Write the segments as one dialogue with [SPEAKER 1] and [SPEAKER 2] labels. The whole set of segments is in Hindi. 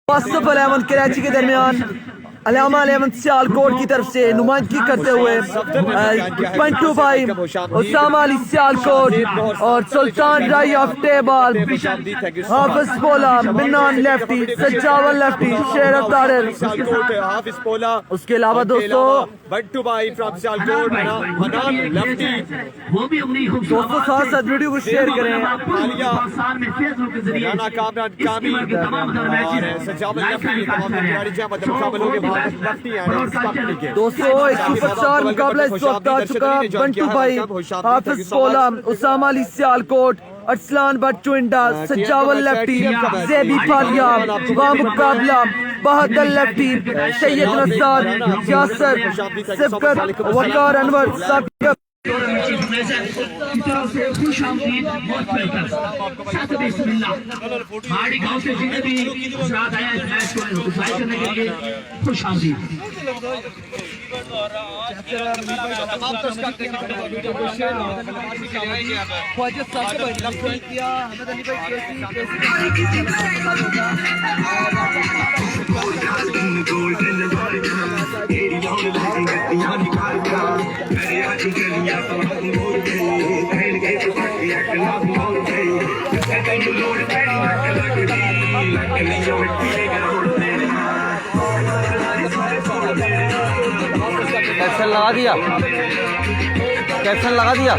[SPEAKER 1] वासिफ अहमद कराची के दरमियान अलामा अहमद सियालकोट की तरफ से नुमाइंदगी करते हुए पंटू भाई उसामा अली सियालकोट और सुल्तान राई ऑफ टेबल, हाफिज पोला, बिन्नान लेफ्टी, सज्जावल लेफ्टी, शेर अफ्तार। उसके अलावा दोस्तों
[SPEAKER 2] बंटू भाई फ्रॉम सियालकोट, मनान लेफ्टी।
[SPEAKER 1] दोस्तों साथ साथ वीडियो को शेयर करें।
[SPEAKER 2] राना कामरान कामी और सज्जावल लेफ्टी तमाम खिलाड़ी जहां पर मुकाबले होंगे
[SPEAKER 1] दोस्तों एक सुपरस्टार मुकाबला इस वक्त आ चुका। बंटू भाई, हाफिज पोला, उसामा अली सियालकोट, अरसलान भट्ट चुंडा, सज्जावल लेफ्टी, ज़ेबी फालिया, वह मुकाबला बहादुर लेफ्टी, सैयद नसार, यासर, सिफकत, वकार अनवर, साकिब।
[SPEAKER 3] गांव से जितने भी हजरात आए इस मैच को एंजॉय करने के लिए खुश आमदीद।
[SPEAKER 1] कैप्शन लगा दिया, कैप्शन लगा दिया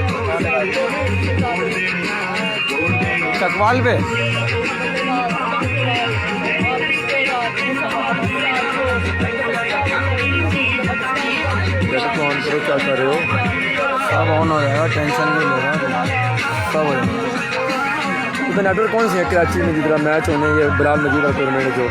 [SPEAKER 1] चकवाल पे। ऑन करो, क्या कर रहे हो? सब ऑन हो जाएगा, टेंशन नहीं लेगा, सब हो जाएगा। तो नेटवर्क कौन सी है कराची में जितना मैच होने ये बिलाल नजीर का टूर्नामेंट जो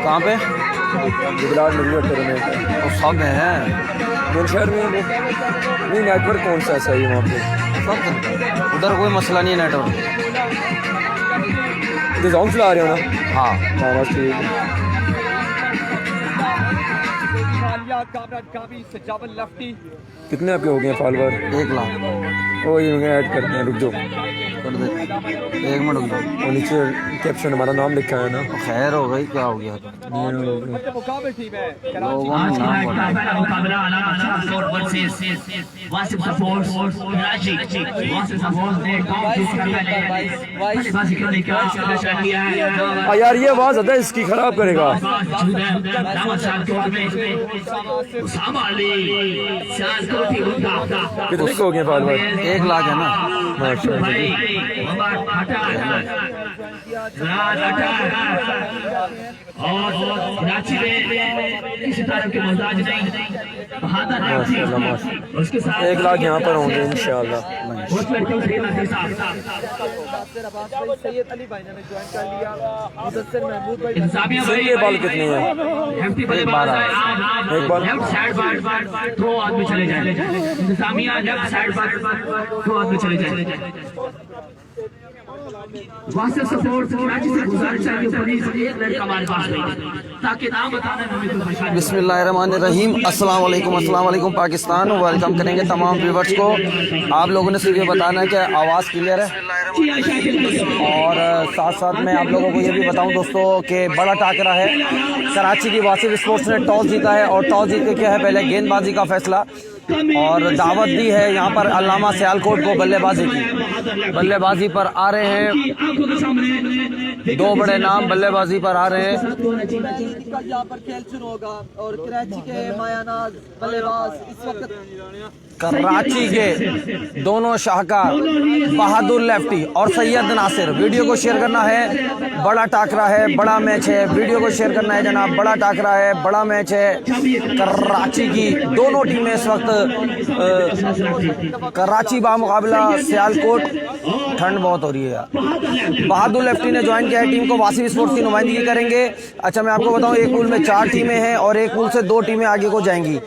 [SPEAKER 1] कहाँ पे बिलाल नजीर का टूर्नामेंट और सब हैं मेरे शहर में। नहीं नेटवर्क कौन सा सही है वहाँ पे? सब उधर कोई मसला नहीं है नेटवर्क। सॉन्ग चला रहे हो ना? हाँ बस ठीक है। कितने आपके हो गए फॉलोवर? 1 लाख। ओ ये ऐड करते हैं, रुक जाओ कर दे 1 मिनट रुक जाओ। और नीचे कैप्शन हमारा नाम लिखा है ना। खैर हो गई, क्या हो गया? यार ये आवाज है इसकी खराब करेगा। कितने हो गए फॉलोवर? 1 लाख है ना।
[SPEAKER 3] और कराची में किसी तरह के मोहताज नहीं। उसके साथ
[SPEAKER 1] 1 लाख यहाँ पर होंगे इंशाल्लाह। ये बॉल कितनी है? एक बार
[SPEAKER 3] लेफ्ट साइड बार थ्रो आदमी चले जाए। इंतजामिया लेफ्ट साइड बार थ्रो आदमी चले जाए। वास्ते सपोर्ट कराची से गुजारिश है कि प्लीज एक लड़का हमारे पास नहीं ताकि नाम बताने में हमें कोई परेशानी।
[SPEAKER 1] बिस्मिल्लाहिर्रहमानिर्रहीम। अस्सलाम वालेकुम पाकिस्तान। वेलकम करेंगे तमाम व्यूअर्स को। आप लोगों ने सिर्फ ये बताना है कि आवाज़ क्लियर है और साथ साथ मैं आप लोगों को ये भी बताऊं दोस्तों कि बड़ा टाकरा है। कराची की वासिफ स्पोर्ट्स ने टॉस जीता है और टॉस जीत के क्या है पहले गेंदबाजी का फैसला और दावत दी है यहाँ पर अल्लामा सियालकोट को बल्लेबाजी की। बल्लेबाजी पर आ रहे हैं 2 बड़े नाम, बल्लेबाजी पर आ रहे हैं। यहाँ पर खेल शुरू होगा और कराची के मायानाज बल्लेबाज इस वक्त कराची के दोनों शाहकार बहादुर लेफ्टी और सैयद नासिर। वीडियो को शेयर करना है, बड़ा टाकरा है, बड़ा मैच है। वीडियो को शेयर करना है जनाब, बड़ा टाकरा है, बड़ा मैच है। कराची की दोनों टीमें इस वक्त कराची बा मुकाबला सियालकोट। ठंड बहुत हो रही है यार। बहादुर लेफ्टी ने ज्वाइन किया है टीम को, वासिफ स्पोर्ट्स की नुमाइंदगी करेंगे। अच्छा मैं आपको बताऊं एक पूल में 4 टीमें हैं और एक पूल से 2 टीमें आगे को जाएंगी।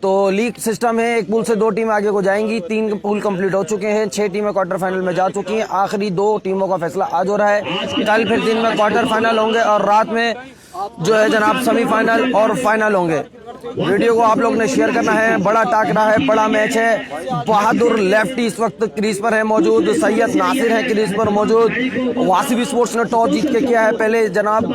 [SPEAKER 1] तो लीग सिस्टम है, एक पूल से 2 टीम आगे को जाएंगी, 3 पूल कंप्लीट हो चुके हैं, 6 टीमें क्वार्टर फाइनल में जा चुकी हैं, आखिरी 2 टीमों का फैसला आज हो रहा है। कल फिर दिन में क्वार्टर फाइनल होंगे और रात में जो है जनाब सेमीफाइनल और फाइनल होंगे। वीडियो को आप लोग ने शेयर करना है, बड़ा टाकरा है, बड़ा मैच है। बहादुर लेफ्टी इस वक्त क्रीज पर है मौजूद, सैयद नासिर है क्रीज पर मौजूद। वासिफ स्पोर्ट्स ने टॉस जीत के किया है पहले जनाब,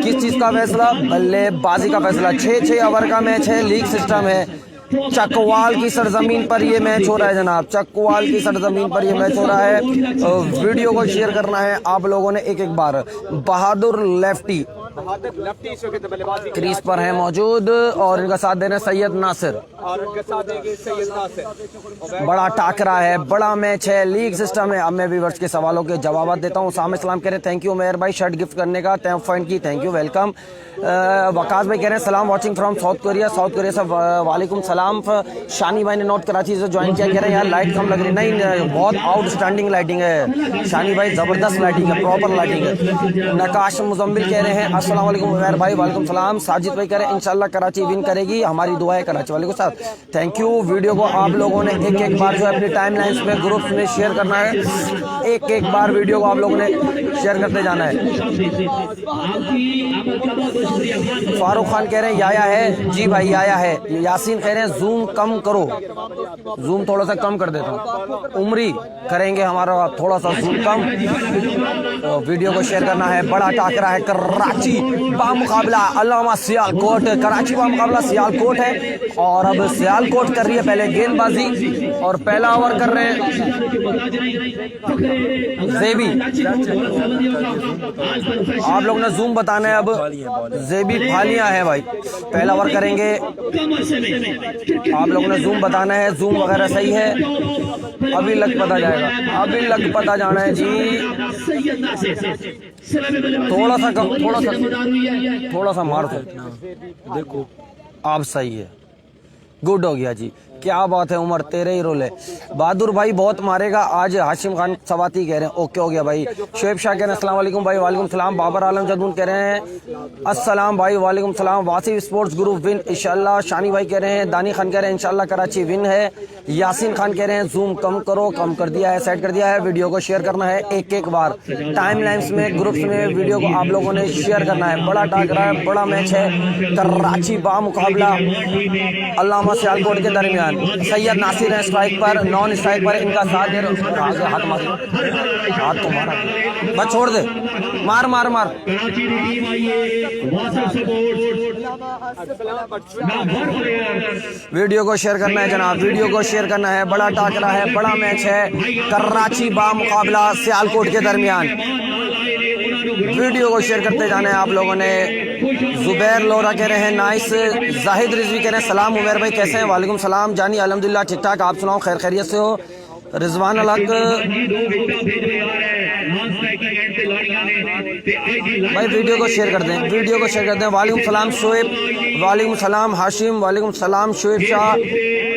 [SPEAKER 1] किस चीज का फैसला, बल्लेबाजी का फैसला। 6-6 ओवर का मैच है, लीग सिस्टम है। चकवाल की सरजमीन पर ये मैच हो रहा है जनाब, चकवाल की सरजमीन पर ये मैच हो रहा है। वीडियो को शेयर करना है आप लोगों ने एक बार। बहादुर लेफ्टी क्रीज पर है मौजूद और इनका साथ दे रहे हैं सैयद नासिर। बड़ा टाकरा है, बड़ा मैच है, लीग सिस्टम है। अब मैं व्यूअर्स के सवालों के जवाब देता हूँ। साम इस्लाम कह रहे हैं थैंक यू मेहर भाई शर्ट गिफ्ट करने का, पॉइंट की थैंक यू, वेलकम। वकास भाई कह रहे हैं सलाम watching from south Korea, south Korea से वालेकुम सलाम। शानी भाई ने नॉर्थ कराची से ज्वाइन किया, कह रहे हैं यार लाइट कम लग रही, नहीं बहुत आउटस्टैंडिंग लाइटिंग है शानी भाई, जबरदस्त लाइटिंग है, प्रॉपर लाइटिंग है। नकाश मुजम्मिल कह रहे हैं अस्सलाम वालेकुम उमर भाई, वालेकुम सलाम। साजिद भाई कह रहे हैं इंशाल्लाह कराची विन करेगी, हमारी दुआ है कराची वाले को साथ, थैंक यू। वीडियो को आप लोगों ने एक बार जो है अपनी टाइम लाइन्स में ग्रुप्स में शेयर करना है, एक बार वीडियो को आप लोगों ने शेयर करते जाना है। फारूक खान कह रहे हैं याया है, जी भाई याया है। यासीन कह रहे हैं जूम कम करो, जूम थोड़ा सा कम कर देता हूँ, उमरी करेंगे हमारा थोड़ा सा जूम कम। तो वीडियो को शेयर करना है। बड़ा टाकरा है, कराची बामुकाबला अल्लामा सियालकोट, कराची बामुकाबला सियालकोट है और अब सियालकोट कर रही है पहले गेंदबाजी और पहला ओवर कर रहे हैं जेबी। आप लोग ने जूम बताना है, अब जेबी फालियां है भाई, पहला ओवर करेंगे। आप लोगों ने जूम बताना है, जूम वगैरह सही है, अभी लग पता जाएगा, अभी लग पता जाना है जी। थोड़ा सा कम, थोड़ा सा मार दो, देखो आप सही है, गुड हो गया जी, क्या बात है उमर, तेरे ही रोल है। बहादुर भाई बहुत मारेगा आज, हाशिम खान सवाती कह रहे हैं ओके हो गया भाई। शुएब शाह कह रहे हैं अस्सलाम वालेकुम भाई, वालेकुम सलाम। बाबर आलम जदून कह रहे हैं अस्सलाम भाई, वालेकुम सलाम। वासिफ स्पोर्ट्स ग्रुप विन इंशाल्लाह। शानी भाई कह रहे हैं, दानी खान कह रहे हैं इंशाल्लाह कराची विन है। यासीन खान कह रहे हैं जूम कम करो, कम कर दिया है, सेट कर दिया है। वीडियो को शेयर करना है एक बार, टाइम लाइन्स में ग्रुप्स में वीडियो को आप लोगों ने शेयर करना है। बड़ा टाकरा है, बड़ा मैच है, कराची बामुकाबला अल्लामा सियालकोट के दरमियान। सैयद नासिर है स्ट्राइक पर, नॉन स्ट्राइक पर इनका साथ दे रहे। हाथ मार, हाथ तो मारा, बस छोड़ दे, मार मार मार। वीडियो को शेयर करना है जनाब, वीडियो को शेयर करना है। बड़ा टाकरा है, बड़ा मैच है, कराची बामुकाबला सियालकोट के दरमियान। वीडियो को शेयर करते जाना है आप लोगों ने। जुबैर लोरा कह रहे हैं नाइस। जाहिद रिजवी कह रहे हैं सलाम उमर भाई कैसे हैं, वालेकुम सलाम। जानी अल्हम्दुलिल्लाह ठीक ठाक, आप सुनाओ खैर खैरियत से हो। रिजवान अलग भाई वीडियो को शेयर कर दें, वीडियो को शेयर कर दें। वालेकुम सलाम शोएब, वालेकुम सलाम हाशिम, वालेकुम सलाम शुएब शाह,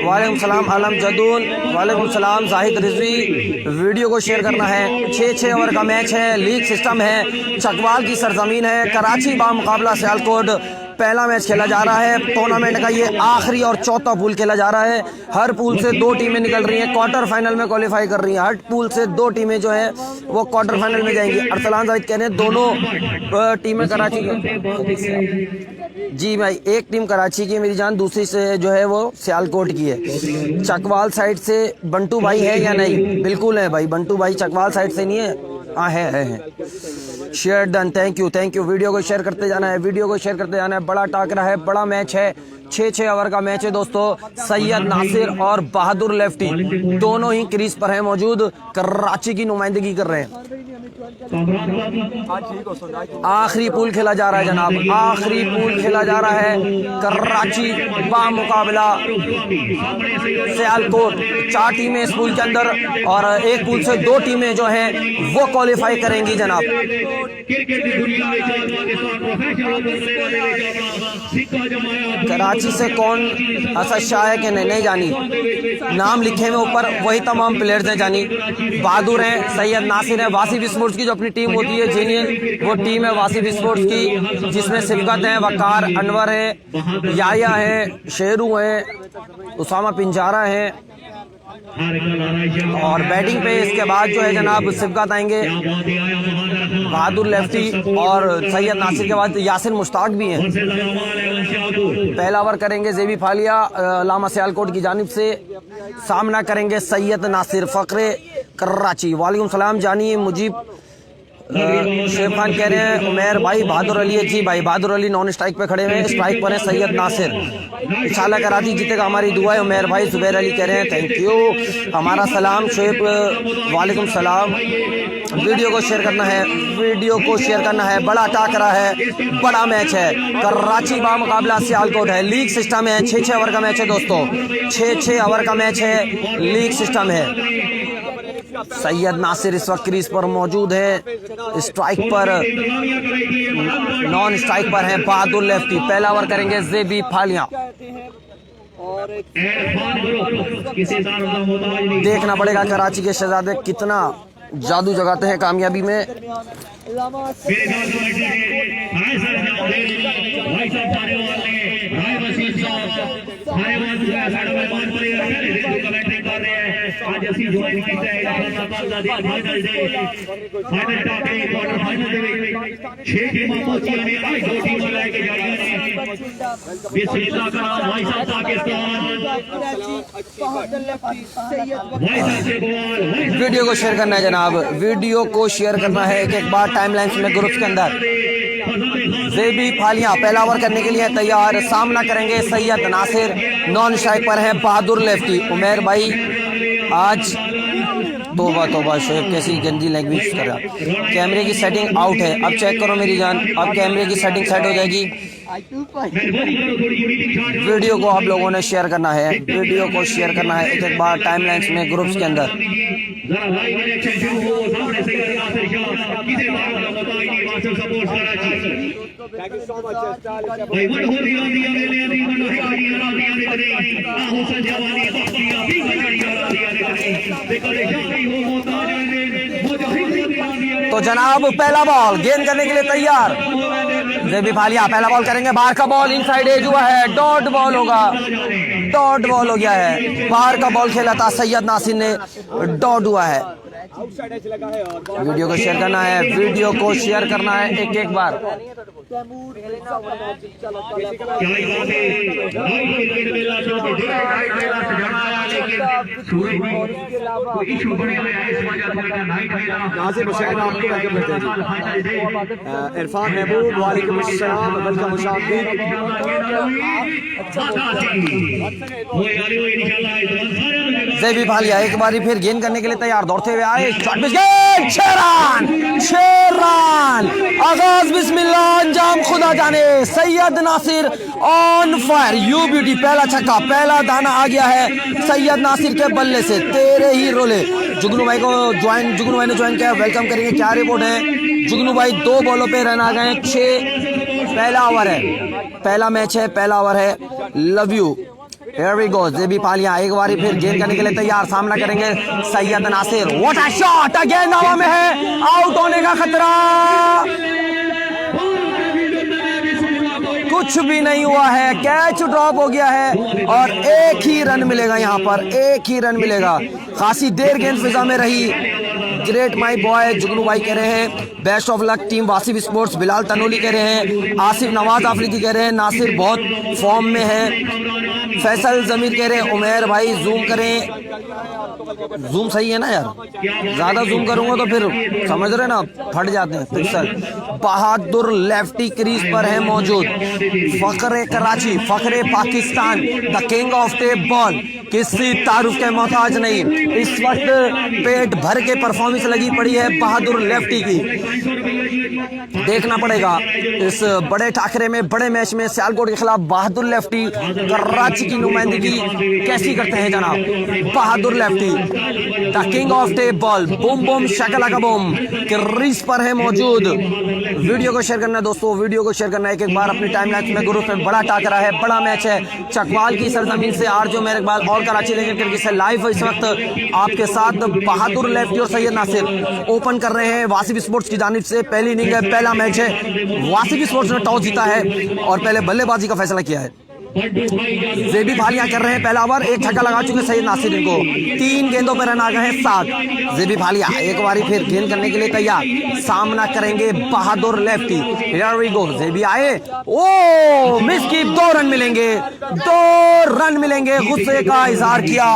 [SPEAKER 1] वालेकुम सलाम आलम जदून, वालेकुम सलाम जाहिद रिजवी। वीडियो को शेयर करना है। 6-6 ओवर का मैच है, लीग सिस्टम है, चकवाल की सरजमीन है, कराची बामुकाबला सियालकोट पहला मैच खेला जा रहा है टूर्नामेंट का, ये आखिरी और चौथा पूल खेला जा रहा है। हर पूल से 2 टीमें निकल रही हैं, क्वार्टर फाइनल में क्वालिफाई कर रही हैं। हर पूल से 2 टीमें जो है वो क्वार्टर फाइनल में जाएंगी। अरसलान जाहिद कह रहे हैं दोनों टीमें कराची की, जी भाई एक टीम कराची की मेरी जान, दूसरी से जो है वो सियालकोट की है। चकवाल साइड से बंटू भाई है या नहीं, बिल्कुल है भाई, बंटू भाई चकवाल साइड से नहीं है, हाँ है। Share done, thank you thank you. Video को शेयर करते जाना है, वीडियो को शेयर करते जाना है। बड़ा टाकरा है, बड़ा मैच है, 6-6 ओवर का मैच है दोस्तों। सैयद नासिर और बहादुर लेफ्टी दोनों ही क्रीज पर हैं मौजूद, कराची की नुमाइंदगी कर रहे हैं। आखिरी पूल खेला जा रहा है जनाब, आखिरी पूल खेला जा रहा है, कराची बामुकाबला सियालकोट। 4 टीमें इस पूल के अंदर और एक पूल से 2 टीमें जो हैं वो क्वालिफाई करेंगी जनाब। कराची कराची से कौन असद शाह है कि नहीं जानी, नाम लिखे में ऊपर वही तमाम प्लेयर्स हैं जानी। बहादुर हैं, सैयद नासिर है, वासिफ स्पोर्ट्स की जो अपनी टीम होती है जेन्युइन वो टीम है वासिफ स्पोर्ट्स की, जिसमें सिबकत है, वकार, अनवर है, याया है, शेरू है, उसामा पिंजारा है। और बैटिंग पे इसके बाद जो है जनाब सिबकत आएंगे बहादुर लेफ्टी, और सैयद नासिर के बाद यासिर मुश्ताक भी हैं। पहला ओवर करेंगे जेबी फालिया लामा सियालकोट की जानिब से, सामना करेंगे सैयद नासिर फकरे कराची। वालेकुम सलाम जानिए मुजीब शेख खान कह रहे हैं उमेर भाई बहादुर अली है। जी भाई बहादुर अली नॉन स्ट्राइक पे खड़े हुए हैं, स्ट्राइक पर है सैयद नासिर। इंशाल्लाह कराची जीतेगा, हमारी दुआ है। उमेर भाई जुबैर अली कह रहे हैं थैंक यू, हमारा सलाम। शुएब वालेकुम सलाम। वीडियो को शेयर करना है, वीडियो को शेयर करना है। बड़ा टाकरा है, बड़ा मैच है, कराची बा मुकाबला सियालकोट है। लीग सिस्टम है, 6-6 ओवर का मैच है दोस्तों, 6-6 ओवर का मैच है, लीग सिस्टम है। सैयद नासिर इस वक्त क्रीज पर मौजूद है, स्ट्राइक पर नॉन स्ट्राइक पर है बहादुर लेफ्टी। पहला ओवर करेंगे जेबी फालिया। देखना पड़ेगा कराची के शहजादे कितना जादू जगाते हैं कामयाबी में। वीडियो को शेयर करना है जनाब, वीडियो को शेयर करना है एक बार टाइमलाइन में ग्रुप के अंदर। जेबी फालिया पहला ओवर करने के लिए तैयार, सामना करेंगे सैयद नासिर, नॉन स्ट्राइक पर है बहादुर लेफ्टी। उमेर भाई आज तोबा तोबा शेख कैसी गंदी लैंग्वेज कर रहा। कैमरे की सेटिंग आउट है, अब चेक करो मेरी जान, अब कैमरे की सेटिंग सेट हो जाएगी। वीडियो को आप लोगों ने शेयर करना है, वीडियो को शेयर करना है एक बार टाइमलाइंस में ग्रुप्स के अंदर। तो जनाब पहला बॉल गेंद करने के लिए तैयार जेबी फालिया। पहला बॉल करेंगे, बाहर का बॉल इनसाइड एज हुआ है, डॉट बॉल होगा, डॉट बॉल हो गया है। बाहर का बॉल खेला था सैयद नासिर ने, डॉट हुआ है। वीडियो को शेयर करना है, वीडियो को शेयर करना है एक एक बार।
[SPEAKER 2] इरफान महबूब वालेकुम अस्सलाम, वेलकम
[SPEAKER 1] जेबी फालिया एक बारी फिर गेंद करने के लिए तैयार, दौड़ते हुए आए, शॉट मिस गए, 6 रन, 6 रन। आगाज बिस्मिल्लाह, अंजाम खुदा जाने। Syed Nasir on fire, you beauty, पहला छक्का, पहला दाना आ गया है सैयद नासिर के बल्ले से। तेरे ही रोले। जुगनू भाई को ज्वाइन, जुगनू भाई ने ज्वाइन किया, वेलकम करेंगे। क्या रिपोर्ट है जुगनू भाई? 2 बॉलों पे रन आ गए, 6। पहला ओवर है, पहला मैच है, पहला ओवर है। Love you. Here we go, जेबी फालिया एक बारी फिर गेंद करने के लिए तैयार, सामना करेंगे Syed Nasir. What a shot, गेंद हवा में है, आउट होने का खतरा, कुछ भी नहीं हुआ है, कैच ड्रॉप हो गया है और एक ही रन मिलेगा यहाँ पर, एक ही रन मिलेगा। खासी देर गेंद फिजा में रही। ग्रेट माई बॉय जुगनू भाई कह रहे हैं best of luck team Wasif sports. Bilal Tanoli कह रहे हैं, आसिफ नवाज आफरीदी कह रहे हैं नासिर बहुत फॉर्म में है। फैसल जमीर कह रहे हैं उमेर भाई जूम करें, जूम सही है ना यार, ज्यादा जूम करूंगा तो फिर समझ रहे ना फट जाते हैं पिक्सल। बहादुर लेफ्टी क्रीज पर है मौजूद, Fakhre Karachi, Fakhre Pakistan, the king of tape ball, किसी तारुफ के मोहताज नहीं। इस वक्त पेट भर के परफॉर्मेंस लगी पड़ी है बहादुर लेफ्टी की। देखना पड़ेगा इस बड़े टाकरे में, बड़े मैच में सियालकोट के खिलाफ बहादुर लेफ्टी कराची की नुमाइंदगी कैसी करते हैं जनाब। Bahadur lefty the king of tape ball, boom boom शकला का बूम क्रीज पर है मौजूद। वीडियो को शेयर करना दोस्तों, वीडियो को शेयर करना एक बार अपनी टाइमलाइन में। ग्रुप में बड़ा टाकरा है, बड़ा मैच है चकवाल की सरजमीन से। आरजो मेरे इकबाल और कराची लेजेंड क्रिकेट से लाइव इस वक्त आपके साथ बहादुर लेफ्टी और सैयद नासिर ओपन कर रहे हैं वासिफ स्पोर्ट्स की जानिब से। पहली इनिंग है, पहला मैच है। वासिफ स्पोर्ट्स ने टॉस जीता है और पहले बल्लेबाजी का फैसला किया है। जेबी फालिया कर रहे हैं पहला ओवर, एक छक्का लगा चुके सैयद नासिर को। 3 गेंदों पर रन आ गए हैं 7। जेबी फालिया एक बारी फिर गेंद करने के लिए तैयार, सामना करेंगे Bahadur lefty. Here we go, जेबी आए, ओ मिस की, 2 रन मिलेंगे, 2 रन मिलेंगे। गुस्से का इजहार किया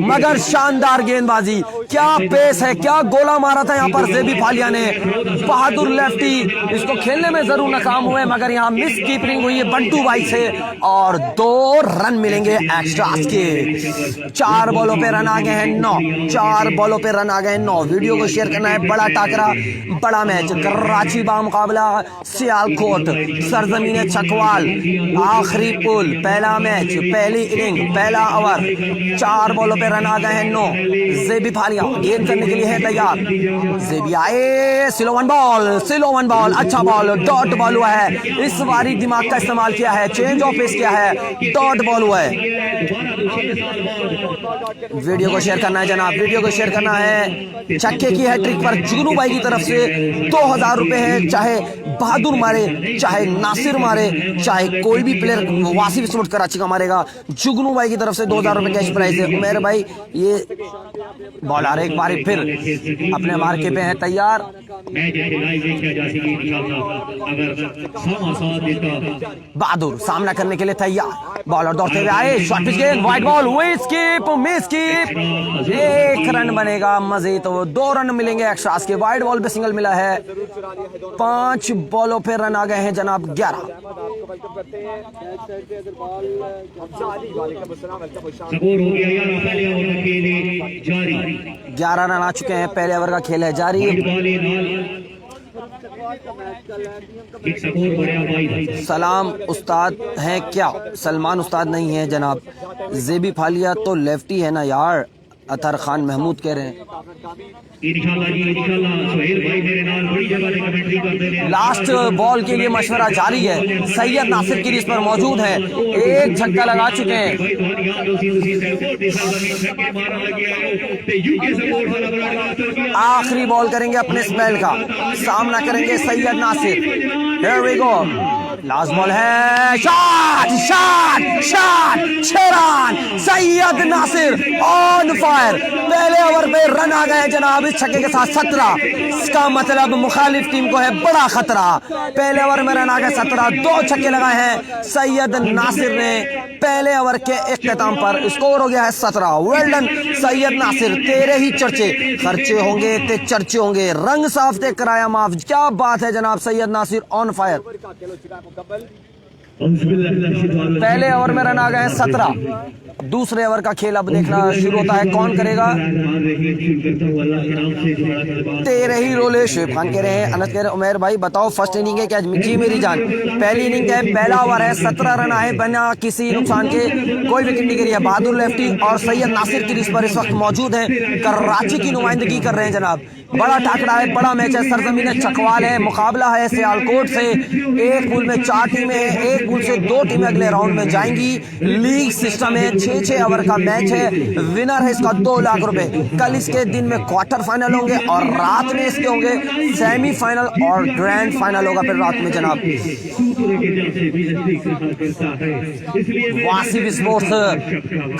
[SPEAKER 1] मगर शानदार गेंदबाजी, क्या पेस है, क्या गोला मारा था यहाँ पर जेबी फालिया ने। बहादुर लेफ्टी इसको खेलने में जरूर नाकाम हुए मगर यहाँ मिस कीपिंग हुई है बंटू भाई से और 2 रन मिलेंगे एक्स्ट्रास के। 4 बॉलों पे रन आ गए हैं 9, 4 बॉलों पे रन आ गए हैं 9। वीडियो को शेयर करना है। बड़ा टाकरा, बड़ा मैच, कराची बा मुकाबला सियालकोट, सरजमीन चकवाल, आखिरी पुल, पहला मैच, पहली इनिंग, पहला ओवर। 4 बॉलों पे रन आ गए हैं 9। जेबी फालिया गेंद करने के लिए है तैयार। जेबी आए, slow one ball, slow one ball, अच्छा बॉल, डॉट बॉल हुआ है। इस बारी दिमाग का इस्तेमाल किया है, चेंज ऑफ पेस किया है, डॉट बॉल हुआ है। वीडियो को शेयर करना है जनाब, वीडियो को शेयर करना है। छक्के की हैट्रिक पर जुगनू भाई की तरफ से 2000 रुपए है। चाहे बहादुर मारे, चाहे नासिर मारे, चाहे कोई भी प्लेयर वासिफ स्पोर्ट्स कराची का मारेगा, जुगनू भाई की तरफ से 2000 रुपए कैश प्राइज है। उमेर भाई ये बॉलर एक बार फिर अपने मार्के पे है तैयार। बहादुर सामना करने के लिए तैयार, बॉलर दौड़ते हुए आए, शॉर्ट पिच गेंद, wide ball, skip, miss skip, 1 run बनेगा। मजे तो 2 रन मिलेंगे एक्स्ट्रास के। वाइड बॉल पे सिंगल मिला है। 5 बॉलों पे रन आ गए हैं जनाब 11। 11 रन आ चुके हैं, पहले ओवर का खेल है जारी। सलाम उस्ताद हैं क्या? सलमान उस्ताद नहीं है जनाब। जेबी फालिया तो लेफ्टी है ना यार, अतर खान महमूद कह रहे हैं। लास्ट बॉल के लिए मशवरा जारी है। सैयद नासिर की रिस पर मौजूद है, एक छक्का लगा चुके हैं। आखिरी बॉल करेंगे अपने स्पेल का, सामना करेंगे Syed Nasir. Here we go, last ball है, shot shot shot, 6 run, Syed Nasir on fire. पहले ओवर पे रन आ गए जनाब इस छक्के के साथ 17। इसका मतलब मुखालिफ टीम को है बड़ा खतरा। पहले ओवर में रन आ गए 17, 2 छक्के लगाए हैं सैयद नासिर ने। पहले ओवर के इख्तिताम पर स्कोर हो गया है 17। वेल डन सैयद नासिर, तेरे ही चर्चे, खर्चे होंगे ते चर्चे होंगे, रंग साफ ते कराया माफ। क्या बात है जनाब, सैयद नासिर ऑन फायर। पहले ओवर में रन आ गए हैं 17। दूसरे ओवर का खेल अब देखना शुरू होता है, कौन करेगा? तेरे ही रोले, शेब खान कह रहे हैं, अनस कह रहे हैं, उमेर भाई बताओ फर्स्ट इनिंग है क्या? जी मेरी जान, पहली इनिंग है, पहला ओवर है, 17 रन आए बिना किसी नुकसान के, कोई विकेट नहीं गिरी है। बहादुर लेफ्टी और सैयद नासिर की रिस पर इस वक्त मौजूद है, कराची की नुमाइंदगी कर रहे हैं जनाब। बड़ा टाकरा है, बड़ा मैच है, सरजमीन चकवाल है, मुकाबला है सियालकोट से। एक पूल में 4 टीमें हैं, एक पूल से 2 टीमें अगले राउंड में जाएंगी। लीग सिस्टम है, 6-6 ओवर का मैच है। विनर है इसका 2 लाख रुपए। कल इसके दिन में क्वार्टर फाइनल होंगे और रात में इसके होंगे सेमीफाइनल और ग्रैंड फाइनल होगा फिर रात में जनाब। वासिफ स्पोर्ट्स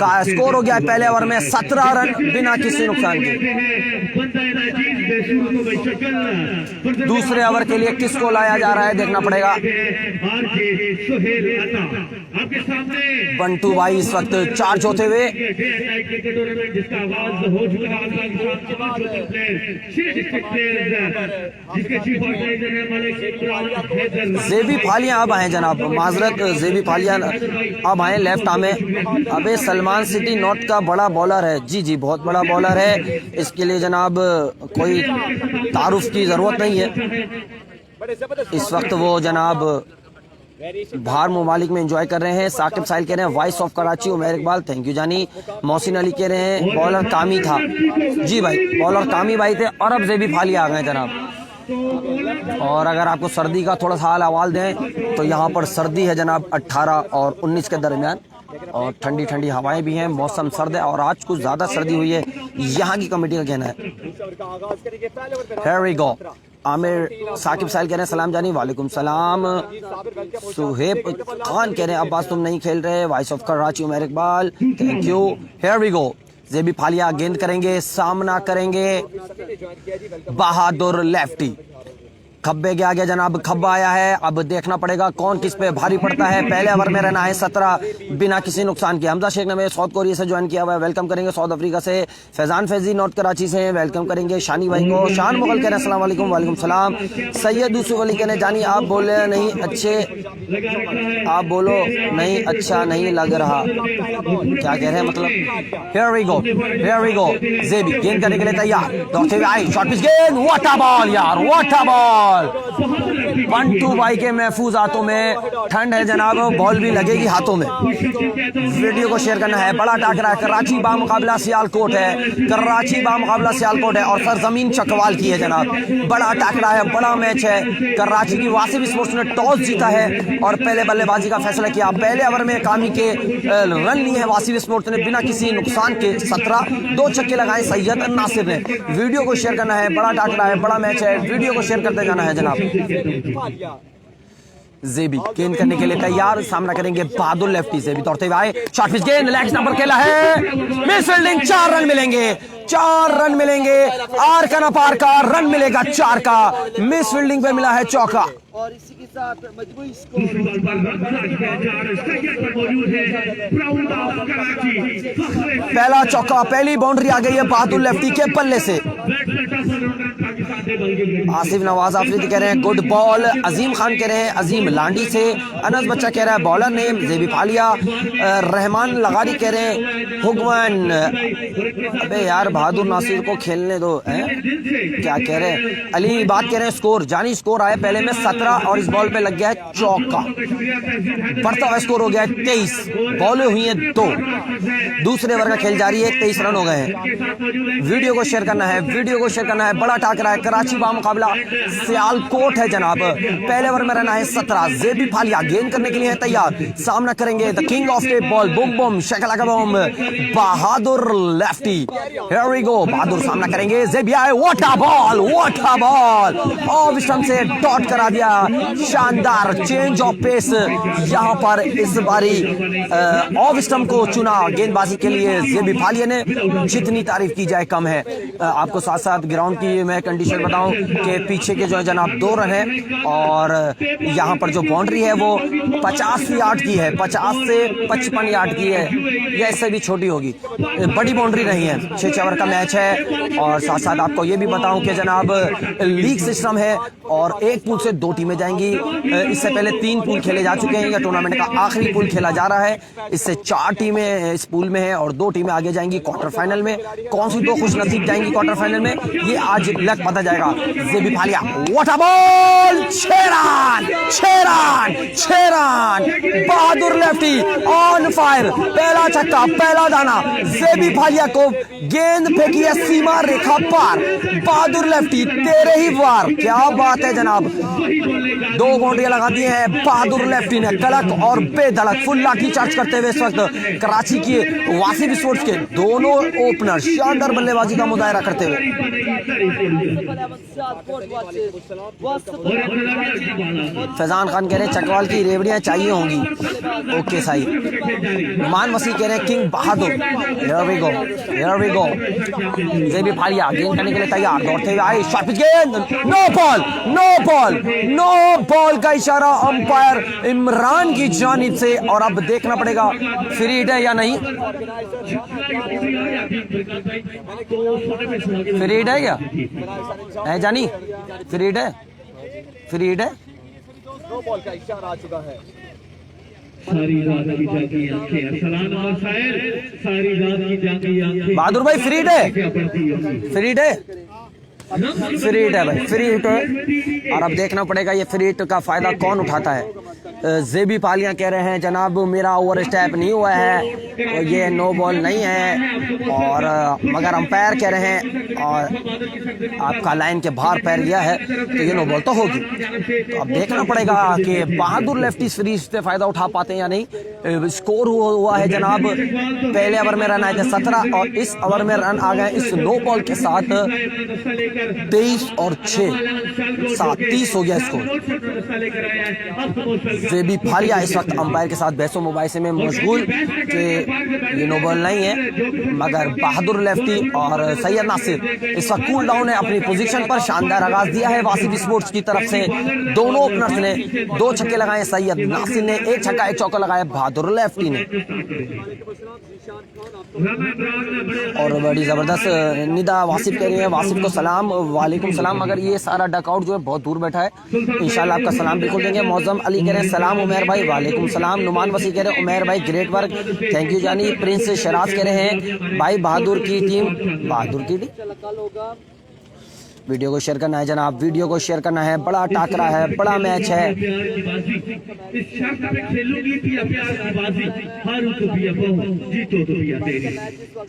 [SPEAKER 1] का स्कोर हो गया है पहले ओवर में 17 रन बिना किसी नुकसान के। दूसरे ओवर के लिए किसको लाया जा रहा है देखना पड़ेगा। बंटू भाई इस वक्त चार्ज होते हुए, जेबी फालिया अब आए जनाब, माजरत जेबी फालिया अब आए लेफ्ट आर्म में। अबे सलमान सिटी नॉट का बड़ा बॉलर है, जी जी बहुत बड़ा बॉलर है, इसके लिए जनाब कोई तारुफ की जरूरत नहीं है। इस वक्त वो जनाब बाहर ममालिक में एंजॉय कर रहे हैं। साकिब साहिल कह रहे हैं voice of Karachi Umar Iqbal, thank you जानी। मोहसिन अली कह रहे हैं बॉलर कामी था। जी भाई, बॉलर कामी भाई थे और अब ज़ेबी फालिया आ गए जनाब। और अगर आपको सर्दी का थोड़ा सा हाल अहवाल दें तो यहाँ पर सर्दी है जनाब 18 और 19 के दरमियान, और ठंडी ठंडी हवाएं भी हैं, मौसम सर्द है और आज कुछ ज़्यादा सर्दी हुई है, यहाँ की कमेटी का कहना है। Here we go। Aamir Saqib Sahil कह रहे हैं सलाम जानी, वालेकुम सलाम। सुहेब खान कह रहे हैं अब्बास तुम नहीं खेल रहे, voice of Karachi Umar Iqbal, thank you. Here we go। ज़ेबी फालिया गेंद करेंगे, सामना करेंगे बहादुर लेफ्टी। खब्बे के आगे जनाब खब्बा आया है, अब देखना पड़ेगा कौन किस पे भारी पड़ता है। पहले ओवर में रहना है 17 बिना किसी नुकसान के। हमजा शेख ने साउथ कोरिया से ज्वाइन किया हुआ है, वेलकम करेंगे। साउथ अफ्रीका से फैजान फैजी नॉर्थ कराची से वेलकम करेंगे शानी भाई को। शान मुगल कह रहे हैं अस्सलाम वालेकुम, वालेकुम सलाम। सैयद यूसुफ अली कह रहे हैं जानी आप बोले नहीं अच्छे, आप बोलो नहीं अच्छा नहीं लग रहा, क्या कह रहे हैं मतलब। Here we go, here we go। ज़ेबी गेंद करने के लिए तैयार, दौड़ते हुए आई, शॉर्ट पिच गेंद, व्हाट अ बॉल यार, व्हाट अ बॉल। 1-2 भाई के महफूज हाथों में, ठंड है जनाब, बॉल भी लगेगी हाथों में। वीडियो को शेयर करना है। बड़ा टाकरा है, कराची बामुकाबला सियालकोट है, कराची बामुकाबला सियालकोट है और सरजमीन चकवाल की है जनाब। बड़ा टाकरा है, बड़ा मैच है। कराची की वासिफ स्पोर्ट्स ने टॉस जीता है और पहले बल्लेबाजी का फैसला किया। पहले ओवर में कामी के रन लिए हैं वासिफ स्पोर्ट्स ने बिना किसी नुकसान के 17, 2 छक्के लगाए सैयद नासिर ने। वीडियो को शेयर करना है, बड़ा टाकरा है, बड़ा मैच है, वीडियो को शेयर करते जाना है जनाब। ज़ेबी गेंद करने के लिए तैयार, सामना करेंगे बहादुर लेफ्टी। ज़ेबी दौड़ते हुए आए, शॉर्ट पिच गेंद, लेग नंबर खेला है, मिस फील्डिंग, 4 रन मिलेंगे, 4 रन मिलेंगे। आर का ना पार का रन मिलेगा 4 का, मिस फील्डिंग पे मिला है चौका।
[SPEAKER 4] और इसी के साथ मजबूरी स्कोर।
[SPEAKER 1] पहला चौका, पहली बाउंड्री आ गई है बहादुर लेफ्टी के पल्ले से। आसिफ नवाज आफरीदी कह रहे हैं गुड बॉल। अजीम खान कह रहे हैं अजीम लांडी से। अनस बच्चा कह रहा है बॉलर नेम ज़ेबी फालिया। रहमान लगारी कह रहे हैं हुक्मन। अबे यार बहादुर नासिर को खेलने दो, क्या कह रहे हैं। अली बात कह रहे हैं स्कोर, जानी स्कोर आया पहले में 17 और इस बॉल पे लग गया है चौका। बढ़ता हुआ स्कोर हो गया है 23, बॉलें हुई हैं 2। दूसरे ओवर का खेल जारी है, 23 रन हो गए हैं। वीडियो को शेयर करना है, वीडियो को शेयर करना है। बड़ा टाकरा है, कराची बामुकाबला सियालकोट है जनाब। पहले ओवर में रहना है 17। ज़ेबी फालिया गेंद करने के लिए है तैयार, सामना करेंगे the king of tape ball, boom boom shakalaka bam, Bahadur lefty. Here we go, Bahadur सामना करेंगे, ज़ेबी आए, what a ball, what a ball. Off stump से डॉट करा दिया, शानदार चेंज ऑफ पेस यहां पर इस बारी ऑफ स्टंप को चुना गेंदबाजी के लिए ज़ेबी फालिया ने। जितनी तारीफ की जाए कम है। आपको साथ साथ ग्राउंड की मैं कंडीशन बताऊं कि पीछे के जो है जनाब 2 रन है और यहां पर जो बाउंड्री है वो 50 यार्ड की है, 50 से 55 यार्ड की है, या इससे भी छोटी होगी, बड़ी बाउंड्री नहीं है। 6 ओवर का मैच है और साथ साथ आपको ये भी बताऊं कि जनाब लीग सिस्टम है और एक पूल से 2 टीमें जाएंगी। इससे पहले 3 पूल खेले जा चुके हैं, या टूर्नामेंट का आखिरी पूल खेला जा रहा है। इससे 4 टीमें इस पूल में है और 2 टीमें आगे जाएंगी क्वार्टर फाइनल में। कौन सी 2 खुशनसीब जाएंगी क्वार्टर फाइनल में, ये आज लग पता जाएगा। Zebi Falia, what a ball, 6 run, 6 run, 6 run. Bahadur lefty on fire, पहला छक्का, पहला दाना। ज़ेबी फालिया को गेंद फेंकी है सीमा रेखा पार, बहादुर लेफ्टी तेरे ही वार, क्या बात है जनाब। 2 बाउंड्रियां लगा दी हैं बहादुर लेफ्टी ने, कड़क और बेधड़क फुल लाठी चार्ज करते हुए इस वक्त कराची की वासिफ स्पोर्ट्स के दोनों ओपनर शानदार बल्लेबाजी का मुजाहरा करते हुए। फैजान खान कह रहे हैं चकवाल की रेवड़ियां चाहिए होंगी, ओके साई। मान मसीह कह रहे हैं king Bahadur. Here we go, here we go। ज़ेबी फालिया गेंद करने के लिए तैयार, दौड़ते हुए आए, शॉर्ट पिच गेंद, no ball, no ball, no ball का इशारा अंपायर इमरान की जानिब से। और अब देखना पड़ेगा फ्री हिट है या नहीं। फ्री हिट है क्या है जानी, फ्री हिट है, फ्री हिट है।
[SPEAKER 2] नो बॉल का इशारा आ चुका है।
[SPEAKER 3] सारी रात की जागी आंखें, सलाम और साहिल, सारी रात की जागी आंखें।
[SPEAKER 1] बहादुर भाई फ्री हिट है, फ्री हिट है। फ्री हिट है भाई, फ्री हिट है। और अब देखना पड़ेगा ये फ्री हिट का फायदा कौन उठाता है। जेबी पालिया कह रहे हैं जनाब मेरा ओवर स्टेप नहीं हुआ है, ये नो बॉल नहीं है, और मगर अंपायर कह रहे हैं और आपका लाइन के बाहर पैर गया है तो ये नो बॉल तो होगी। तो अब देखना पड़ेगा कि बहादुर लेफ्टी सीरीज से फायदा उठा पाते हैं या नहीं। स्कोर हुआ है जनाब, पहले ओवर में रन आए थे 17 और इस ओवर में रन आ गए इस नो बॉल के साथ 23 और 6 7 30 हो गया स्कोर। जेबी फालिया इस वक्त अंपायर के साथ बहसों मुबाहिसे में मशगूल कि ये नो बॉल नहीं है, मगर बहादुर लेफ्टी और सैयद नासिर इस वक्त कूल डाउन है अपनी पोजीशन पर। शानदार आगाज दिया है वासिफ स्पोर्ट्स की तरफ से, दोनों ओपनर्स ने 2 छक्के लगाए, सैयद नासिर ने 1 छक्का 1 चौका लगाया बहादुर लेफ्टी ने। और बड़ी जबरदस्त निदा वासिफ कह रही है, वासिफ को सलाम, वालेकुम सलाम, मगर ये सारा डकआउट जो है बहुत दूर बैठा है, इंशाल्लाह आपका सलाम बिल्कुल देंगे। मौजम अली कह रहे हैं सलाम उमैर भाई, वालेकुम सलाम। नुमान वसी कह रहे हैं उमैर भाई ग्रेट वर्क, थैंक यू जानी। प्रिंस शराज कह रहे हैं भाई बहादुर की टीम, बहादुर की टीम। वीडियो को शेयर करना है जनाब, वीडियो को शेयर करना है, बड़ा टाकरा है, बड़ा मैच है।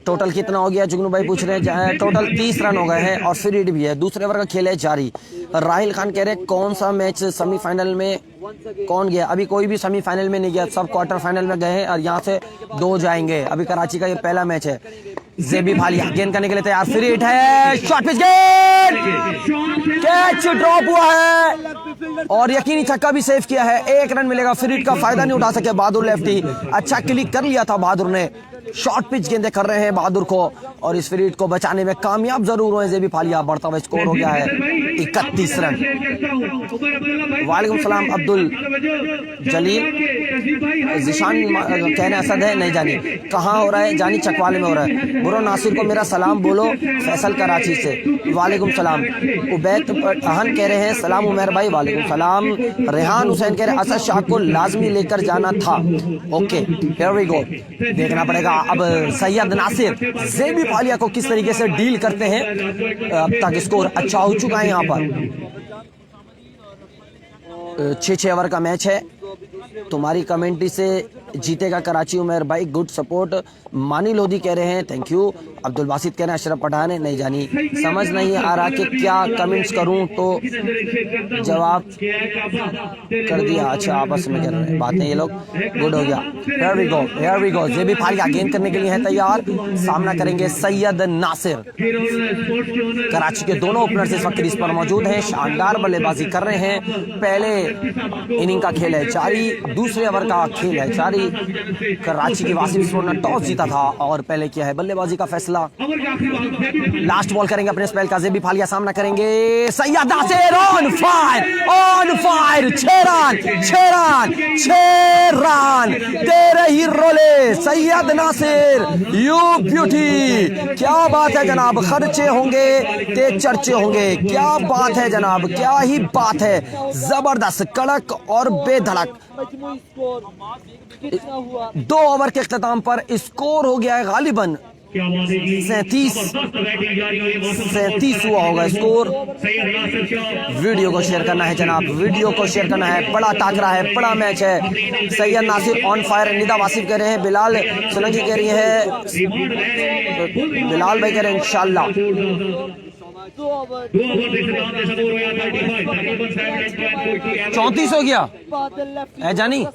[SPEAKER 1] टोटल कितना हो गया जुगनू भाई पूछ रहे हैं, टोटल 30 रन हो गए हैं और फ्री हिट भी है। दूसरे ओवर का खेल है जारी। राहिल खान कह रहे हैं कौन सा मैच सेमीफाइनल में कौन गया? अभी कोई भी सेमीफाइनल में नहीं गया, सब क्वार्टर फाइनल में गए हैं और यहाँ से 2 जाएंगे। अभी कराची का ये पहला मैच है। जेबी फालिया गेंद करने के लिए तैयार, फ्री हिट है, शॉर्ट पिच गेंद, कैच ड्रॉप हुआ है और यकीनी छक्का भी सेव किया है। 1 रन मिलेगा, फ्री हिट का फायदा नहीं उठा सके बहादुर लेफ्टी। अच्छा क्लिक कर लिया था बहादुर ने, शॉर्ट पिच गेंदे कर रहे हैं बहादुर को और इस फ्री हिट को बचाने में कामयाब जरूर हुए जेबी फालिया। बढ़ता हुआ स्कोर हो गया है 31 रन। वालेकुम सलाम अब्दुल जलील। जिशान कहने असद है, नहीं जानी कहाँ हो रहा है, जानी चकवाले में हो रहा है। बुरो नासिर को मेरा सलाम बोलो, फैसल कराची से, वालेकुम सलाम। उबैद अहन कह रहे हैं सलाम उमैर भाई, वालेकुम सलाम। रेहान हुसैन कह रहे हैं असद शाह को लाजमी लेकर जाना था। ओके हियर वी गो, देखना पड़ेगा अब सैयद नासिर जेबी फालिया को किस तरीके से डील करते हैं। अब तक स्कोर अच्छा हो चुका है, यहाँ पर 6 ओवर का मैच है। तुम्हारी कमेंट्री से जीतेगा कराची उमैर भाई, गुड सपोर्ट। मानी लोधी कह रहे हैं थैंक यू। अब्दुल बासित कह रहे हैं अशरफ पठान है, नहीं जानी समझ नहीं आ रहा कि क्या कमेंट्स करूं, तो जवाब कर दिया। अच्छा आपस में कर रहे हैं बातें ये लोग, गुड हो गया। Here we go, here we go. Zebi Falia गेंद करने के लिए है तैयार, सामना करेंगे सैयद नासिर। कराची के दोनों ओपनर्स इस वक्त क्रीज पर मौजूद हैं, शानदार बल्लेबाजी कर रहे हैं। पहले इनिंग का खेल है जारी, दूसरे ओवर का खेल है जारी। कराची की वासिफ स्पोर्ट्स ने टॉस जीता था और पहले किया है बल्लेबाजी का फैसला। लास्ट बॉल करेंगे अपने स्पेल का, जेबी फालिया सामना करेंगे Syed Nasir. On fire, on fire, 6 run 6 run 6 run तेरे ही रोले सैयद नासिर, यू ब्यूटी। क्या बात है जनाब, खर्चे होंगे ते चर्चे होंगे, क्या बात है जनाब, क्या ही बात है। जबरदस्त, कड़क और बेधड़क 2 ओवर के इख्तिताम पर स्कोर हो गया है गालिबन 37 हुआ होगा स्कोर। वीडियो को शेयर करना है जनाब, वीडियो को शेयर करना है। बड़ा टाकरा है, बड़ा मैच है। सैयद नासिर ऑन फायर, निदा वासिफ कह रहे हैं, बिलाल सोलंकी कह रही है, बिलाल भाई कह रहे हैं इंशाल्लाह। 34 हो गया है जानी,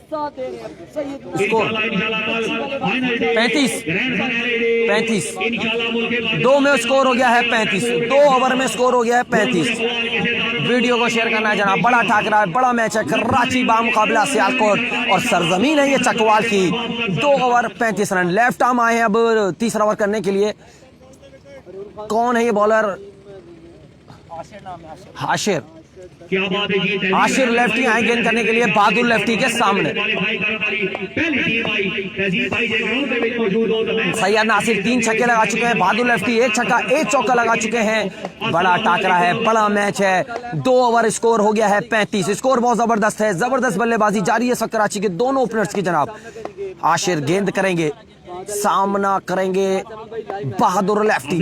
[SPEAKER 1] स्कोर 35 2 में स्कोर हो गया है 35, 2 ओवर में स्कोर हो गया है 35। वीडियो को शेयर करना है जनाब, बड़ा ठाकरा है, बड़ा मैच है। कराची बामुकाबला सियालकोट और सरजमीन है ये चकवाल की। 2 ओवर 35 रन। लेफ्ट आर्म आए हैं अब तीसरा ओवर करने के लिए। कौन है ये बॉलर? हाशिर, आशिर लेफ्टी आए गेंद करने के लिए बहादुर लेफ्टी के सामने। सैयद नासिर 3 छक्के लगा चुके हैं, बहादुर लेफ्टी 1 छक्का 1 चौका लगा चुके हैं। बड़ा टाकरा है, बड़ा मैच है। 2 ओवर स्कोर हो गया है 35। स्कोर बहुत जबरदस्त है, जबरदस्त बल्लेबाजी जारी है सब कराची के दोनों ओपनर्स की जनाब। आशिर गेंद करेंगे, सामना करेंगे बहादुर लेफ्टी।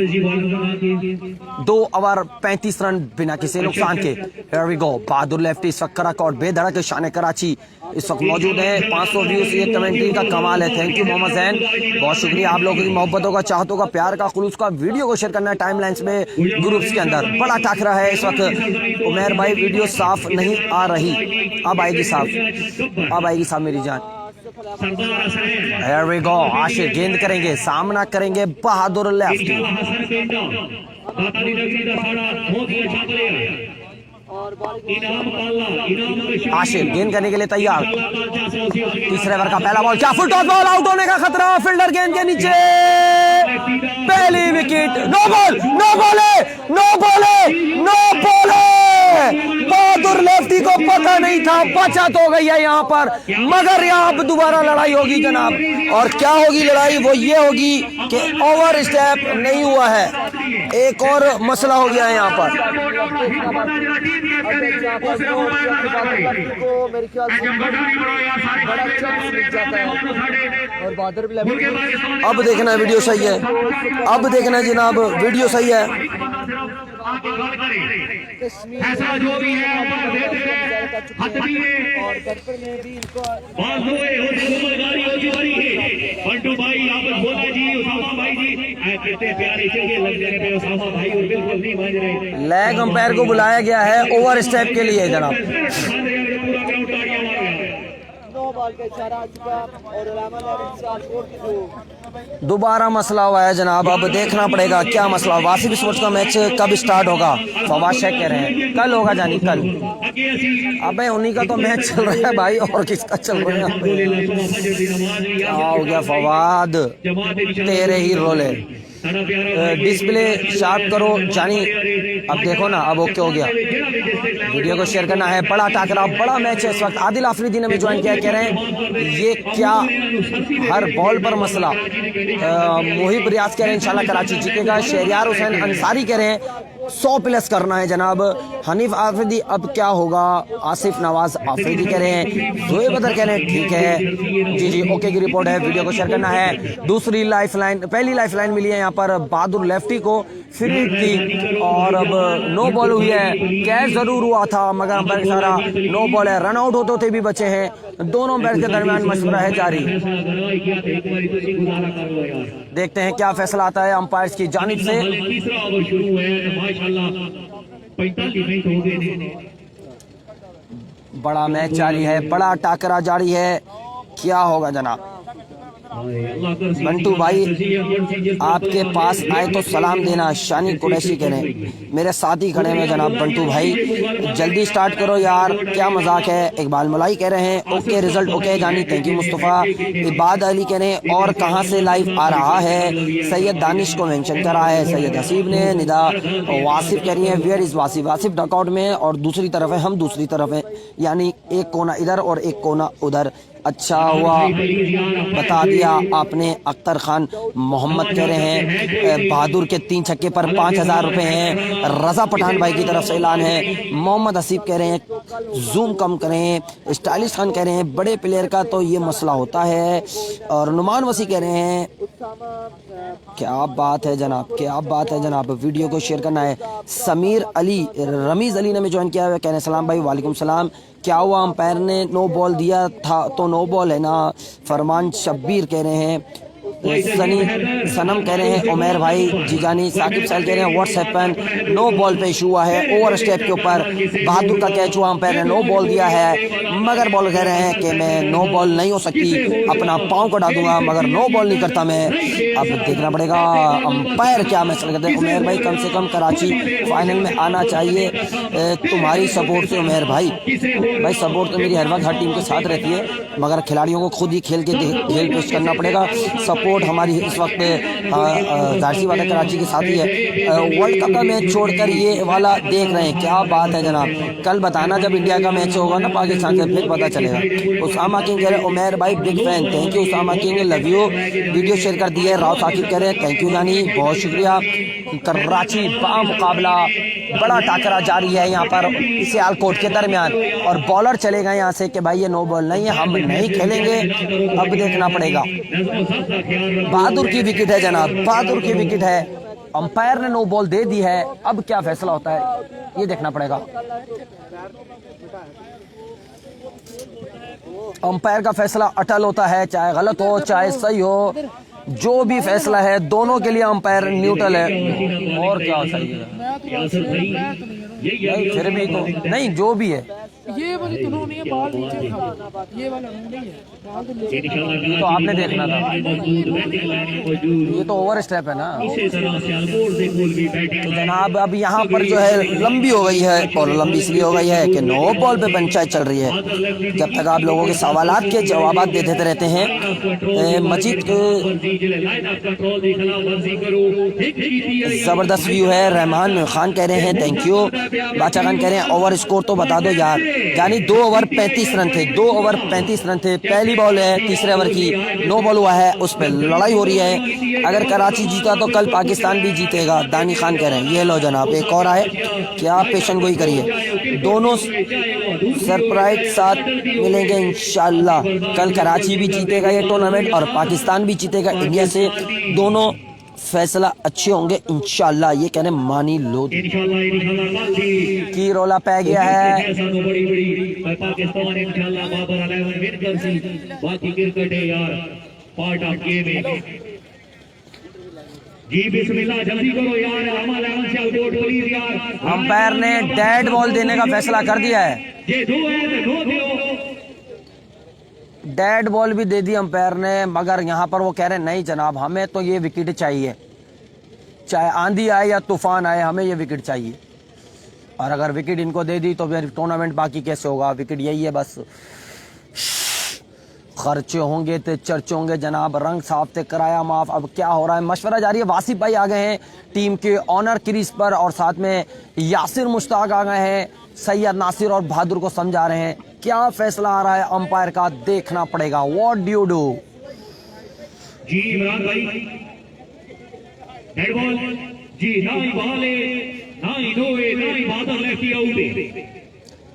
[SPEAKER 1] 2 ओवर 35 रन बिना किसी नुकसान के। Here we go, Bahadur lefty इस वक्त कराकोट बेधड़क शान कराची इस वक्त मौजूद है। 500 व्यूज, ये कमेंट्री का कमाल है। थैंक यू मोहम्मद जैन, बहुत शुक्रिया आप लोगों की मोहब्बतों का, चाहतों का, प्यार का, खुलूस का। वीडियो को शेयर करना है टाइमलाइंस में, ग्रुप्स के अंदर। बड़ा टाकरा है इस वक्त। उमेर भाई वीडियो साफ नहीं आ रही, अब आएगी साफ, अब आएगी साफ मेरी जान। Here we go, आशिर गेंद करेंगे, सामना करेंगे बहादुर लेफ्टी। आशिर गेंद करने के लिए तैयार। तीसरे ओवर का पहला बॉल, क्या फुल टॉस बॉल, आउट होने का खतरा। फील्डर गेंद के नीचे, पहली wicket. No ball, no ball, no ball, no ball. Bahadur lefty को पता नहीं था, बचत हो गई है यहाँ पर, मगर यहाँ अब दोबारा लड़ाई होगी जनाब। और क्या होगी लड़ाई, वो ये होगी कि ओवर स्टेप नहीं हुआ है, एक और मसला हो गया है यहाँ पर।
[SPEAKER 4] मेरे ख्याल से बड़ा अच्छा मिल जाता है और बहादुर भी
[SPEAKER 1] अब देखना है वीडियो सही है, अब देखना है जनाब वीडियो सही है।
[SPEAKER 3] ऐसा जो भी है हद भी है
[SPEAKER 4] और गड़बड़ में भी इनको
[SPEAKER 3] बंटू भाई आप बोला जी, उसामा भाई जी कितने प्यारे चलिए लग जाने पे उसामा भाई और बिल्कुल नहीं मान रहे।
[SPEAKER 1] लेग अंपायर को बुलाया गया है ओवर स्टेप के लिए जनाब।
[SPEAKER 3] पूरा ग्राउंड तालियां मार रहा है।
[SPEAKER 4] 9 बॉल का इशारा आ चुका और इलामा लेवल से स्कोर की जो
[SPEAKER 1] दोबारा मसला हुआ है जनाब, अब देखना पड़ेगा क्या मसला। वासिफ स्पोर्ट्स का मैच कब स्टार्ट होगा, फवाद शेख कह रहे हैं कल होगा जानी, कल। अबे उन्हीं का तो मैच चल रहा है भाई, और किसका चल रहा है? क्या हो गया फवाद, तेरे ही रोले। डिस्प्ले शार्प करो जानी, अब देखो ना, अब ओके हो गया। वीडियो को शेयर करना है। बड़ा टाकरा, बड़ा मैच है इस वक्त। आदिल आफरीदी ने भी ज्वाइन किया, कह रहे हैं ये क्या हर बॉल पर मसला। मोहिब रियाज कह रहे हैं इंशाल्लाह कराची जीतेगा। शहरियार हुसैन अंसारी कह रहे हैं 100 प्लस करना है जनाब। हनीफ आफरीदी अब क्या होगा। आसिफ नवाज आफरीदी कह रहे हैं, जोए बदर कह रहे हैं ठीक है जी जी ओके की रिपोर्ट है। वीडियो को शेयर करना है। दूसरी लाइफलाइन, पहली लाइफलाइन मिली है यहाँ पर बहादुर लेफ्टी को, फिर थी और अब नो बॉल हुई है। कैच जरूर हुआ था मगर अंपायर सारा नो बॉल है। रन आउट होते होते भी बचे हैं। दोनों अंपायर के दरमियान मशवरा है जारी। देखते हैं क्या फैसला आता है अंपायर्स की जानिब से। बड़ा मैच जारी है, बड़ा टाकरा जारी है, क्या होगा जनाब। बंटू भाई आपके पास आए तो सलाम देना, शानी कुरैशी कह रहे हैं। मेरे साथ ही खड़े हैं जनाब बंटू भाई, जल्दी स्टार्ट करो यार, क्या मजाक है। इकबाल मलाई कह रहे हैं ओके रिजल्ट ओके जानी, थैंक यू। मुस्तफ़ा इबाद अली कह रहे हैं और कहां से लाइव आ रहा है। सैयद दानिश को मेंशन करा है सैयद हसीब ने। निदा वासिफ कह रही है where is Wasif, Wasif dugout में और दूसरी तरफ है, हम दूसरी तरफ है, यानी एक कोना इधर और एक कोना उधर। अच्छा हुआ बता दिया आपने। अख्तर खान मोहम्मद कह रहे हैं बहादुर के 3 छक्के पर 5000 रुपए हैं। रजा पठान भाई की तरफ से ऐलान है। मोहम्मद हसीब कह रहे हैं जूम कम करें। स्टाइलिश खान कह रहे हैं बड़े प्लेयर का तो ये मसला होता है। और नुमान वसी कह रहे हैं क्या बात है जनाब, क्या बात है जनाब। वीडियो को शेयर करना है। समीर अली रमीज अली ने भी ज्वाइन किया हुआ, कह रहे हैं सलाम भाई। वालेकुम सलाम। क्या हुआ अंपायर ने नो बॉल दिया था तो नो बॉल है ना। फरमान शब्बीर कह रहे हैं। सनी सनम कह रहे हैं उमेर भाई जीजानी। साकिब साल कह रहे हैं व्हाट्स हैपन, नो बॉल पे इशू हुआ है ओवर स्टेप के ऊपर। बहादुर का कैच हुआ, अंपायर ने नो बॉल दिया है मगर बॉल कह रहे हैं कि मैं नो बॉल नहीं हो सकती, अपना पाँव कटा दूंगा मगर नो बॉल नहीं करता मैं। अब देखना पड़ेगा अंपायर क्या मैच करते हैं। उमेर भाई कम से कम कराची फाइनल में आना चाहिए तुम्हारी सपोर्ट से। उमेर भाई सपोर्ट तो मेरी हर वक्त हर टीम के साथ रहती है मगर खिलाड़ियों को खुद ही खेल पेश करना पड़ेगा। सपोर्ट हमारी इस वक्त जाहिर सी बात है कराची के साथ ही है। वर्ल्ड कप का मैच छोड़कर ये वाला देख रहे हैं, क्या बात है जनाब। कल बताना जब इंडिया का मैच होगा ना पाकिस्तान से, फिर पता चलेगा। उसामा किंग कह रहे हैं उमेर भाई big fan, thank you Usama king, love you. Video share कर दी है। राव साकिब कह रहे हैं थैंक यू जानी, बहुत शुक्रिया। कराची बा मुकाबला बड़ा टाकरा जारी है यहाँ पर सियालकोट के दरमियान। और बॉलर चले गए यहाँ से कि भाई ये नो बॉल नहीं है, हम नहीं खेलेंगे, अब देखना पड़ेगा। बहादुर की विकेट है जनाब, बहादुर की विकेट है। अंपायर ने नो बॉल दे दी है, अब क्या फैसला होता है ये देखना पड़ेगा। अंपायर का फैसला अटल होता है, चाहे गलत हो चाहे सही हो, जो भी फैसला है दोनों के लिए अंपायर न्यूट्रल है। और क्या सही है नहीं, फिर भी तो नहीं, जो भी है
[SPEAKER 5] ये वाली तो नहीं है, बॉल नीचे था, ये वाला नहीं है, बॉल तो
[SPEAKER 1] तो आपने देखना था, ये तो ओवर स्टेप है ना जनाब। अब यहाँ पर जो है लंबी हो गई है, और लंबी इसलिए हो गई है कि नो बॉल पे पंचायत चल रही है। जब तक आप लोगों के सवालात के जवाब देते रहते हैं। मजीद जबरदस्त व्यू है। रहमान खान कह रहे हैं थैंक यू। बादशाह खान कह रहे हैं ओवर स्कोर तो बता दो यार, यानी 2 ओवर 35 रन थे, 2 ओवर 35 रन थे। पहली बॉल है तीसरे ओवर की, नो बॉल हुआ है, उस पर लड़ाई हो रही है। अगर कराची जीता तो कल पाकिस्तान भी जीतेगा, दानी खान कह रहे हैं। ये लो जनाब एक और आए, क्या पेशन गोई करिए। दोनों सरप्राइज साथ मिलेंगे इंशाल्लाह। कल कराची भी जीतेगा ये टूर्नामेंट और पाकिस्तान भी जीतेगा इंडिया से, दोनों फैसला अच्छे होंगे इंशाल्लाह। ये कहने मानी लो की रोला पै गया है।
[SPEAKER 3] पाकिस्तान इंशाल्लाह बाबर 11 विन कर सी, बाकी क्रिकेट है यार पार्ट ऑफ गेम है जी। बिस्मिल्लाह जल्दी करो यार, हमारा 11 से आउट प्लीज यार।
[SPEAKER 1] अंपायर ने डेड बॉल देने का फैसला कर दिया है,
[SPEAKER 3] ये दो है तो दो दो,
[SPEAKER 1] डेड बॉल भी दे दी अंपायर ने। मगर यहाँ पर वो कह रहे हैं नहीं जनाब, हमें तो ये विकेट चाहिए, चाहे आंधी आए या तूफान आए, हमें ये विकेट चाहिए। और अगर विकेट इनको दे दी तो फिर टूर्नामेंट बाकी कैसे होगा। विकेट यही है बस, खर्चे होंगे तो चर्चे होंगे जनाब। रंग साफ थे किराया माफ। अब क्या हो रहा है, मशवरा जारी है। वासिफ भाई आ गए हैं टीम के ऑनर क्रीज पर, और साथ में यासिर मुश्ताक आ गए हैं। सैयद नासिर और बहादुर को समझा रहे हैं। क्या फैसला आ रहा है अंपायर का, देखना पड़ेगा। व्हाट डू यू डू
[SPEAKER 3] जी इमरान भाई, डेड बॉल जी, ना ही बॉल है ना ही नो है ना ही बादल लेफ्टी आउट है,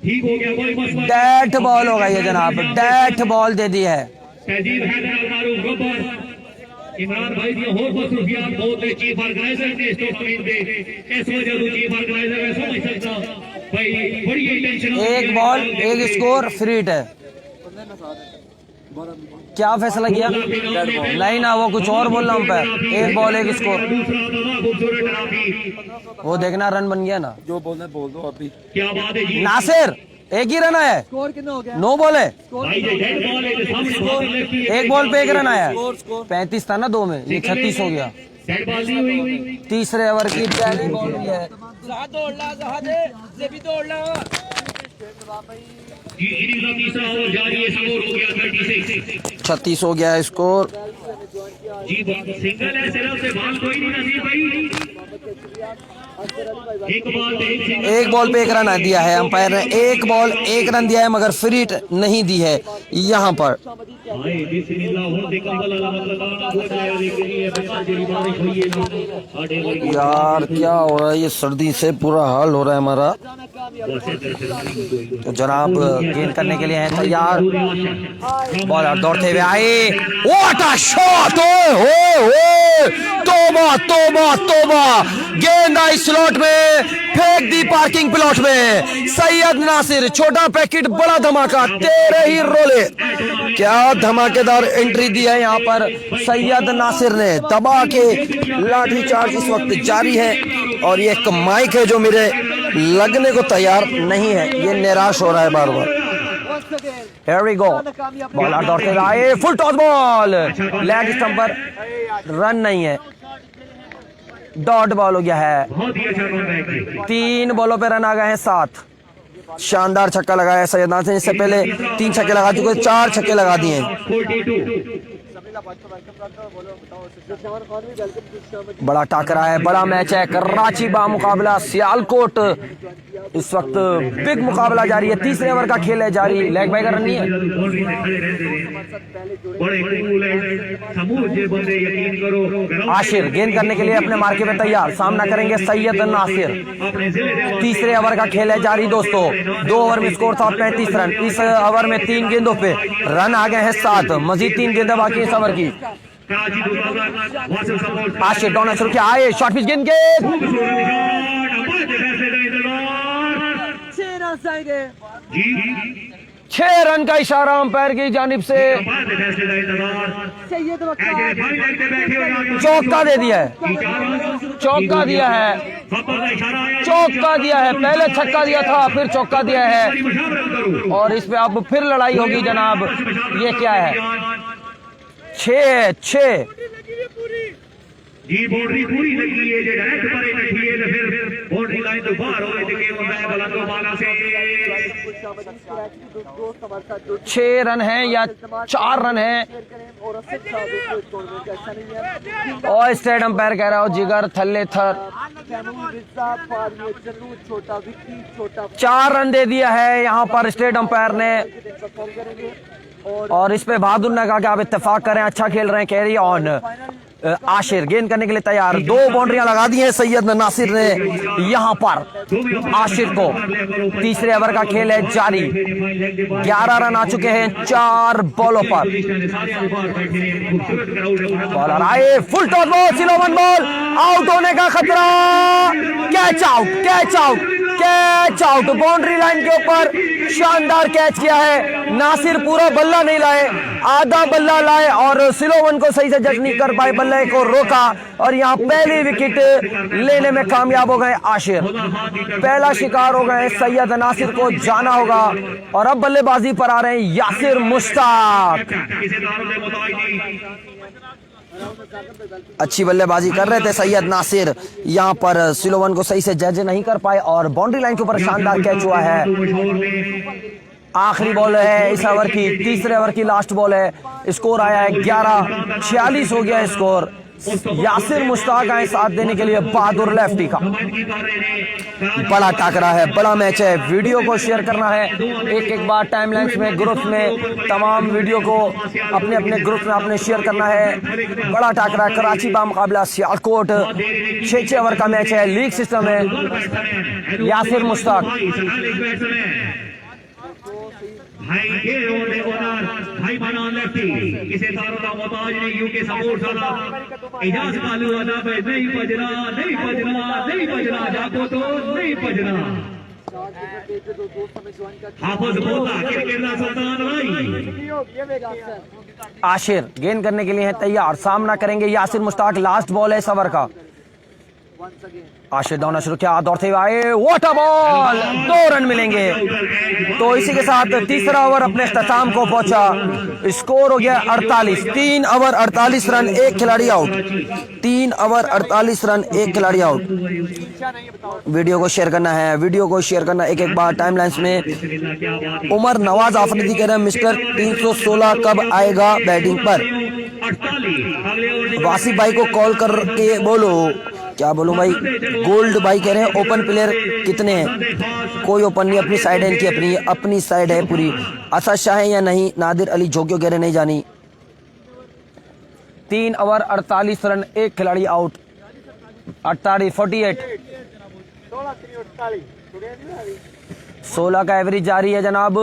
[SPEAKER 3] ठीक हो गया कोई मसला।
[SPEAKER 1] डेथ बॉल हो गई है जनाब, डेथ बॉल दे दी है।
[SPEAKER 3] तहजीब हैदर मारूफ गब्बर इमरान भाई दी होर मसरूफियात बहुत है। चीफ ऑर्गेनाइजर ने इस टूर्नामेंट दे, इस वजह से चीफ ऑर्गेनाइजर मैं समझ सकता भाई बड़ी टेंशन।
[SPEAKER 1] एक बॉल एक स्कोर फ्री हिट है। क्या फैसला किया, नहीं ना वो कुछ और बोल रहा अंपायर। एक बॉल एक स्कोर, वो देखना रन बन गया ना,
[SPEAKER 2] जो बोलना है बोल दो अभी।
[SPEAKER 3] क्या बात है जी।
[SPEAKER 1] नासिर एक ही रन आया है,
[SPEAKER 5] स्कोर कितना हो गया?
[SPEAKER 1] नो बॉल है,
[SPEAKER 3] भाई ये डेड बॉल है, सामने बादल लेफ्टी
[SPEAKER 1] एक बॉल पे एक रन आया है। 35 था ना 2 में, ये 36 हो गया।
[SPEAKER 3] डेड बॉल नहीं हुई
[SPEAKER 1] तीसरे ओवर की पहली बॉल हुई है।
[SPEAKER 3] जी। इनिंग्स का तीसरा ओवर जारी है, स्कोर हो गया 36।
[SPEAKER 1] 36 हो गया स्कोर।
[SPEAKER 3] जी सिंगल है सिर्फ से, बॉल कोई नहीं नसीब भाई। एक बॉल पे एक सिंगल,
[SPEAKER 1] एक बॉल पे एक रन दिया है अंपायर ने। एक बॉल एक रन दिया है मगर फ्री हिट नहीं दी है यहाँ पर।
[SPEAKER 3] हाय बिस्मिल्लाह हो देखा वाला मतलब हो जाए, लेकिन ये बेकार की बारिश हुई है ना साढ़े वर्ग।
[SPEAKER 1] यार क्या हो रहा है, ये सर्दी से पूरा हाल हो रहा है हमारा। तो जनाब गेंद करने के लिए हैं तैयार। बॉलर दौड़ते हुए आए, व्हाट अ शॉट, तोबा तोबा तोबा। गेंद आई स्लॉट में, फेंक दी पार्किंग प्लॉट में। सैयद नासिर, छोटा पैकेट बड़ा धमाका, तेरे ही रोले। क्या धमाकेदार एंट्री दी है यहाँ पर सैयद नासिर ने। दबा के लाठी चार्ज इस वक्त जारी है, और ये एक माइक है जो मेरे लगने को तैयार नहीं है, ये निराश हो रहा है बार बार। Here we go, बॉलर दौड़ते हुए आए, full toss ball, leg stump पर, रन नहीं है, डॉट बॉल हो गया है।
[SPEAKER 3] बहुत ही अच्छा रन है।
[SPEAKER 1] 3 बॉलों पे रन आ गए हैं 7। शानदार छक्का लगाया है सैयद नासिर। इससे पहले 3 छक्के लगा चुके, 4 छक्के लगा दिए हैं।
[SPEAKER 3] 42
[SPEAKER 1] बड़ा टाकरा है, बड़ा मैच है। कराची बा मुकाबला सियालकोट, इस वक्त बिग मुकाबला जारी है, तीसरे ओवर का खेल है जारी। लेग बाय का रन नहीं है। आशिर गेंद करने के लिए अपने मार्के पे तैयार, सामना करेंगे सैयद नासिर। तीसरे ओवर का खेल है जारी दोस्तों। 2 ओवर में स्कोर था 35 रन। इस ओवर में 3 गेंदों पे रन आ गए हैं 7, मजीद 3 गेंदें बाकी इस ओवर की। आशिर डॉनर शुरू किया, आए शॉर्ट पिच गेंद के 6 रन का इशारा अंपायर की जानिब से, चौका दे दिया है, चौका दिया है, चौका दिया है। पहले छक्का दिया था, फिर चौका दिया है और इस पे अब फिर लड़ाई होगी जनाब। ये क्या है? 6
[SPEAKER 3] जी बाउंड्री पूरी लगी है जे डायरेक्ट परे बैठी है तो फिर बाउंड्री लाइन तो बाहर होए ते गेम होता है बलंदो बाला से
[SPEAKER 1] 6 रन है या 4 रन है और स्टेट अंपायर कह रहा हो जिगर थल्ले थर 4 रन दे दिया है यहाँ पर स्टेट अंपायर ने। और इस पे बहादुर ने कहा कि आप इत्तेफाक करें, अच्छा खेल रहे हैं, कैरी ऑन। आशिर गेंद करने के लिए तैयार, 2 बाउंड्रियां लगा दी हैं सैयद नासिर ने यहां पर आशिर को। तीसरे ओवर का खेल है जारी, 11 रन आ चुके हैं 4 बॉलों पर। बॉलर आए, full toss ball, slow one ball, out होने का खतरा, catch out, catch out, catch out. Boundary line के ऊपर शानदार कैच किया है नासिर, पूरा बल्ला नहीं लाए, आधा बल्ला लाए और स्लो वन को सही से जज नहीं कर पाए, बल्ले को रोका और यहाँ पहली विकेट लेने में कामयाब हो गए आशिर। पहला शिकार हो गए सैयद नासिर को जाना होगा और अब बल्लेबाजी पर आ रहे हैं यासिर मुश्ताक। अच्छी बल्लेबाजी कर रहे थे सैयद नासिर, यहाँ पर सिलोवन को सही से जज नहीं कर पाए और बाउंड्री लाइन के ऊपर शानदार कैच हुआ है। आखिरी बॉल है इस ओवर की, तीसरे ओवर की लास्ट बॉल है। स्कोर आया है 11-46 हो गया स्कोर। यासिर मुश्ताक आए साथ देने के लिए बहादुर लेफ्टी का। बड़ा टाकरा है, बड़ा मैच है, वीडियो को शेयर करना है एक बार टाइमलाइंस में, ग्रुप में, तमाम वीडियो को अपने अपने ग्रुप में आपने शेयर करना है। बड़ा टाकरा, कराची का मुकाबला सियालकोट, 6 ओवर का मैच है, लीग सिस्टम है। यासिर मुश्ताक
[SPEAKER 3] भाई के ओने ओनर भाई बनान लेफ्टी इसे तारों का मोहताज ने यूके सपोर्ट वाला इजाज मालू अदा पे नहीं बजना, नहीं बजना, नहीं बजना, जागो तो नहीं बजना। हाफिज बोला क्रिकेट का सुल्तान भाई।
[SPEAKER 1] आशिर गेंद करने के लिए है तैयार, सामना करेंगे यासिर मुश्ताक। लास्ट बॉल है इस ओवर का। आशिर दौड़ना शुरू किया, दौड़ते हुए आए, वाटर बॉल, 2 रन मिलेंगे। तो इसी के साथ तीसरा ओवर अपने इख्तिताम को पहुंचा। स्कोर हो गया 48, 3 ओवर 48 रन, 1 खिलाड़ी आउट। 3 ओवर 48 रन, 1 खिलाड़ी आउट। वीडियो को शेयर करना है, वीडियो को शेयर करना एक बार टाइमलाइंस में। उमर नवाज आफरीदी कह रहे हैं मिस्टर 316 कब आएगा बैटिंग पर? वासिफ भाई को कॉल करके बोलो। क्या बोलूं भाई? गोल्ड भाई कह रहे हैं ओपन प्लेयर कितने हैं? कोई ओपन नहीं, अपनी साइड है इनकी, अपनी साइड है पूरी। असद शाह है या नहीं? नादिर अली झोंकियो कह रहे नहीं जानी। 3 ओवर 48 रन, 1 खिलाड़ी आउट। 48 16 का एवरेज जारी है जनाब।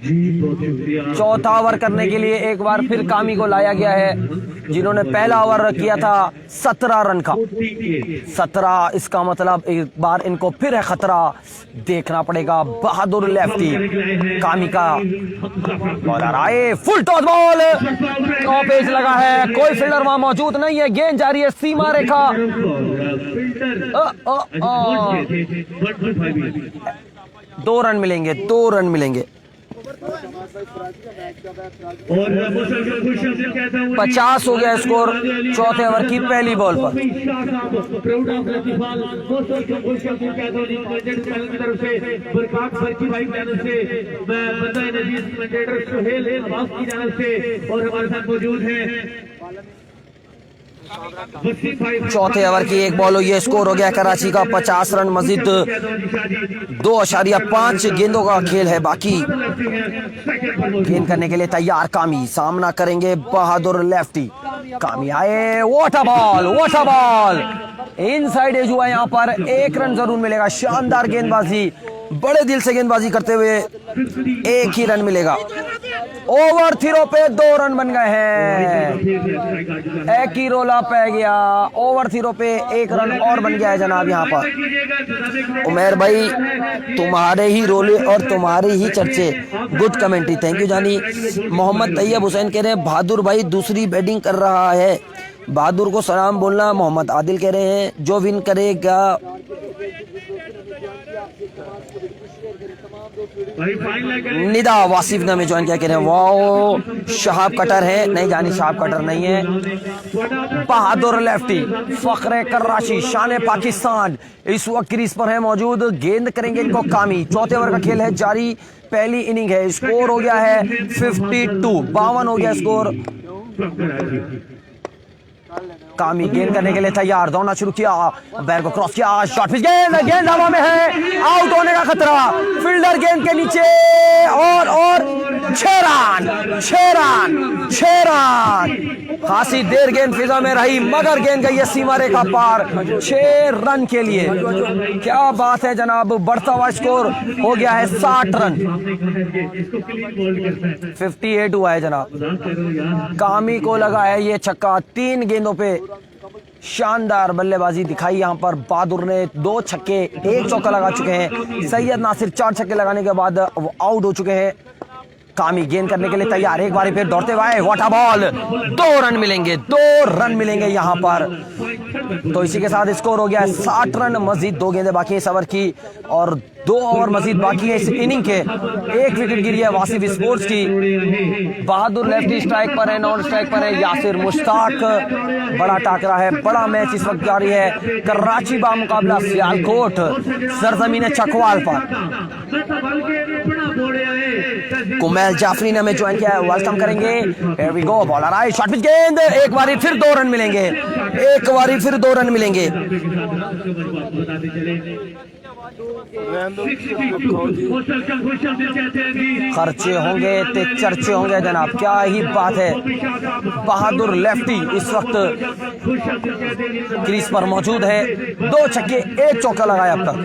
[SPEAKER 1] चौथा ओवर करने के लिए एक बार फिर कामी को लाया गया है, जिन्होंने पहला ओवर किया था 17 रन का। 17, इसका मतलब एक बार इनको फिर है खतरा, देखना पड़ेगा। बहादुर लेफ्टी कामी का बॉलर आए, full toss ball, top edge लगा है, कोई फील्डर वहां मौजूद नहीं है। गेंद जारी है सीमा रेखा। 2 रन मिलेंगे, 2 रन मिलेंगे। 50 हो गया स्कोर चौथे ओवर की पहली बॉल पर। और हमारे साथ मौजूद है चौथे ओवर की एक बॉल हुई है, स्कोर हो गया कराची का 50 रन मजीद 2.5 गेंदों का खेल है बाकी। गेंद करने के लिए तैयार कामी, सामना करेंगे बहादुर लेफ्टी। कामी आए, what a ball inside edge हुआ यहाँ पर, 1 रन जरूर मिलेगा। शानदार गेंदबाजी, बड़े दिल से गेंदबाजी करते हुए 1 ही रन मिलेगा। ओवर थ्रो पे 2 रन बन गए हैं, एक ही रोला पै गया। ओवर थ्रो पे 1 रन और बन गया है जनाब यहाँ पर। उमेर भाई तुम्हारे ही रोले और तुम्हारे ही चर्चे, गुड कमेंट्री, थैंक यू जानी। मोहम्मद तैयब हुसैन कह रहे हैं बहादुर भाई दूसरी बैटिंग कर रहा है, बहादुर को सलाम बोलना। मोहम्मद आदिल कह रहे हैं जो विन करेगा। निदा वासिफ ने हमें ज्वाइन किया, कह रहे हैं वाओ शहाब कटर है, नहीं जानी शहाब कटर नहीं है। बहादुर लेफ्टी फखरे कराची शान पाकिस्तान इस वक्त क्रीज पर है मौजूद। गेंद करेंगे इनको कामी। चौथे ओवर का खेल है जारी, पहली इनिंग है। स्कोर हो गया है 52 हो गया स्कोर। कामी गेंद करने के लिए तैयार, दौड़ना शुरू किया, बैर को क्रॉस किया, शॉट पिच, गेंद हवा में है, आउट होने का खतरा। फील्डर गेंद के नीचे और 6 रन। खासी देर गेंद फिजा में रही मगर गेंद गई है सीमा रेखा पार 6 रन के लिए। क्या बात है जनाब, बढ़ता हुआ स्कोर हो गया है 60 रन। 58 हुआ है जनाब। कामी को लगा है ये छक्का। 3 गेंदों पे शानदार बल्लेबाजी दिखाई यहाँ पर बहादुर ने। 2 छक्के 1 चौका लगा चुके हैं। सैयद नासिर 4 छक्के लगाने के बाद आउट हो चुके हैं। कामी गेंद करने के लिए तैयार, एक बार फिर दौड़ते हुए, व्हाट अ बॉल। 2 रन मिलेंगे यहाँ पर। तो इसी के साथ स्कोर हो गया है 60 रन, मजीद 2 गेंदें बाकी है इस ओवर की और 2 ओवर मजीद बाकी है इस इनिंग के। 1 विकेट गिरी है वासिफ स्पोर्ट्स की। बहादुर लेफ्टी स्ट्राइक पर है, नॉन स्ट्राइक पर है यासिर मुश्ताक। बड़ा टाकरा है, बड़ा मैच इस वक्त जारी है। कराची बा मुकाबला सियालकोट सरजमीन चकवाल पर। कुमैल जाफरी ने हमें ज्वाइन किया है, वेलकम करेंगे। Here we go, बॉलर आए, शॉट पिच गेंद, एक बारी फिर 2 रन मिलेंगे। खर्चे होंगे ते चर्चे होंगे जनाब, क्या ही बात है। बहादुर लेफ्टी इस वक्त क्रीज पर मौजूद है। 2 छक्के 1 चौका लगाया अब तक।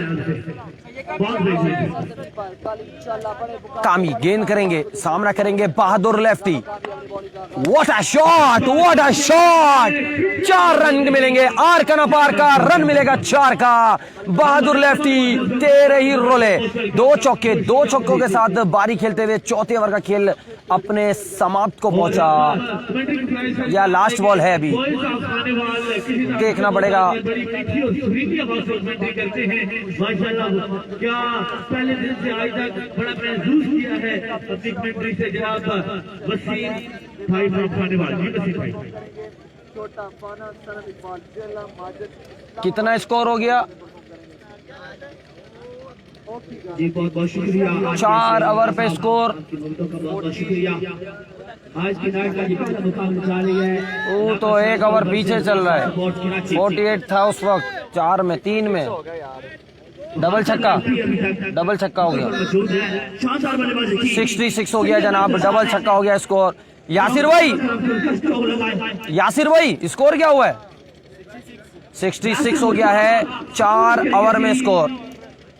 [SPEAKER 1] कामी गेंद करेंगे, सामना करेंगे Bahadur lefty. What a shot 4 run मिलेंगे। आर का ना पार का रन मिलेगा 4 का। बहादुर लेफ्टी 13 ही रोले, 2 चौके 2 छक्कों के साथ बारी खेलते हुए चौथे ओवर का खेल अपने समाप्त को पहुंचा। या लास्ट बॉल है, अभी देखना पड़ेगा।
[SPEAKER 3] क्या पहले दिन से आज तक बड़ा महसूस किया है अपनी कमेंट्री से जनाब वसीम भाई खाने वाले।
[SPEAKER 1] कितना स्कोर हो गया?
[SPEAKER 3] जी बहुत बहुत शुक्रिया।
[SPEAKER 1] 4 ओवर पे स्कोर।
[SPEAKER 3] बहुत शुक्रिया। आज की नाइट का जितना मुकाम जारी है
[SPEAKER 1] वो तो 1 ओवर पीछे चल रहा है। 48 था उस वक्त, 4 में 3 में डबल छक्का हो गया। 66 हो गया जनाब, डबल छक्का हो गया स्कोर। यासिर भाई स्कोर क्या हुआ है? 66 हो गया है 4 ओवर में स्कोर।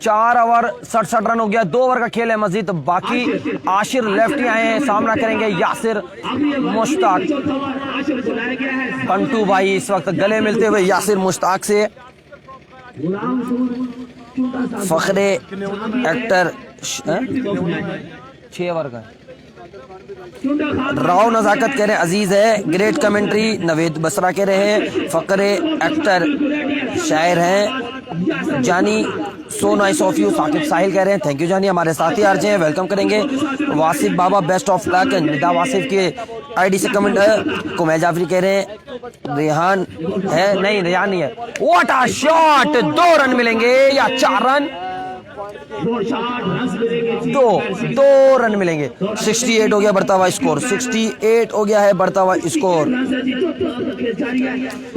[SPEAKER 1] 4 ओवर 67 रन हो गया। 2 ओवर का खेल है मजीद बाकी। आशिर लेफ्टी आए हैं, सामना करेंगे यासिर मुश्ताक। पंटू भाई इस वक्त गले मिलते हुए यासिर मुश्ताक से। फखरे एक्टर 6 ओवर का। राव नजाकत कह रहे हैं अजीज है, ग्रेट कमेंट्री। नवेद बसरा कह रहे हैं फखरे एक्टर शायर हैं। जानी so nice of you. Saqib Sahil कह रहे हैं थैंक यू जानी, हमारे साथी आरजे हैं, वेलकम करेंगे। Wasif Baba best of luck. Nida Wasif के आईडी से कमेंट है। कुमैल जाफरी कह रहे हैं रेहान है, नहीं रेहान नहीं है। What a shot. 2 रन मिलेंगे या 4 रन। दो रन मिलेंगे। 68 हो गया बढ़ता हुआ स्कोर, 68 हो गया है बढ़ता हुआ स्कोर।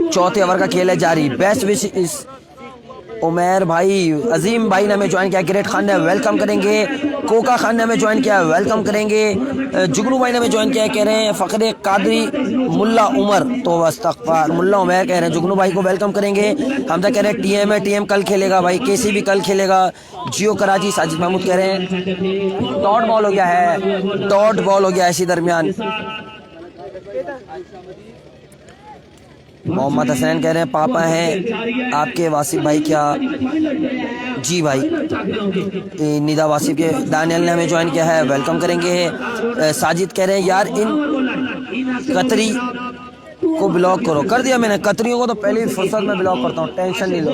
[SPEAKER 1] चौथे ओवर का खेल है जारी। बेस्ट विश इस उमर भाई, अजीम भाई ने हमें ज्वाइन किया, ग्रेट खान ने वेलकम करेंगे, कोका खान ने हमें ज्वाइन किया वेलकम करेंगे, जुगनू भाई ने हमें ज्वाइन किया, कह रहे हैं फखरे कादरी मुल्ला उमर, तो अस्तगफार मुल्ला उमर कह रहे हैं जुगनू भाई को वेलकम करेंगे। हम तो कह रहे हैं टीएम है, टीएम कल खेलेगा भाई, केसी भी कल खेलेगा, जियो कराची साजिद महमूद कह रहे हैं डॉट बॉल हो गया है, डॉट बॉल हो गया है इसी दरमियान। मोहम्मद हसैन कह रहे हैं पापा हैं आपके वासिफ भाई क्या? जी भाई, निदा वासिफ के दानियल ने हमें ज्वाइन किया है वेलकम करेंगे। साजिद कह रहे हैं यार इन कतरी को ब्लॉक करो, कर दिया मैंने, कतरियों को तो पहले फुर्सत में ब्लॉक करता हूँ, टेंशन नहीं लो।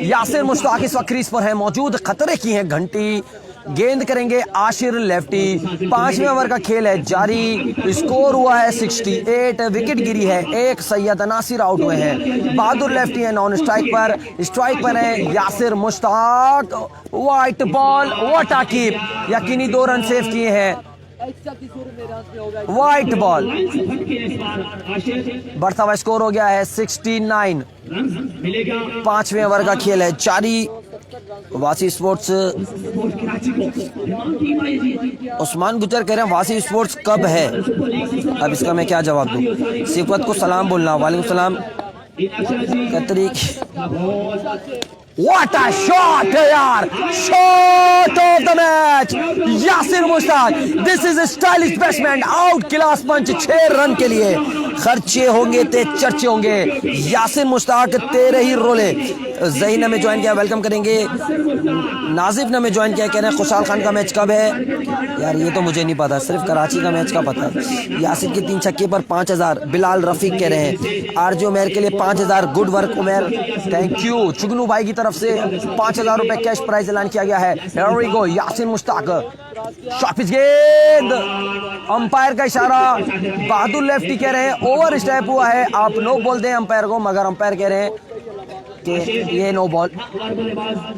[SPEAKER 1] यासिर मुश्ताक इस वक्त क्रीज पर है मौजूद, खतरे की है घंटी, गेंद करेंगे आशिर लेफ्टी। 5वें ओवर का खेल है जारी, स्कोर हुआ है 68, विकेट गिरी है एक, सैयद नासिर आउट हुए हैं, बहादुर लेफ्टी है नॉन स्ट्राइक पर है Yasir Mushtaq, white ball what keep, यकीनी 2 रन सेव किए हैं, वाइट बॉल, बढ़ता हुआ स्कोर हो गया है 69। 5वें ओवर का खेल है जारी। वासी स्पोर्ट्स उस्मान गुजर कह रहे हैं वासी स्पोर्ट्स कब है? अब इसका मैं क्या जवाब दूं? सिफत को सलाम बोलना, वालेकुम सलाम। What a shot यार, shot of the match, Yasir Mushtaq, this is a stylish batsman, outclass punch 6 run के लिए, खर्चे होंगे ते चर्चे होंगे, यासिर मुश्ताक 13 ही रोले। ज़हीन ने हमें ज्वाइन किया वेलकम करेंगे, नाजिफ ने हमें ज्वाइन किया, कह रहे हैं खुशाल खान का मैच कब है? यार ये तो मुझे नहीं पता, सिर्फ कराची का मैच का पता है। यासिर के 3 छक्के पर 5000, बिलाल रफीक कह रहे हैं आरजे उमर के लिए 5000, good work Umar, thank you. Chugnu भाई की तरफ से 5000 रुपए कैश प्राइज ऐलान किया गया है। Here we go, Yasir Mushtaq, short गेंद, अंपायर का इशारा, बहादुर लेफ्टी कह रहे हैं ओवर स्टेप हुआ है, आप नो बोल दें अंपायर को, मगर अंपायर कह रहे हैं कि ये नो बॉल,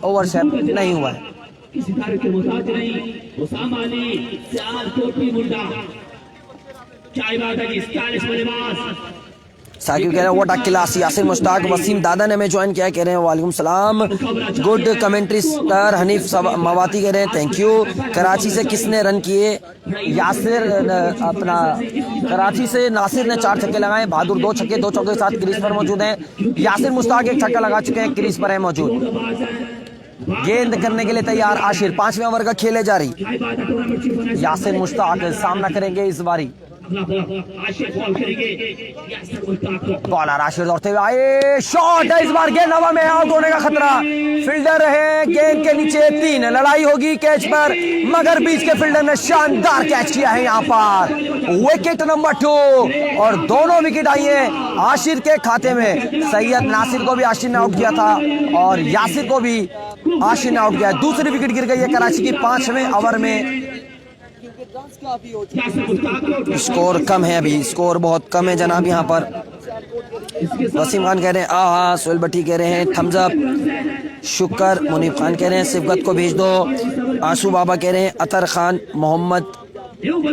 [SPEAKER 1] ओवर स्टेप नहीं हुआ है। साकिब कह रहे हैं what a class, Yasir Mushtaq. Waseem दादा ने हमें ज्वाइन किया, कह रहे हैं वालेकुम सलाम, गुड कमेंट्री स्टार। हनीफ मवाती कह रहे हैं थैंक यू। कराची से किसने रन किए? यासिर, अपना कराची से नासिर ने 4 छक्के लगाए, बहादुर 2 छक्के 2 चौके के साथ क्रीज पर मौजूद हैं, यासिर मुश्ताक 1 छक्का लगा चुके हैं, क्रीज पर है मौजूद। गेंद करने के लिए तैयार आशिर। 5वें ओवर का खेल है जारी, यासिर मुश्ताक सामना करेंगे इस बारी, बॉलर आशिर दौड़ते हुए आए, शॉट है इस बार, गेंद हवा में, आउट होने का खतरा, फील्डर है गेंद के नीचे, 3 लड़ाई होगी कैच पर, मगर बीच के फील्डर ने शानदार कैच किया है यहाँ पर, विकेट नंबर 2, और दोनों विकेट आई है आशिर के खाते में। सैयद नासिर को भी आशिर ने आउट किया था और यासिर को भी आशिर ने आउट किया, दूसरी विकेट गिर गई है कराची की 5वें ओवर में। स्कोर कम है, अभी स्कोर बहुत कम है जनाब यहाँ पर। वसीम खान कह रहे हैं आहा, सोहेल भट्टी कह रहे हैं थम्स अप, शुक्र। मुनीब खान कह रहे हैं सिफकत को भेज दो, आंसू बाबा कह रहे हैं अतर खान मोहम्मद,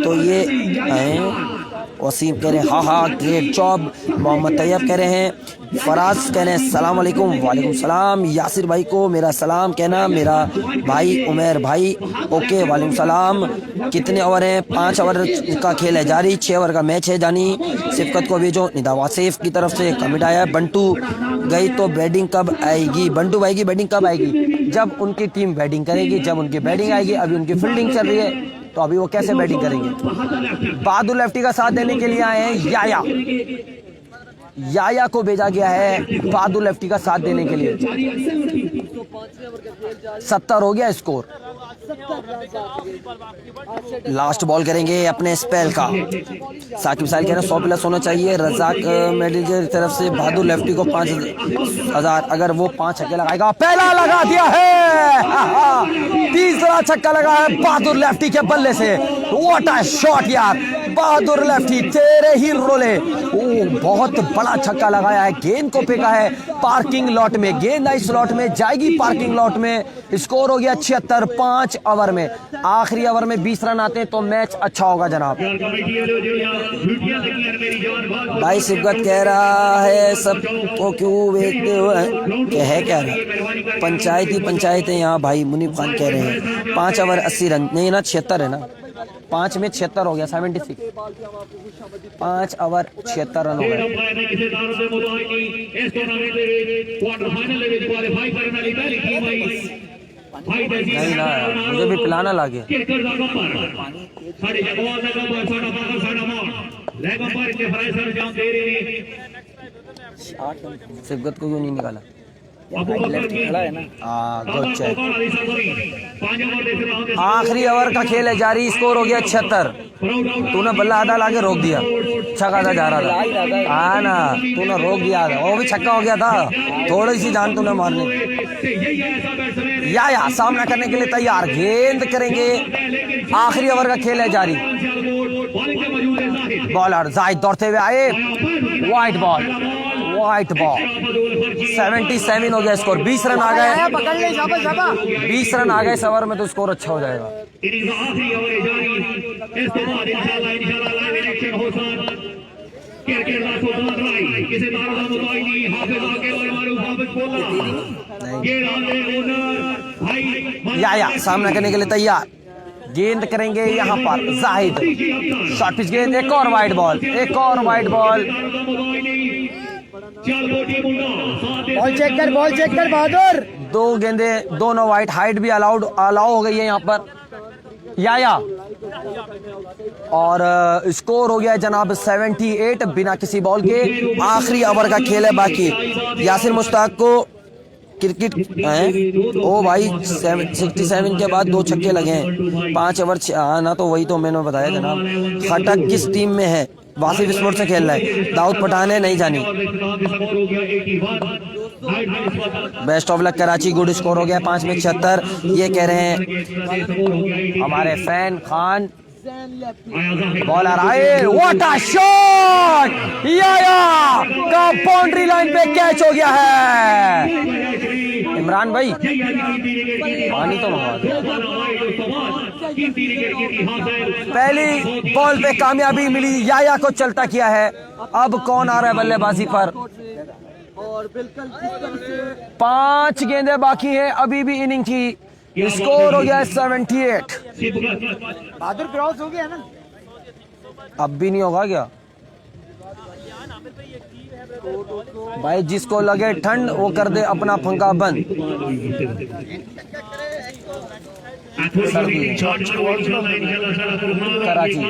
[SPEAKER 1] तो ये हैं। वसीम कह रहे हैं हाँ हाँ ग्रेट जॉब। मोहम्मद तैयब कह रहे हैं, फराज कह रहे हैं सलाम वालेकुम, वालेकुम सलाम। यासिर भाई को मेरा सलाम कहना, मेरा भाई उमर भाई, ओके वालेकुम सलाम। कितने ओवर हैं? 5 ओवर का खेल है जारी, 6 ओवर का मैच है जानी। सिफकत को भेजो, निदा वासिफ की तरफ से कमेंट आया, बंटू गई तो बैटिंग कब आएगी? बंटू भाई की बैटिंग कब आएगी? जब उनकी टीम बैटिंग करेगी, जब उनकी बैटिंग आएगी। अभी उनकी फील्डिंग चल रही है, तो अभी वो कैसे बैटिंग करेंगे? बहादुर लेफ्टी का साथ देने के लिए आए हैं याया को भेजा गया है बहादुर लेफ्टी का साथ देने के लिए। 70 हो गया स्कोर। लास्ट बॉल करेंगे अपने स्पेल का। साकिब साहिल कह रहे हैं 100+ होना चाहिए। रजाक मेडिल की तरफ से बहादुर लेफ्टी को 5000, अगर वो 5 छक्के लगाएगा। पहला लगा दिया है, तीसरा छक्का लगा है बहादुर लेफ्टी के बल्ले से। व्हाट अ शॉट यार, बहादुर लेफ्टी तेरे ही रोले। बहुत बड़ा छक्का लगाया है, गेंद को फेंका है पार्किंग लॉट में। गेंद आई स्लॉट में, जाएगी पार्किंग लॉट में। स्कोर हो गया 76। 5 ओवर में, आखिरी ओवर में 20 रन आते हैं तो मैच अच्छा होगा जनाब। भाई सिबकत कह रहा है सबको क्यों देखते हो, क्या रहा पंचायती यहाँ भाई मुनीब खान कह रहे हैं 5 ओवर 80 रन नहीं ना 76 है ना, 5 में 76 हो गया 76। 5 ओवर 76 रन हो गए। नहीं ना मुझे भी पिलाना लागे। सिबकत को क्यों नहीं निकाला? Good check. आखिरी ओवर का खेल है जारी, स्कोर हो गया 76। तूने बल्ला आधा लाके रोक दिया, छक्का जा रहा था। हाँ ना, तूने रोक दिया था, वो भी छक्का हो गया था। थोड़ी सी जान तूने मारने। या सामना करने के लिए तैयार, गेंद करेंगे। आखिरी ओवर का खेल है जारी। बॉलर जाहिद दौड़ते हुए आए, व्हाइट बॉल 77 हो गया स्कोर। 20 रन आ गए, 20 रन आ गए इस ओवर में तो स्कोर अच्छा हो जाएगा। या सामना करने के लिए तैयार, गेंद करेंगे यहाँ पर जाहिद। शॉर्ट पिच गेंद, एक और वाइड बॉल, एक और वाइड बॉल।
[SPEAKER 5] बॉल चेक कर बहादुर।
[SPEAKER 1] 2 गेंदे, दोनों वाइड, हाइट भी अलाउ हो गई है यहाँ पर। या और स्कोर हो गया जनाब 78 बिना किसी बॉल के। आखिरी ओवर का खेल है बाकी। यासिर मुश्ताक को क्रिकेट ओ भाई 67 के बाद 2 छक्के लगे हैं। 5 ओवर ना, तो वही तो मैंने बताया जनाब। खटक किस टीम में है? वासिफ स्पोर्ट्स से खेल रहा है। दाऊद पठान है, नहीं जानी। Best of luck Karachi, good score हो गया 5 में 76। ये कह रहे हैं हमारे फैन खान। बॉलर आए, व्हाट अ शॉट! या का बाउंड्री लाइन पे कैच हो गया है। इमरान भाई पानी तो मंगवा दो। पहली बॉल पे कामयाबी मिली, या को चलता किया है। अब कौन आ रहा है बल्लेबाजी पर? 5 गेंदें बाकी हैं अभी भी इनिंग की। स्कोर हो गया 78।
[SPEAKER 5] बहादुर क्रॉस हो गया ना,
[SPEAKER 1] अब भी नहीं होगा क्या भाई? जिसको लगे ठंड वो कर दे अपना पंखा बंद। कराची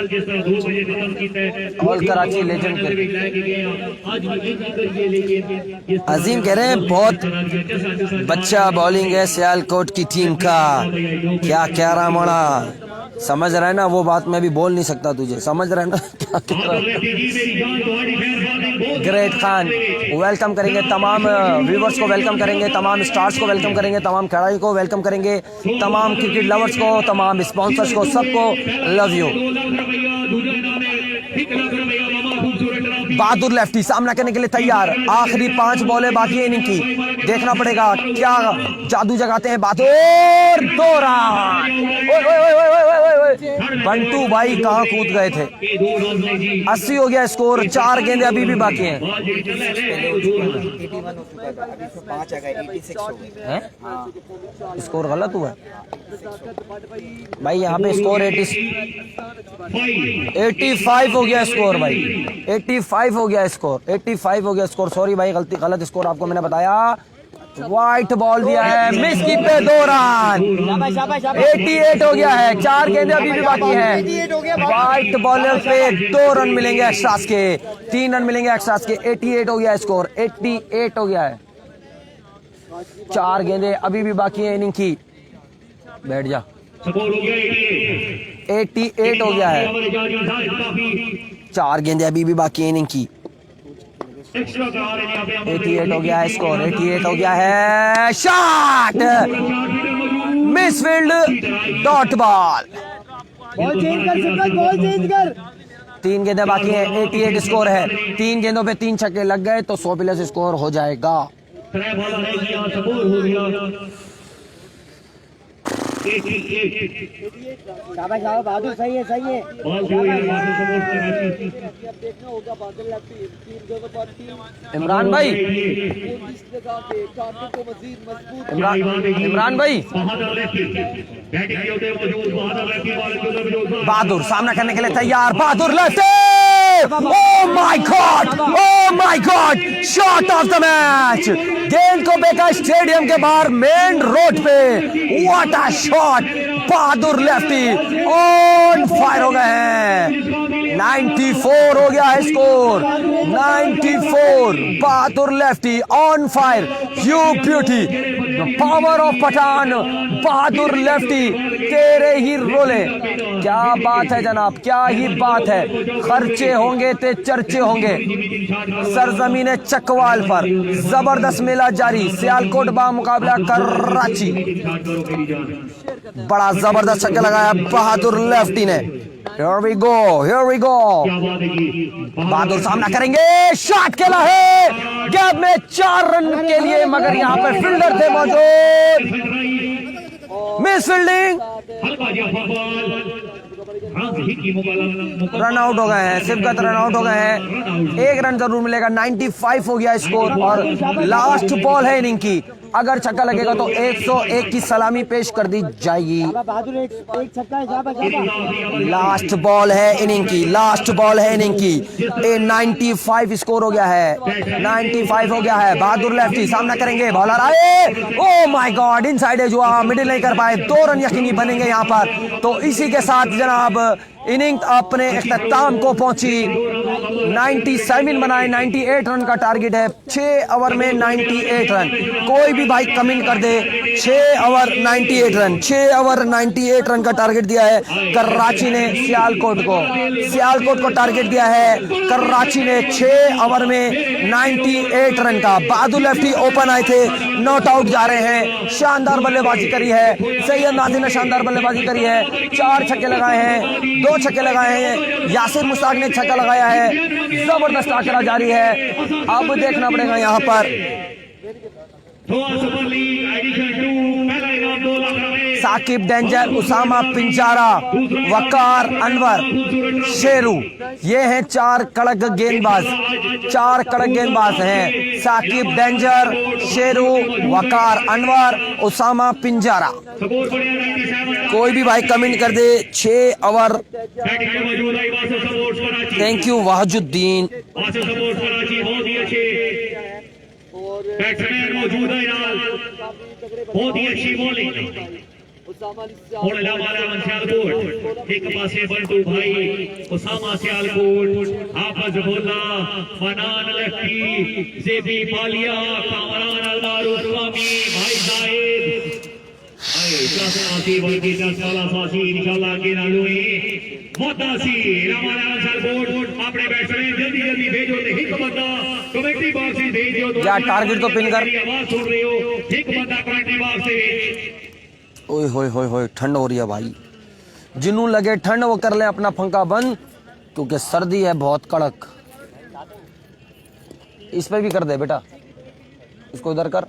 [SPEAKER 1] और कराची लेजेंड अजीम कह रहे हैं बहुत बच्चा बॉलिंग है सियालकोट की टीम का। क्या कह रहा मोड़ा, समझ रहा है ना वो बात? मैं भी बोल नहीं सकता तुझे, समझ रहा है ना क्या कह रहा है? ग्रेट खान वेलकम करेंगे तमाम व्यूवर्स को, वेलकम करेंगे तमाम स्टार्स को, वेलकम करेंगे तमाम खिलाड़ी को, वेलकम करेंगे तमाम क्रिकेट लवर्स को, तमाम स्पॉन्सर्स को, सबको लव यू। बहादुर लेफ्टी सामना करने के लिए तैयार। आखिरी 5 बॉलें बाकी है इनिंग की, देखना पड़ेगा क्या जादू जगाते हैं बहादुर। 2 रन। बंटू भाई कहाँ कूद गए थे। 80 हो गया स्कोर। 4 गेंदे अभी भी बाकी हैं। स्कोर गलत हुआ भाई, यहाँ पे स्कोर 85 हो गया स्कोर भाई, 85 हो गया स्कोर, 85 हो गया स्कोर। सॉरी भाई, गलत स्कोर आपको मैंने बताया। व्हाइट बॉल दिया है, मिस की पे 2 रन। 88 हो गया है। 4 गेंदे अभी भी बाकी हैं। व्हाइट बॉलर पे 2 रन मिलेंगे एक्स्ट्रास के, 3 रन मिलेंगे एक्स्ट्रास के। 88 हो गया स्कोर, 88 हो गया है। 4 गेंदे अभी भी बाकी है इनिंग की। बैठ जा। 88 हो गया है। 4 गेंदे अभी भी बाकी है इनिंग की। 88 हो गया है स्कोर, 88 हो गया है। Shot misfield, dot ball.
[SPEAKER 5] Ball change कर सकता, बॉल चेंज कर।
[SPEAKER 1] 3 गेंदें बाकी हैं, 88 स्कोर है। 3 गेंदों पे 3 छक्के लग गए तो 100 प्लस स्कोर हो जाएगा।
[SPEAKER 3] त्रै बॉल रह गया, सबूर हो गया 88।
[SPEAKER 5] शाबाश शाबाश बहादुर, सही है सही है।
[SPEAKER 3] बॉल जो है बादल सबूर कराची।
[SPEAKER 5] अब देखना होगा बादल लगती 3 गेंदों पर 3
[SPEAKER 1] इमरान भाई, इमरान भाई,
[SPEAKER 3] बहादुर लेफ्टी बैटिंग के होते मौजूद, बहादुर लेफ्टी बॉल के होते मौजूद,
[SPEAKER 1] बहादुर सामना करने के लिए तैयार। Bahadur lefty, oh my god, oh my god, shot of the match. गेंद को बेका स्टेडियम के बाहर मेन रोड पे, what a shot. Bahadur lefty on fire हो गए हैं। 94 हो गया है score, 94। Bahadur lefty on fire, you beauty, power of Pathan. Bahadur lefty तेरे ही रोले, क्या बात है जनाब, क्या ही बात है। खर्चे होंगे ते चर्चे होंगे सरजमीन चकवाल पर। जबरदस्त मेला जारी, सियालकोट बा मुकाबला कराची। बड़ा जबरदस्त छक्का लगाया बहादुर लेफ्टी ने। Here we go, here we go। बहादुर सामना करेंगे, शॉट खेला है गैप में 4 रन के लिए, मगर यहाँ पर फील्डर थे मौजूद, मिस फील्डिंग, रन आउट हो गए हैं। सिबकत रन आउट हो गए हैं, 1 रन जरूर मिलेगा। 95 हो गया स्कोर और लास्ट बॉल है इनिंग की। अगर छक्का लगेगा तो 101 की सलामी पेश कर दी जाएगी।
[SPEAKER 5] बहादुर एक छक्का है, शाबाश शाबाश।
[SPEAKER 1] लास्ट बॉल है इनिंग की, लास्ट बॉल है इनिंग की। 95 स्कोर हो गया है, 95 हो गया है। बहादुर लेफ्टी सामना करेंगे, बॉलर आए, oh my god, inside edge हुआ, मिडिल नहीं कर पाए। 2 रन यकीनी बनेंगे यहाँ पर। तो इसी के साथ जनाब इनिंग अपने इख्तिताम को पहुंची। 97 बनाए, 98 रन का टारगेट है। 6 ओवर में 98 रन, कोई भी भाई कमेंट कर दे। 6 ओवर 98 रन, 6 ओवर 98 रन का टारगेट दिया है कराची ने सियालकोट को। सियालकोट को टारगेट दिया है कराची ने 6 ओवर में 98 रन का। बहादुर लेफ्टी ओपन आए थे, नॉट आउट जा रहे हैं। शानदार बल्लेबाजी करी है सैयद नादिर ने, शानदार बल्लेबाजी करी है। 4 छक्के लगाए हैं, 2 छक्के लगाए हैं। यासिर मुश्ताक ने छक्का लगाया है। जबरदस्त आंकड़ा जारी है। अब देखना पड़ेगा यहाँ पर साकिब डेंजर, उसामा पिंजारा, वकार अनवर, शेरू, ये हैं 4 कड़क गेंदबाज। 4 कड़क गेंदबाज हैं, साकिब डेंजर, शेरू, वकार अनवर, उसामा पिंजारा। कोई भी भाई कमेंट कर दे 6 over. Thank you Wajuddin.
[SPEAKER 3] Batsman मौजूद है यार, बहुत ही अच्छी बॉलिंग। एक पासे बंटू भाई, उसामा सियालकोट, हाफिज बोला, फनान लेफ्टी, जेबी बालिया, कामरान अलमारूफ स्वामी, भाई जाहिद, अपने बैट्समैन जल्दी जल्दी भेजो, एक बंदा कमेंट्री बॉक्स से भेजो।
[SPEAKER 1] क्या टारगेट तो पिन कर,
[SPEAKER 3] आवाज सुन रहे हो, एक बंदा कमेंट्री बॉक्स से।
[SPEAKER 1] ओए होए होए होए, ठंड हो रही है भाई। जिन्हों लगे ठंड वो कर ले अपना पंखा बंद, क्योंकि सर्दी है बहुत कड़क। इस पे भी कर दे बेटा, इसको इधर कर,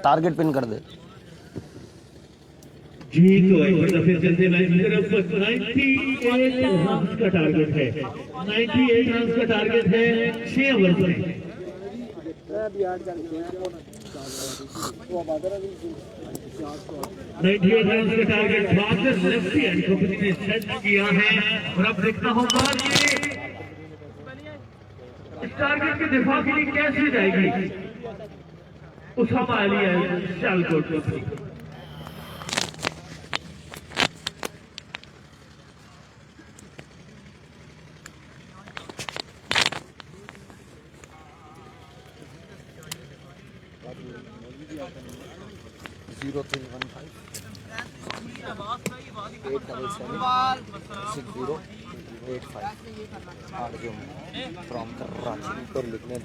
[SPEAKER 1] टारगेट पिन कर दे।
[SPEAKER 3] जी तो एक बार फिर चलते तरफ 98 रन का टारगेट है, 98 रन का टारगेट है 6 ओवर में। 98 रन का टारगेट बादल लेफ्टी हैंड कंपनी ने सेट किया है। और अब देखना होगा कि इस टारगेट के दिफा के लिए कैसे जाएगी उसामा अली है सियालकोट कंपनी।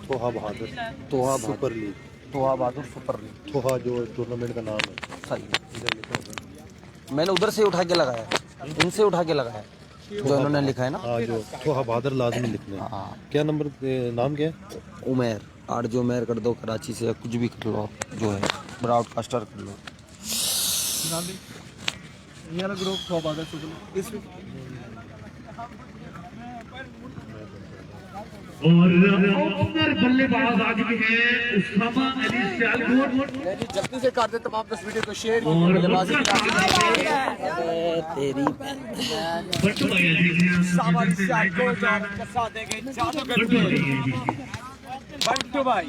[SPEAKER 2] तोहा बहादुर,
[SPEAKER 1] तोहा
[SPEAKER 2] सुपर लीग,
[SPEAKER 1] तोहा बहादुर सुपर लीग,
[SPEAKER 2] तोहा जो टूर्नामेंट का नाम है।
[SPEAKER 1] सही। मैंने उधर से उठा के लगाया, इनसे उठा के लगाया। जो इन्होंने लिखा है ना।
[SPEAKER 6] हाँ, जो थोड़ा बहादुर लाजमी लिखना है।
[SPEAKER 1] हाँ
[SPEAKER 6] क्या नंबर नाम क्या है?
[SPEAKER 1] उमेर, आर जो उमेर कर दो, कराची से कुछ भी कर लो, जो है ब्रॉडकास्टर कर लो।
[SPEAKER 5] ये वाला ग्रुप थोड़ा बादल से इस
[SPEAKER 3] और उमर बल्लेबाज आज भी है उसामा अली सियालकोट।
[SPEAKER 5] जल्दी से कर दे तमाम 10 वीडियो को शेयर।
[SPEAKER 1] तेरी
[SPEAKER 3] बट्टू भाई
[SPEAKER 5] उसामा अली सियालकोट और उनके साथ देंगे जादूगर बट्टू भाई।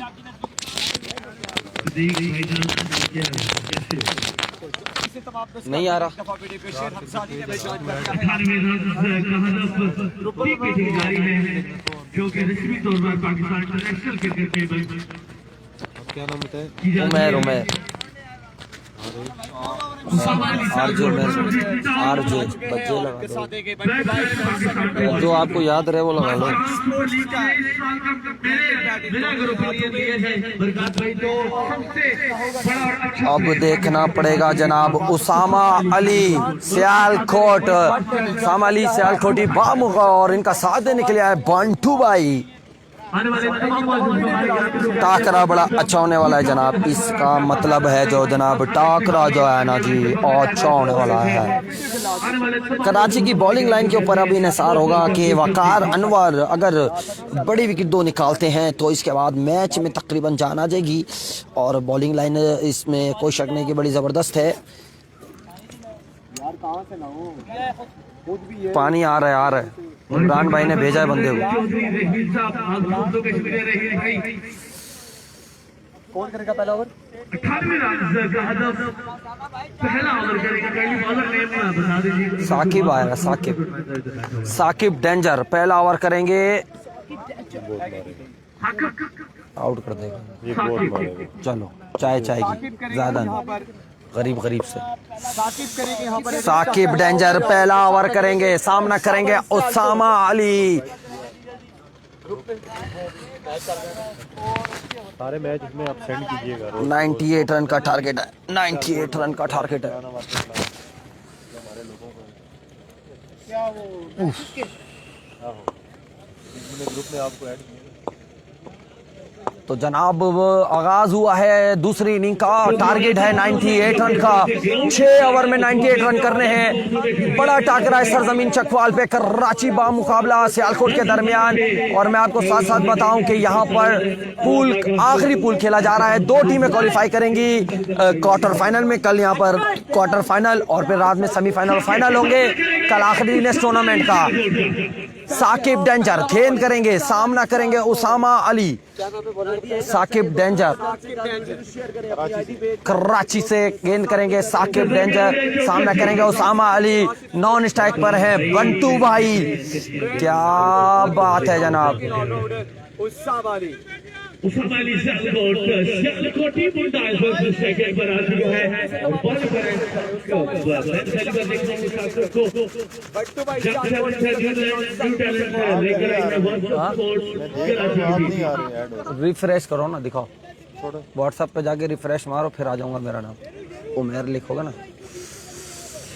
[SPEAKER 1] नहीं आ रहा।
[SPEAKER 3] जो कि रस्मी तौर पर पाकिस्तान इंटरनेशनल क्रिकेट टेबल
[SPEAKER 6] क्या नाम बताए?
[SPEAKER 1] उमेर उमेर आर जो उमेर आर जे बच्चे लगा दो, जो आपको याद रहे वो लगा लो। अब देखना पड़ेगा जनाब उसामा अली सियालकोट, उसामा अली सियालकोटी बामुगा, और इनका साथ देने के लिए आए बंटू भाई। टाकरा बड़ा अच्छा होने वाला है जनाब, इसका मतलब है जो जनाब टाकरा जो है ना जी अच्छा होने वाला है। कराची की बॉलिंग लाइन के ऊपर अभी इंहिसार होगा कि वकार अनवर अगर बड़ी विकेट 2 निकालते हैं तो इसके बाद मैच में तकरीबन जान आ जाएगी। और बॉलिंग लाइन इसमें कोई शक नहीं कि बड़ी ज़बरदस्त है। पानी आ रहा है इमरान भाई ने भेजा है बंदे को।
[SPEAKER 5] कौन करेगा पहला ओवर?
[SPEAKER 3] 98 रन का हदफ पहला ओवर करेगा। पहली बॉलर नेम बता दीजिए।
[SPEAKER 1] साकिब आएगा, साकिब डेंजर पहला ओवर करेंगे, आउट कर देगा।
[SPEAKER 6] एक बॉल मारेगा।
[SPEAKER 1] चलो चाय की ज्यादा नहीं, गरीब से।
[SPEAKER 5] साकिब करेंगे यहाँ पर।
[SPEAKER 1] साकिब डेंजर पहला ओवर करेंगे, सामना करेंगे उसामा अली।
[SPEAKER 6] सारे मैच में आप सेंड कीजिएगा।
[SPEAKER 1] 98 रन का टारगेट है, 98 रन का टारगेट है।
[SPEAKER 6] ग्रुप में आपको ऐड किया।
[SPEAKER 1] तो जनाब आगाज हुआ है दूसरी इनिंग का। टारगेट है 98 रन का, 6 ओवर में 98 रन करने हैं। बड़ा टाकरा है सरजमीन चकवाल पे कराची बा मुकाबला सियालकोट के दरमियान। और मैं आपको साथ साथ बताऊं कि यहाँ पर आखिरी पूल खेला जा रहा है। 2 टीमें क्वालिफाई करेंगी क्वार्टर फाइनल में। कल यहाँ पर क्वार्टर फाइनल और फिर रात में सेमीफाइनल और फाइनल होंगे। कल आखिरी दिन इस टूर्नामेंट का। साकिब डेंजर गेंद करेंगे, सामना करेंगे उसामा अली। साकिब डेंजर कराची से गेंद करेंगे, साकिब डेंजर सामना करेंगे उसामा अली। नॉन स्ट्राइक पर है बंटू भाई। क्या बात है जनाब।
[SPEAKER 5] उसामा अली
[SPEAKER 3] सियालकोटी मुंडा सेकंड पर आ चुका है और बॉल पर
[SPEAKER 5] बट्टू भाई
[SPEAKER 1] रिफ्रेश करो ना, दिखाओ व्हाट्सएप पे जाके रिफ्रेश मारो, फिर आ जाऊंगा। मेरा नाम उमेर लिखोगे ना।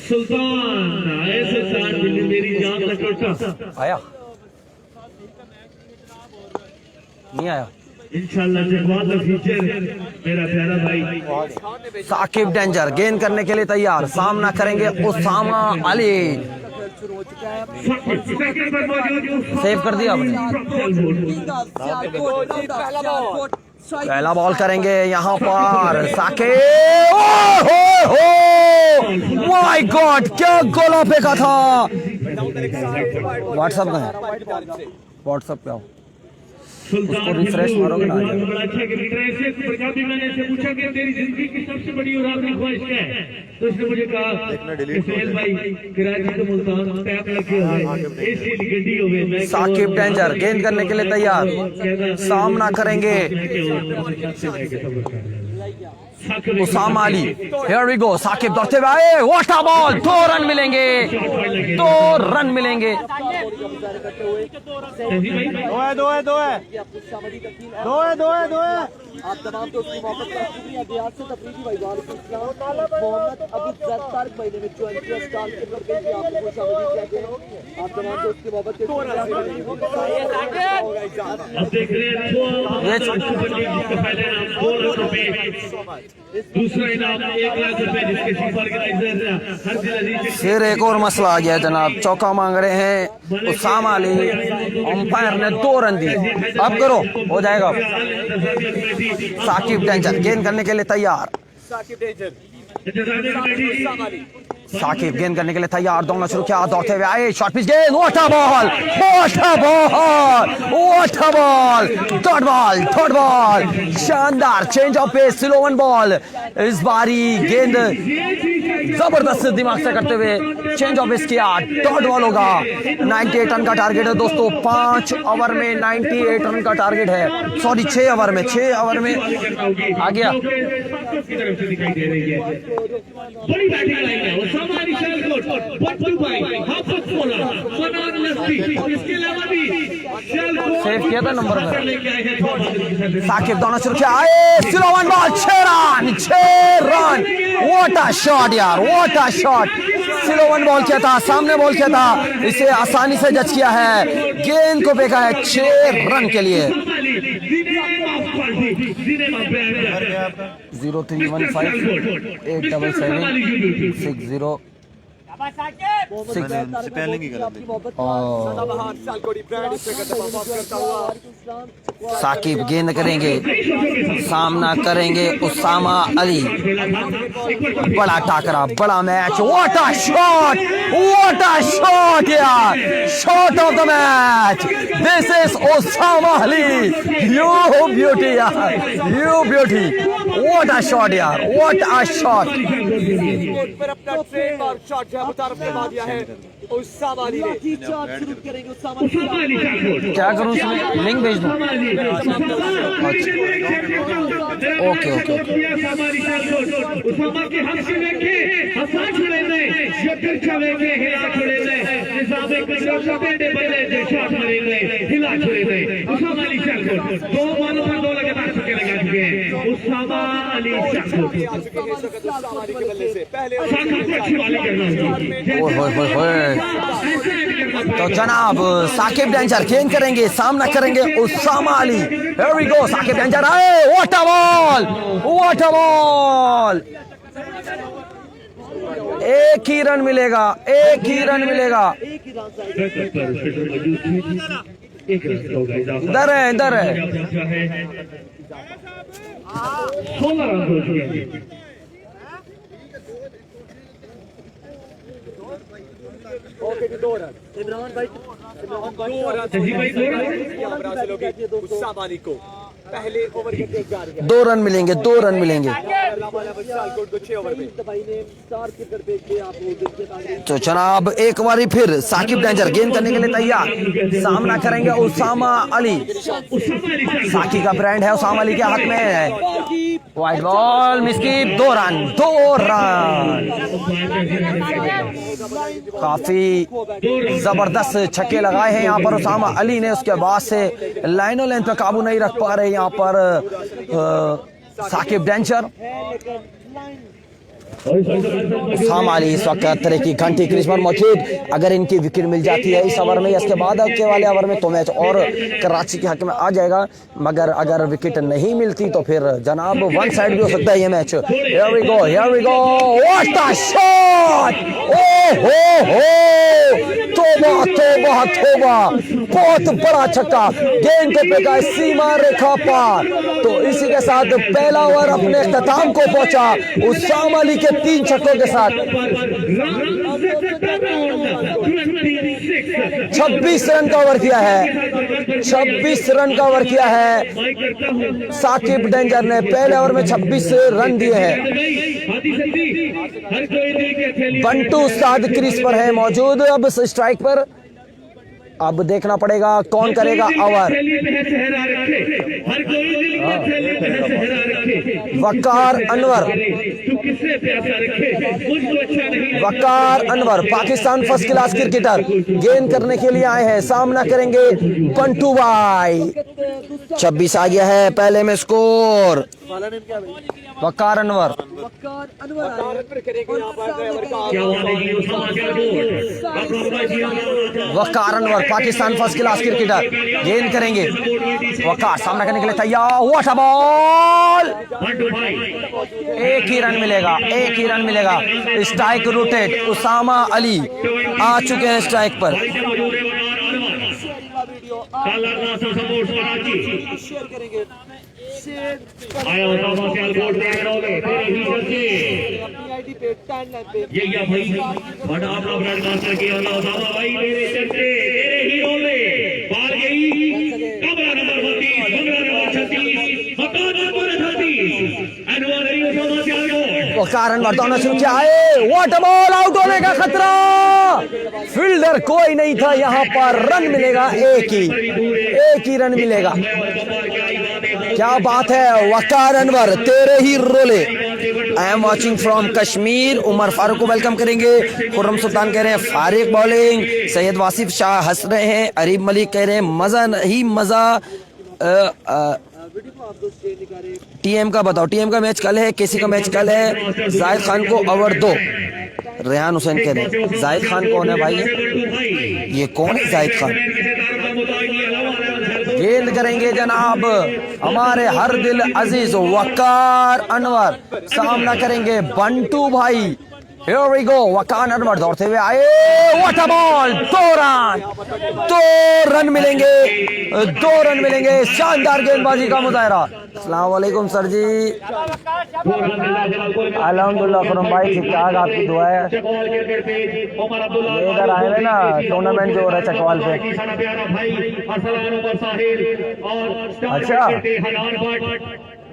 [SPEAKER 3] सुल्तान आए सुल्तान मेरी जान लटोटा
[SPEAKER 1] आया नहीं आया।
[SPEAKER 3] इंशाल्लाह जगवाद द फ्यूचर मेरा प्यारा भाई।
[SPEAKER 1] साकिब डेंजर गेंद करने के लिए तैयार, सामना करेंगे उसामा अली। सेव कर दिया आपने। पहला बॉल करेंगे यहाँ पर साकिब। माय गॉड क्या गोला फेंका था। व्हाट्सएप में व्हाट्सएप पे आओ, उसको रिफ्रेश मारोगे ना।
[SPEAKER 3] बड़ा अच्छा रिफ्रेश है। प्रकाशी मैंने इससे पूछा कि तेरी जिंदगी की सबसे बड़ी और आखिरी ख्वाहिश क्या है, तो उसने मुझे कहा सुहेल भाई कराची से मुल्तान टैप लगे हुए एसी गड्डी हो गए।
[SPEAKER 1] साकिब डेंजर गेंद करने के लिए तैयार, सामना करेंगे Usama Ali. Here we go, Saqib दौड़ते हुए आए, व्हाट अ बॉल, 2 रन मिलेंगे, 2 रन मिलेंगे।
[SPEAKER 5] आप तमाम दोस्तों की मोहब्बत का शुक्रिया। बिहार से तफरीदी भाई वालेकुम सलाम। मोहम्मद अबू जरतार भाई ने जो एंट्री स्टार के कर गई थी, आपको खुशामदीद कहते हैं। आप तमाम दोस्तों की मोहब्बत के शुक्रिया।
[SPEAKER 3] अब देख रहे हैं दूसरा इनाम 1 लाख रुपए जिसके चीफ ऑर्गेनाइजर हर दिल
[SPEAKER 1] फिर एक और मसला आ गया जनाब, चौका मांग रहे हैं उसामा अली, अंपायर ने 2 रन दिए। अब करो, हो जाएगा। साकिब डेंजर गेंद करने के लिए तैयार, साकिब गेंद करने के लिए तैयार, दौड़ना शुरू किया, दौड़ते हुए आए, शॉर्ट पिच गेंद, what a ball, what a ball, what a ball, dot ball, शानदार change of pace, slow one ball. इस बारी गेंद जबरदस्त दिमाग से करते हुए चेंज ऑफ पेस किया, डॉट बॉल होगा। 98 रन का टारगेट है दोस्तों, 5 ओवर में 98 रन का टारगेट है, सॉरी 6 ओवर में आ गया।
[SPEAKER 3] बड़ी बैटिंग लाइन है उसामा अली शालकोट, बट्टू भाई, हाफिज बोला, मनान लस्सी, इसके अलावा भी
[SPEAKER 1] सेव किया था नंबर में। साकिब दौड़ना शुरू किया, आए, slow one ball, 6 run, what a shot यार, what a shot. Slow one ball किया था, सामने बॉल किया था, इसे आसानी से जज किया है, गेंद को फेंका है 6 रन के लिए। 0315877606
[SPEAKER 6] स्पेलिंग ही गलत
[SPEAKER 1] साकिब गेंद करेंगे, सामना करेंगे उसामा अली। बड़ा टाकरा, बड़ा मैच, व्हाट अ शॉट यार, shot of the match, this is Usama Ali, you beauty यार, you beauty, what a shot यार, व्हाट अ शॉट। क्या करूं, लिंक भेज दूं? ओके तो जनाब साकिब डेंजर गेंद करेंगे, सामना करेंगे Usama Ali. Here we go, Saqib danger आए, what a ball, what a ball. 1 ही रन मिलेगा, 1 ही रन मिलेगा। इधर है
[SPEAKER 3] 16 रन हो चुके हैं।
[SPEAKER 5] इमरान भाई
[SPEAKER 1] 2 रन मिलेंगे, 2 रन मिलेंगे। तो जनाब एक बारी फिर साकिब डेंजर गेंद करने के लिए तैयार, सामना करेंगे उसामा अली। साकी का ब्रांड है, उसामा अली के हाथ में है, वाइड बॉल, मिसकीप, 2 रन। काफी जबरदस्त छक्के लगाए हैं यहाँ पर उसामा अली ने, उसके बाद से लाइनों लेंथ पे काबू नहीं रख पा रहे यहाँ पर साकिब डेंजर। उसामा अली इस वक्त तरह की घंटी क्रीज पर मौजूद, अगर इनकी विकेट मिल जाती है इस ओवर में, इसके बाद के वाले ओवर में, तो मैच और कराची के हक में आ जाएगा। मगर अगर विकेट नहीं मिलती तो फिर जनाब 1 साइड भी हो सकता है ये match. Here we go, what a shot, तोबा, बहुत बड़ा छक्का, गेंद को फेंका सीमा रेखा पार। तो इसी के साथ पहला ओवर अपने इख्तिताम को पहुंचा उसामा अली के 3 छक्कों के साथ। 26 रन का ओवर किया है, 26 रन का ओवर किया है साकिब डेंजर ने। पहले ओवर में 26 रन दिए हैं। बंटू उस्ताद क्रीज पर है मौजूद, अब स्ट्राइक पर। अब देखना पड़ेगा कौन करेगा ओवर।
[SPEAKER 3] हर कोई दिल को खेलने में सेहरा रखे।
[SPEAKER 1] वकार अनवर,
[SPEAKER 3] तू किससे प्यासा रखे, मुझको अच्छा नहीं लगता।
[SPEAKER 1] Waqar Anwar Pakistan first class cricketer गेंद करने के लिए आए हैं, सामना करेंगे बंटू भाई। 26 आ गया है पहले में स्कोर।
[SPEAKER 5] वाला नेम क्या भाई?
[SPEAKER 1] वकार अनवर,
[SPEAKER 5] वकार अनवर करेंगे यहाँ पर ड्राइवर का
[SPEAKER 3] क्या बात है जी, उस्मा क्या goal.
[SPEAKER 1] Waqar Anwar Pakistan first class cricketer गेंद करेंगे। वकार सामना करने के लिए तैयार, व्हाट अ बॉल।
[SPEAKER 3] बंटू भाई
[SPEAKER 1] एक ही रन मिलेगा, एक ही रन मिलेगा। स्ट्राइक रोटेट, उसामा अली आ चुके हैं स्ट्राइक पर।
[SPEAKER 5] शेयर करेंगे, शेयर
[SPEAKER 3] आया होता मासियाल बोर्ड पे रहोगे तेरे ही चलते
[SPEAKER 5] अपनी आईडी पे 10 लाइन पे
[SPEAKER 3] ये क्या भाई बड़ा आपका ब्रॉडकास्टर किया अल्लाह ताला भाई तेरे चलते तेरे ही रोले बाल गई कमरा नंबर 32 कमरा नंबर 36 मकान नंबर 38 अनवर अली उस्मा क्या गोल।
[SPEAKER 1] वकार अनवर दोनों से क्या है, व्हाट अ बॉल, आउट होने का खतरा। फील्डर कोई नहीं था यहाँ पर, रन मिलेगा एक ही रन मिलेगा। क्या बात है, वकार अनवर तेरे ही रोले। I am watching from Kashmir. Umar Farooq को वेलकम करेंगे। खुर्रम सुल्तान कह रहे हैं फारिक बॉलिंग। सैयद वासिफ शाह हंस रहे हैं। अरीब मलिक कह रहे हैं मजा ही मजा। टीएम का बताओ, टीएम का मैच कल है, केसी का मैच कल है। जाहिद खान को ओवर 2। रेहान हुसैन कह रहे हैं जाहिद खान कौन है भाई? ये कौन है जाहिद खान? गेंद करेंगे जनाब हमारे हर दिल अजीज वकार अनवर, सामना करेंगे बंटू भाई। Here we go, वकार अनवर दौड़ते हुए आए, व्हाट अ बॉल, 2 रन मिलेंगे। शानदार गेंदबाजी का मुजाहरा। अस्सलाम वालेकुम सर जी। अल्हम्दुलिल्लाह खुरम भाई ठीक ठाक, आपकी दुआ है। ये इधर आए हैं ना टूर्नामेंट जो हो रहा है चकवाल पे। अच्छा,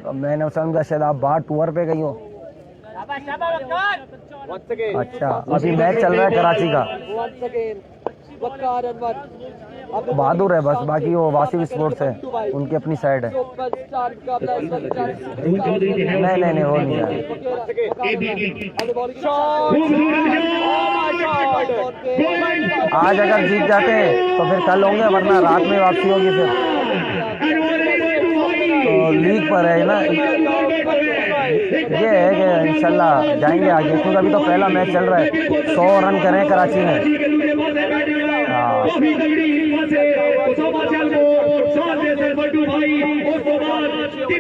[SPEAKER 1] तो मैंने समझा शायद आप बाहर टूर पे गई हो। अच्छा, अभी मैच चल रहा है कराची का।
[SPEAKER 5] वकार अनवर
[SPEAKER 1] बहादुर है बस, बाकी वो वासिफ स्पोर्ट्स है, उनकी अपनी साइड है। नहीं वो नहीं है। आज अगर जीत जाते हैं तो फिर कल होंगे, वरना रात में वापसी होगी फिर। तो लीग पर है ना, ये है कि इंशाल्लाह जाएंगे आगे, क्योंकि अभी तो पहला मैच चल रहा है। 100 रन करें कराची में।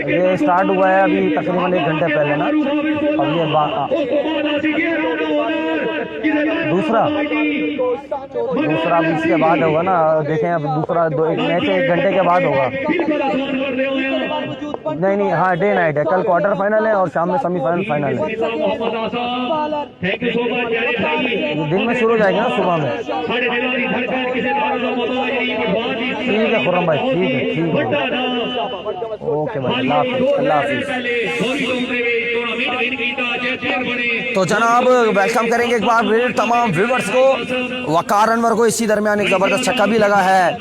[SPEAKER 1] ये स्टार्ट हुआ है अभी तकरीबन 1 घंटे पहले ना। अब ये दूसरा भी इसके बाद होगा ना, देखें अब दूसरा एक मैच 1 घंटे के बाद होगा। नहीं हाँ, डे नाइट है। कल क्वार्टर फाइनल है और शाम में सेमीफाइनल फाइनल है। दिन में शुरू हो जाएगा ना सुबह में। ठीक है खुर्रम भाई, ठीक है। ओके भाई, अल्लाह हाफिज़। तो जनाब वेलकम करेंगे एक बार तमाम व्यूअर्स को। वकार अनवर को इसी दरमियान एक जबरदस्त छक्का भी लगा है।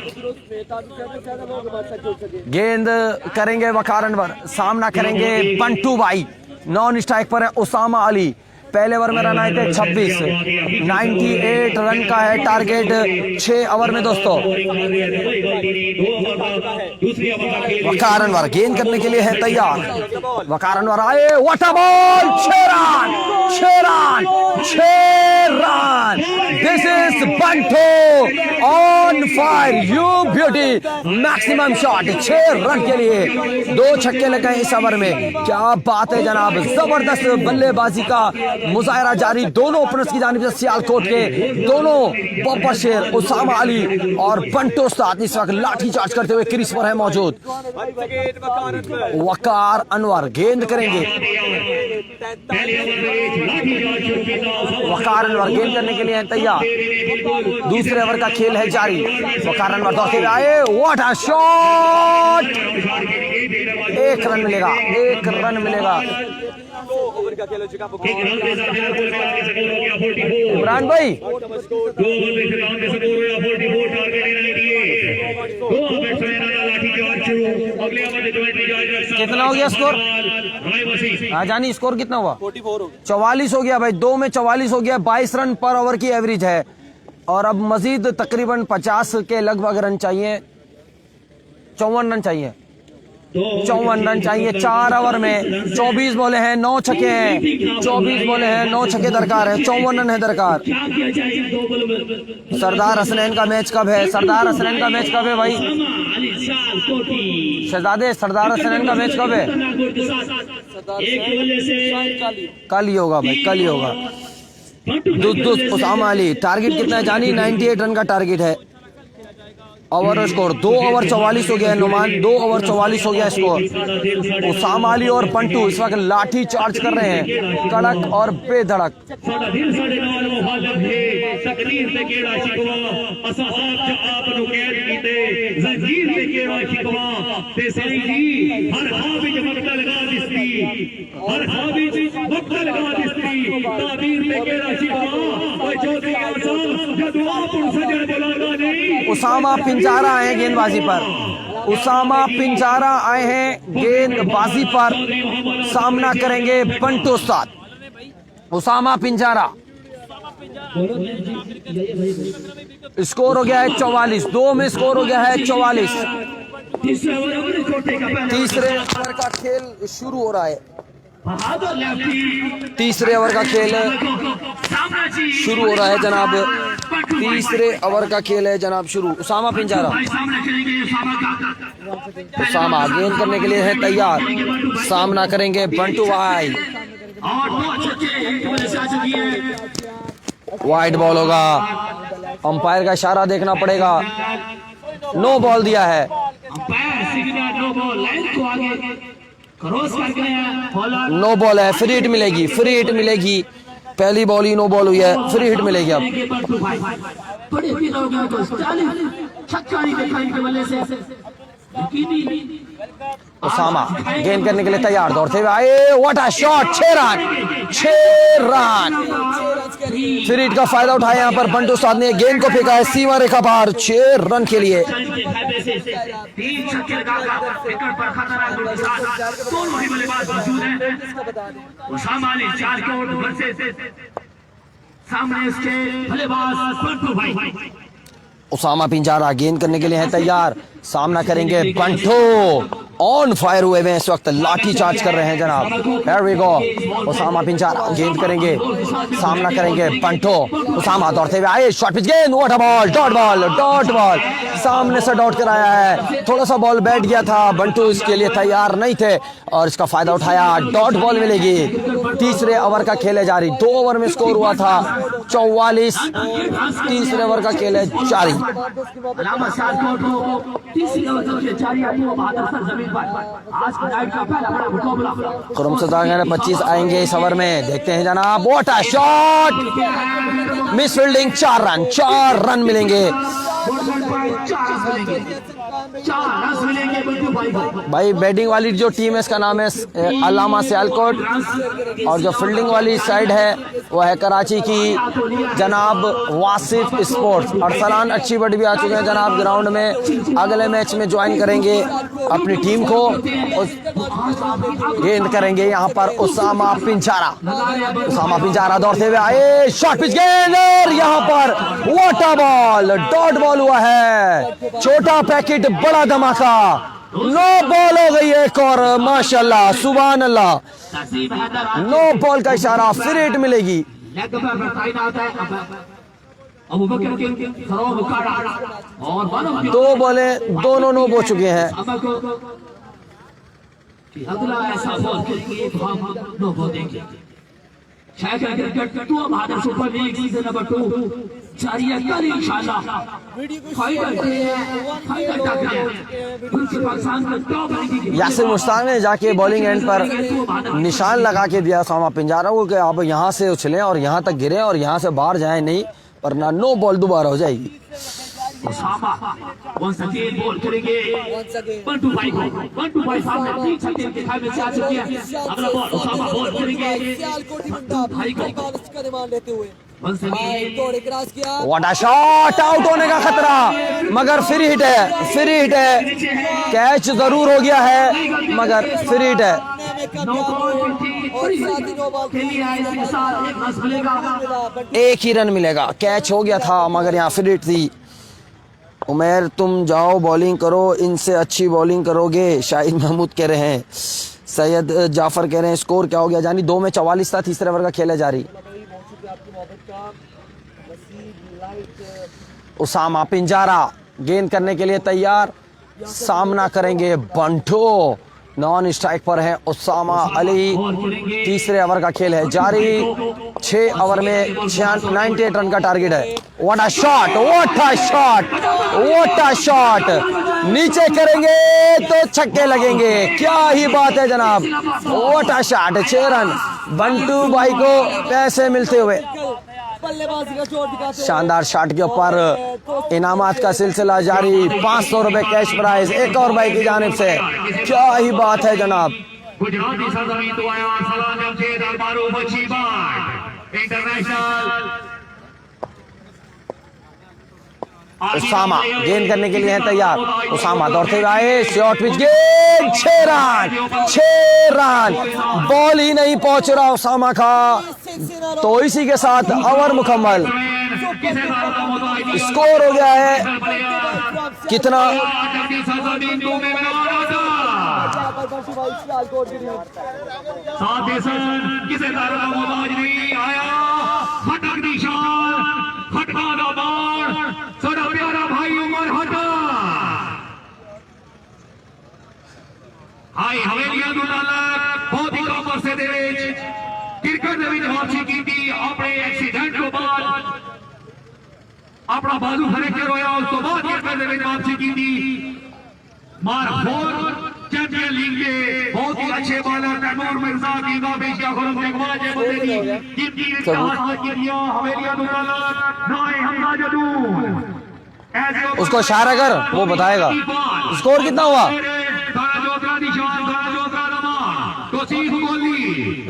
[SPEAKER 1] गेंद करेंगे वकार अनवर, सामना करेंगे बंटू भाई। नॉन स्ट्राइक पर है उसामा अली। पहले ओवर में रन आए थे 26। 98 रन का है टारगेट 6 ओवर में दोस्तों। वकार अनवर गेंद करने के लिए है तैयार। वकार अनवर आए, what a ball, 6 run. This is Bantu on fire, you beauty, maximum shot. 6 run के लिए 2 छक्के लगे इस ओवर में। क्या बात है जनाब, जबरदस्त बल्लेबाजी का मुजाहरा जारी दोनों ओपनर्स की जानिब से। सियालकोट के दोनों बब्बर शेर उसामा अली और बंटू उस्ताद इस वक्त लाठी चार्ज करते हुए क्रीज पर है मौजूद। वकार अनवर गेंद करेंगे। वकार अनवर गेंद करने के लिए तैयार। दूसरे ओवर का खेल है जारी। वकार अनवर दौड़ते हुए आए, व्हाट अ शॉट। 1 रन मिलेगा, 1 रन मिलेगा। इमरान भाई
[SPEAKER 3] अगले ओवर में 20
[SPEAKER 1] कितना हो गया स्कोर? हाँ जानी स्कोर कितना हुआ? 44 हो गया भाई। 2 में 44 हो गया। 22 रन पर ओवर की एवरेज है और अब मजीद तकरीबन 50 के लगभग रन चाहिए। 54 रन चाहिए। 54 रन चाहिए 4 ओवर में। 24 बॉले हैं, 9 छक्के हैं। 24 बॉले हैं, 9 छक्के दरकार है। 54 रन है दरकार। सरदार हसनैन का मैच कब है? सरदार हसनैन का मैच कब है भाई? शहजादे सरदार हसनैन का मैच कब है? कल ही होगा भाई, कल ही होगा। दुस्त उसामा अली। टारगेट कितना है जानी? 98 रन का टारगेट है। ओवर स्कोर 2 ओवर 44 हो गया है नुमान। 2 ओवर 44 हो गया स्कोर। उसामा अली और पंटू इस वक्त लाठी चार्ज कर रहे हैं, कड़क और बेधड़क। उसामा पिंजारा आए हैं गेंदबाजी पर। उसामा पिंजारा आए हैं गेंदबाजी पर। सामना करेंगे बंटू उस्ताद। उसामा पिंजारा। स्कोर हो गया है 44। 2 में स्कोर हो गया है 44। तीसरे ओवर का खेल शुरू हो रहा है। तीसरे ओवर का खेल शुरू हो रहा है जनाब। तीसरे ओवर का खेल है जनाब शुरू। उसामा पिंजारा। उसामा गेंद करने के लिए है तैयार। सामना करेंगे बंटू भाई। वाइड बॉल होगा। अंपायर का इशारा देखना पड़ेगा। नो बॉल दिया है। नो बॉल है। फ्री हिट मिलेगी, फ्री हिट मिलेगी। पहली बॉल ही नो बॉल हुई है, फ्री हिट मिलेगी अब। उसामा गेंद करने के लिए तैयार, दौड़ते हुए आए। What a shot. 6 run. 6 run. Free hit का फायदा उठाया यहाँ पर बंटू उस्ताद ने। गेंद को फेंका है सीमा रेखा पार। 6 रन के लिए। उसामा पिंजारा गेंद करने के लिए है तैयार। सामना करेंगे बंटू। ऑन फायर हुए हैं इस वक्त, लाठी चार्ज कर रहे हैं जनाब। Here we go। Usama Pinjara गेंद करेंगे, सामना करेंगे बंटू। उसामा दौड़ते हुए आए। शॉर्ट पिच गेंद। What a ball. Dot ball, dot ball. सामने से डॉट कराया है। थोड़ा सा बॉल बैठ गया था, बंटू इसके लिए तैयार नहीं थे और इसका फायदा उठाया। डॉट बॉल मिलेगी। तीसरे ओवर का खेल है जारी। 2 ओवर में स्कोर हुआ था 44। तीसरे ओवर का खेल है जारी। खुरम सुल्तान 25 आएंगे इस ओवर में। देखते हैं जनाब। What a shot. Miss fielding. 4 run. 4 run मिलेंगे भाई। बैटिंग वाली जो टीम है इसका नाम है अलामा सियालकोट और जो फील्डिंग वाली साइड है वो है कराची की जनाब वासिफ स्पोर्ट्स। अरसलान अच्छी बट भी आ चुके हैं जनाब ग्राउंड में। अगले मैच में ज्वाइन करेंगे अपनी टीम को। गेंद करेंगे यहाँ पर उसामा पिंजारा। उसामा पिंजारा दौड़ते हुए आए। शॉर्ट पिच गेंद और यहाँ पर what a ball. Dot ball हुआ है। छोटा पैकेट बड़ा धमाका। नो बॉल हो गई एक और। माशाल्लाह सुभान अल्लाह। नो बॉल का इशारा। फ्री हिट मिलेगी। दो बॉले दोनों नो हो चुके हैं।
[SPEAKER 7] अगला ऐसा बॉल करेंगे तो हम नो बॉल देंगे। Cricket 2 Bharat super league season number 2 जारी है कल इंशाल्लाह।
[SPEAKER 1] यासिर मुश्ताक ने जाके बॉलिंग एंड पर निशान लगा के दिया उसामा पिंजारा को कि आप यहाँ से उछलें और यहाँ तक गिरे और यहाँ से बाहर जाए नहीं, वरना नो बॉल दोबारा हो जाएगी।
[SPEAKER 7] उसामा once again बॉल करेंगे बंटू भाई को। बंटू भाई सामने 3 छक्के के खाई में से आ चुके हैं। अगला बॉल उसामा बॉल करेंगे बंटू भाई को।
[SPEAKER 5] इसका रिमांड लेते हुए
[SPEAKER 7] once again
[SPEAKER 5] थोड़े क्रॉस किया
[SPEAKER 1] व्हाट अ शॉट, आउट होने का खतरा, मगर फ्री हिट है, फ्री हिट है, कैच जरूर हो गया है मगर फ्री हिट है।
[SPEAKER 7] नो बॉल खेली है, इसके साथ एक रन मिलेगा।
[SPEAKER 1] एक ही रन मिलेगा, कैच हो गया था मगर यहाँ फ्री हिट थी। उमेर तुम जाओ बॉलिंग करो, इनसे अच्छी बॉलिंग करोगे, शाहिद महमूद कह रहे हैं। सैयद जाफर कह रहे हैं स्कोर क्या हो गया जानी, 2 में 44 था, तीसरे ओवर का खेला जारी। उसामा पिंजारा गेंद करने के लिए तैयार, सामना करेंगे बंटू, नॉन स्ट्राइक पर है उसामा अली। तीसरे ओवर का खेल है जारी, 6 ओवर में 98 रन का टारगेट है। What a shot, what a shot, what a shot, नीचे करेंगे तो छक्के लगेंगे, क्या ही बात है जनाब। What a shot, 6 run, Bantu भाई को पैसे मिलते हुए।
[SPEAKER 5] बल्लेबाजी का जोर दिखाते
[SPEAKER 1] शानदार शॉट के ऊपर इनामात का सिलसिला जारी, 500 रुपए कैश प्राइज एक और भाई की जानिब से, क्या ही बात है जनाब।
[SPEAKER 4] गुजराती सरजमीन तो आया सलाम जमशेद अलमारूफ अच्छी बात इंटरनेशनल।
[SPEAKER 1] उसामा गेंद करने के लिए है तैयार, उसामा दौड़ते हुए आए, शॉट पिच गेंद, 6 रन, 6 रन, बॉल ही नहीं पहुंच रहा उसामा का, तो इसी के साथ ओवर मुकम्मल। स्कोर हो गया है कितना,
[SPEAKER 4] किसे मोहताज नहीं आया, फटक निशान, फटका दा बाण, साडा प्यारा भाई उमर हटा। हाई हवेलियां नु नालक बहुत ही कम अरसे दे विच क्रिकेट दे विच वापसी कीती, अपने एक्सीडेंट तो बाद अपना बाजू फ्रैक्चर होया, उस तो बाद क्रिकेट दे विच वापसी कीती। मार 4 चैंपियन लीग के बहुत ही अच्छे बॉलर तैमूर मिर्जा की वापसी का खुरम जगवाज है बंदे दी कीमती इतिहास के लिए हवेलियां नु नालक नाए हमला जदू
[SPEAKER 1] उसको इशारा कर, वो बताएगा स्कोर कितना हुआ।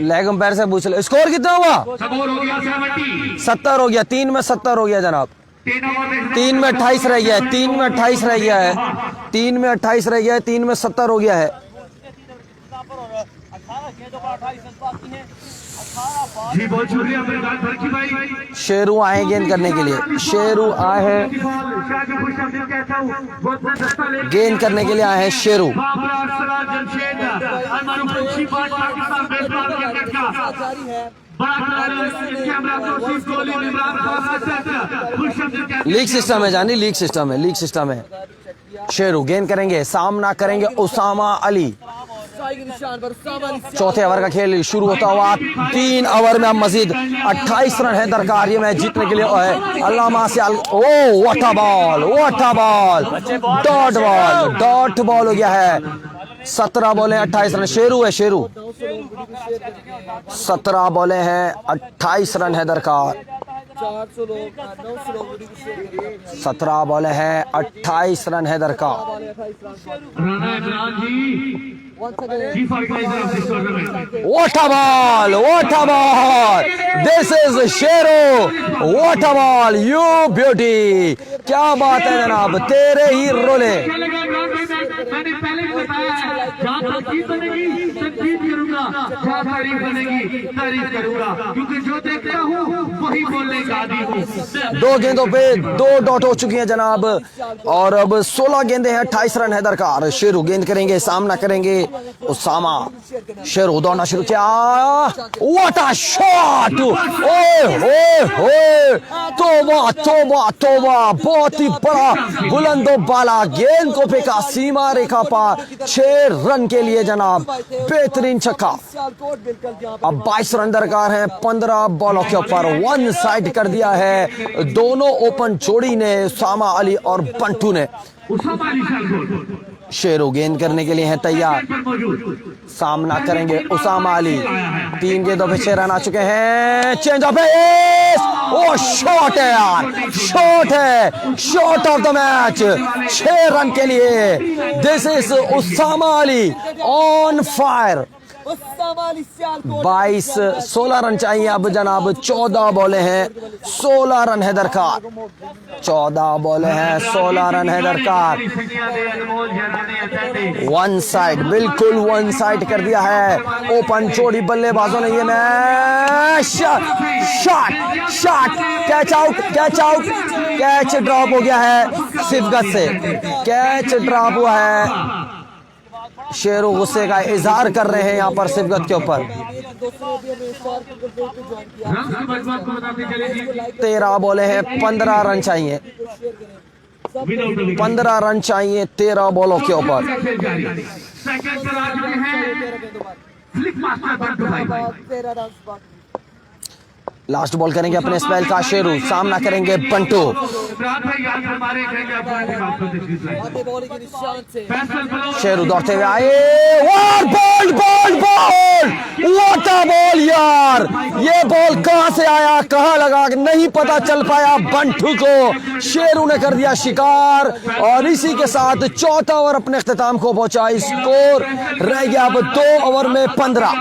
[SPEAKER 1] लेग अंपायर से पूछ ले स्कोर कितना हुआ।
[SPEAKER 4] स्कोर हो गया 70,
[SPEAKER 1] 70 हो गया, 3 में 70 हो गया जनाब, 3 में 28 रह गया है, 3 में 28 रह गया है, 3 में 28 रह गया है, 3 में 70 हो गया है।
[SPEAKER 4] जी बहुत शुक्रिया फर्की भाई।
[SPEAKER 1] शेरू आए गेंद करने के लिए, शेरू आए हैं गेंद करने के लिए, आए हैं शेरू। लीग सिस्टम है जानी, लीग सिस्टम है, लीग सिस्टम है। शेरू गेंद करेंगे, सामना करेंगे उसामा अली। चौथे ओवर का खेल शुरू होता हुआ, 3 ओवर में अब मजीद 28 रन है दरकार ये मैच जीतने के लिए है। अल्लामा से oh what a ball, what a ball, dot ball हो गया है। 17 बॉले 28 रन, शेरू है शेरू, 17 बॉले हैं 28 रन है दरकार, 17 बॉले हैं 28 रन है दरकार। What a ball! What a ball! This is Sheru! What a ball! You beauty! क्या बात है जनाब, तेरे ही रोले।
[SPEAKER 4] मैंने पहले भी बताया है, जहाँ तकलीफ बनेगी तकलीफ करूंगा, जहाँ तारीफ बनेगी तारीफ करूंगा, क्योंकि जो देखता हूँ वही बोलने का आदी हूँ।
[SPEAKER 1] 2 गेंदों पे 2 डॉट हो चुकी हैं जनाब, और अब 16 गेंदे हैं, 28 रन है दरकार। शेरू गेंद करेंगे, सामना करेंगे उसामा। शेरू दौड़ना शुरू किया, व्हाट अ शॉट, ओए तौबा तौबा तौबा, बहुत ही बड़ा बुलंदो बाला गेंद को फेंका सीमा रेखा पार, 6 रन के लिए जनाब, बेहतरीन छक्का। अब 22 रन दरकार हैं 15 बॉलों के ऊपर, 1 साइड कर दिया है दोनों ओपन जोड़ी ने, उसामा अली और बंटू ने। शेरू गेंद करने के लिए है तैयार, सामना करेंगे उसामा अली। 3 गेंदों पे 6 रन आ चुके हैं, change of pace, oh shot है यार, शॉट है, shot of the match, 6 run के लिए। This is Usama Ali on fire,
[SPEAKER 5] Usama Ali Sialkot
[SPEAKER 1] 16 run चाहिए अब जनाब। 14 बॉलें हैं, 16 रन है दरकार। 14 बॉलें हैं, 16 रन है दरकार। वन साइड, बिल्कुल वन साइड कर दिया है। ओपन छोड़ी बल्लेबाजों ने ये match. Shot shot, catch out, catch out, catch drop हो गया है सिफगत से, कैच ड्रॉप हुआ है। शेरू गुस्से का इजहार कर रहे हैं यहाँ पर सिफगत के ऊपर। 13 बॉले हैं, 15 रन चाहिए, 15 रन चाहिए 13 बॉलों के ऊपर। लास्ट बॉल करेंगे अपने स्पेल का शेरू, सामना करेंगे बंटू। शेरू दौड़ते हुए आए और ball ball ball, what a ball यार। ये बॉल कहां से आया, कहां लगा, नहीं पता चल पाया बंटू को। शेरू ने कर दिया शिकार और इसी के साथ चौथा ओवर अपने इख्तिताम को पहुंचा। स्कोर रह गया अब 2 ओवर में 15,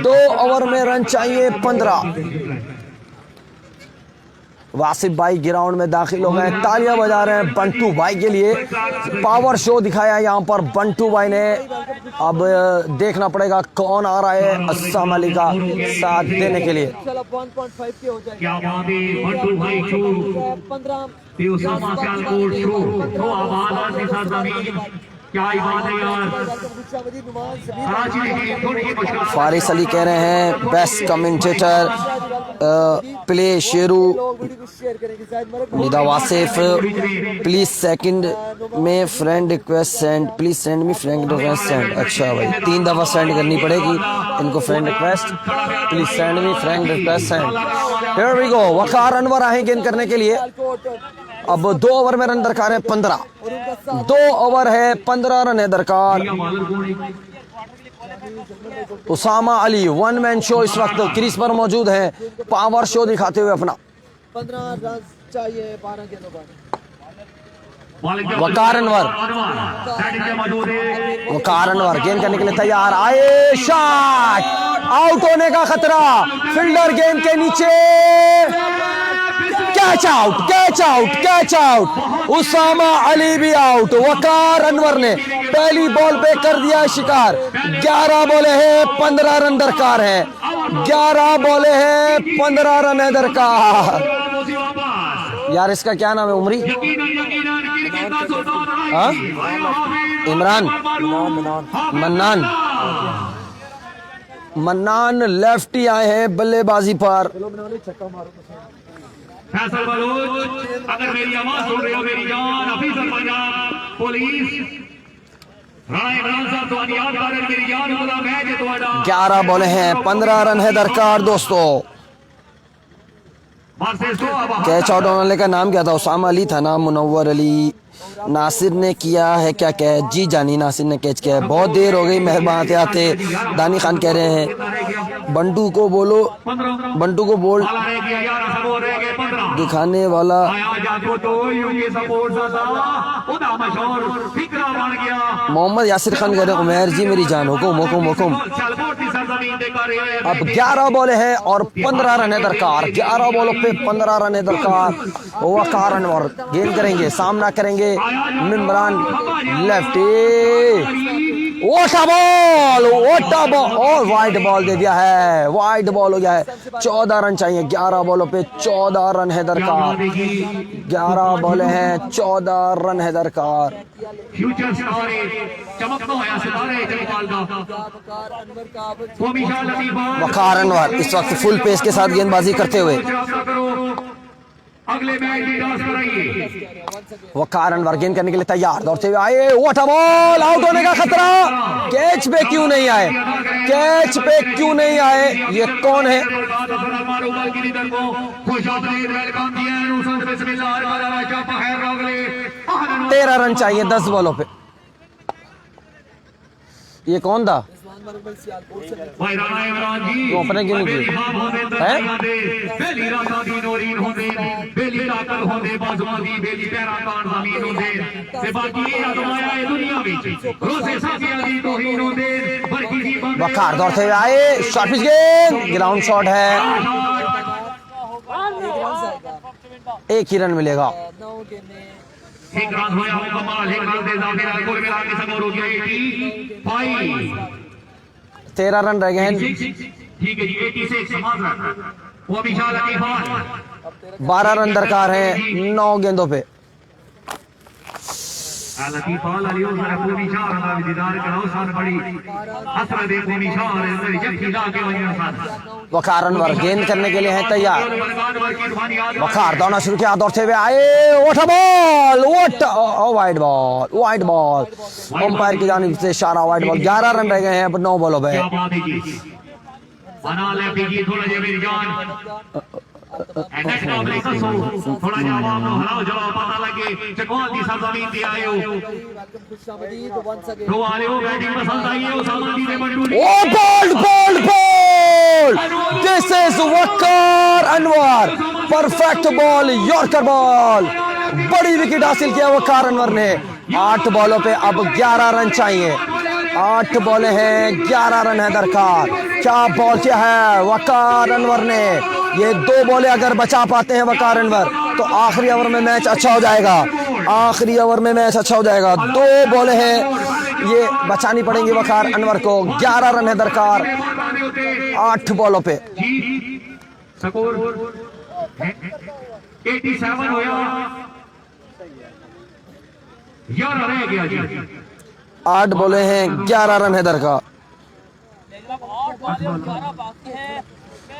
[SPEAKER 1] 2 ओवर में रन चाहिए 15। वासिफ भाई ग्राउंड में दाखिल हो गए, तालियां बजा रहे हैं बंटू भाई के लिए। पावर शो दिखाया यहाँ पर बंटू भाई ने। अब देखना पड़ेगा कौन आ रहा है अस्साम अली का साथ देने के लिए।
[SPEAKER 5] 1.5 के हो जाएगा।
[SPEAKER 3] क्या बात है बंटू भाई छू
[SPEAKER 5] 15
[SPEAKER 3] ते उसामा सियालकोट छू तो आवाज की सरजमीन। क्या ही बात है यार। कराची में थोड़ी मुश्किल।
[SPEAKER 1] फारिस अली कह रहे हैं best commentator play Sheru. Nida Wasif please second में friend request send, please send me friend request send. अच्छा भाई 3 दफा सेंड करनी पड़ेगी इनको friend request, please send me friend request send. Here we go. Waqar Anwar आए गेंद करने के लिए। अब 2 ओवर में रन दरकार है 15, 2 ओवर है 15 रन है दरकार। Usama Ali one man show इस वक्त क्रीज पर मौजूद है, पावर शो दिखाते हुए अपना।
[SPEAKER 5] 15 रन चाहिए 12 गेंदों पर।
[SPEAKER 1] वकार अनवर, वकार अनवर गेंद करने के लिए तैयार। आए शॉट, आउट होने का खतरा, फील्डर गेंद के नीचे। Catch out, catch out, catch out. Usama Ali भी आउट। वकार अनवर ने पहली बॉल पे कर दिया शिकार। 11 बॉले हैं 15 रन दरकार है, 11 बॉले हैं 15 रन है दरकार। यार इसका क्या नाम है उमरी? हाँ? इमरान, मन्नान, मन्नान लेफ्टी आए हैं बल्लेबाजी पर।
[SPEAKER 3] फैसल बलोच, अगर मेरी आवाज सुन रहे हो मेरी जान ऑफिसर पंजाब पुलिस राणा इमरान साहब तो याद कर मेरी जान खुदा मैच है तुम्हारा।
[SPEAKER 1] 11 बॉले हैं 15 रन है दरकार दोस्तों। कैच आउट होने वाले का नाम क्या था? उसामा अली था ना, मुनव्वर अली। नासिर ने किया है क्या कैच? जी जानी नासिर ने कैच किया है। बहुत देर हो गई मेहरबान आते आते। दानी खान कह रहे हैं बंटू को बोलो, बंटू को बोल दिखाने वाला। मोहम्मद यासिर खान कह रहे हैं उमैर जी मेरी जान हुकुम हुकुम हुकुम। अब 11 बॉले हैं और 15 रन है दरकार। 11 बॉलों पे 15 रन है दरकार। वकार अनवर गेंद करेंगे, सामना करेंगे इमरान लेफ्टी। ओटा बॉल, ओटा बॉल और वाइड बॉल दे दिया है, वाइड बॉल हो गया है। 14 रन चाहिए 11 बॉलों पे 14 रन है दरकार। 11 बॉले हैं 14 रन है दरकार।
[SPEAKER 3] फ्यूचर सितारे चमकता हुआ सितारे जयपाल का
[SPEAKER 1] वकार अनवर इस वक्त फुल पेस के साथ गेंदबाजी करते हुए।
[SPEAKER 3] अगले मैच की टॉस कराइए।
[SPEAKER 1] वकार अनवर गेंद करने के लिए तैयार, दौड़ते हुए आए। व्हाट अ बॉल, आउट होने का खतरा। कैच पे क्यों नहीं आए, कैच पे क्यों नहीं आए? ये कौन है? 13 रन चाहिए 10 बॉलों पे। ये कौन था? अपने क्यों नहीं वकार दौड़ते हुए आए, शॉट पिच गेंद, ग्राउंड शॉट है, एक ही रन मिलेगा।
[SPEAKER 5] 9 गेंदें
[SPEAKER 4] एक रन होया मुकम्मल, एक रन दे जाफिर कुल मिला के स्कोर हो गया 85।
[SPEAKER 1] 13 रन रह गए हैं,
[SPEAKER 4] ठीक है जी, 86 समाप्त। वो विशाल अकीफान
[SPEAKER 1] 12 रन दरकार हैं 9 गेंदों पे।
[SPEAKER 4] लतीफाल अलियो सर को विशाल का दीदार कराओ सन बड़ी असर देखो विशाल अंदर जख्खी ला के वजह सन
[SPEAKER 1] वकार अनवर गेंद करने के लिए है तैयार। वकार दौड़ना शुरू किया, दौड़ते हुए आए, what a ball, what wide ball, wide ball, umpire की जानिब से इशारा, वाइड बॉल। 11 रन रह गए हैं अब 9 बॉलों पे।
[SPEAKER 4] क्या बात है जी, बना ले पीजी थोड़ा जे मेरी जान एटैक का ब्रेक सो थोड़ा जा आवाम नो हलाओ जवाब पता लगे चकवाल की सरजमीन पे आए हो
[SPEAKER 5] वेलकम खुशामदीद वंस अगेन
[SPEAKER 4] रो आ रहे हो, बैटिंग पसंद आई हो, सामानी ने बंडू
[SPEAKER 1] ओ ball ball ball, this is Waqar Anwar, perfect ball, yorker ball, बड़ी विकेट हासिल किया वकार अनवर ने। 8 बॉलों पे अब 11 रन चाहिए, 8 बॉलें हैं, 11 रन है दरकार। क्या बॉल किया है वकार अनवर ने, ये 2 बॉलें अगर बचा पाते हैं वकार अनवर तो आखिरी ओवर में मैच अच्छा हो जाएगा, आखिरी ओवर में मैच अच्छा हो जाएगा। 2 बॉलें हैं, ये बचानी पड़ेंगी वकार अनवर को। 11 रन है दरकार 8 बॉलों पे।
[SPEAKER 4] स्कोर 87 होया, 11 रह गया जी।
[SPEAKER 1] 8 बॉलें हैं, 11 रन है दरकार।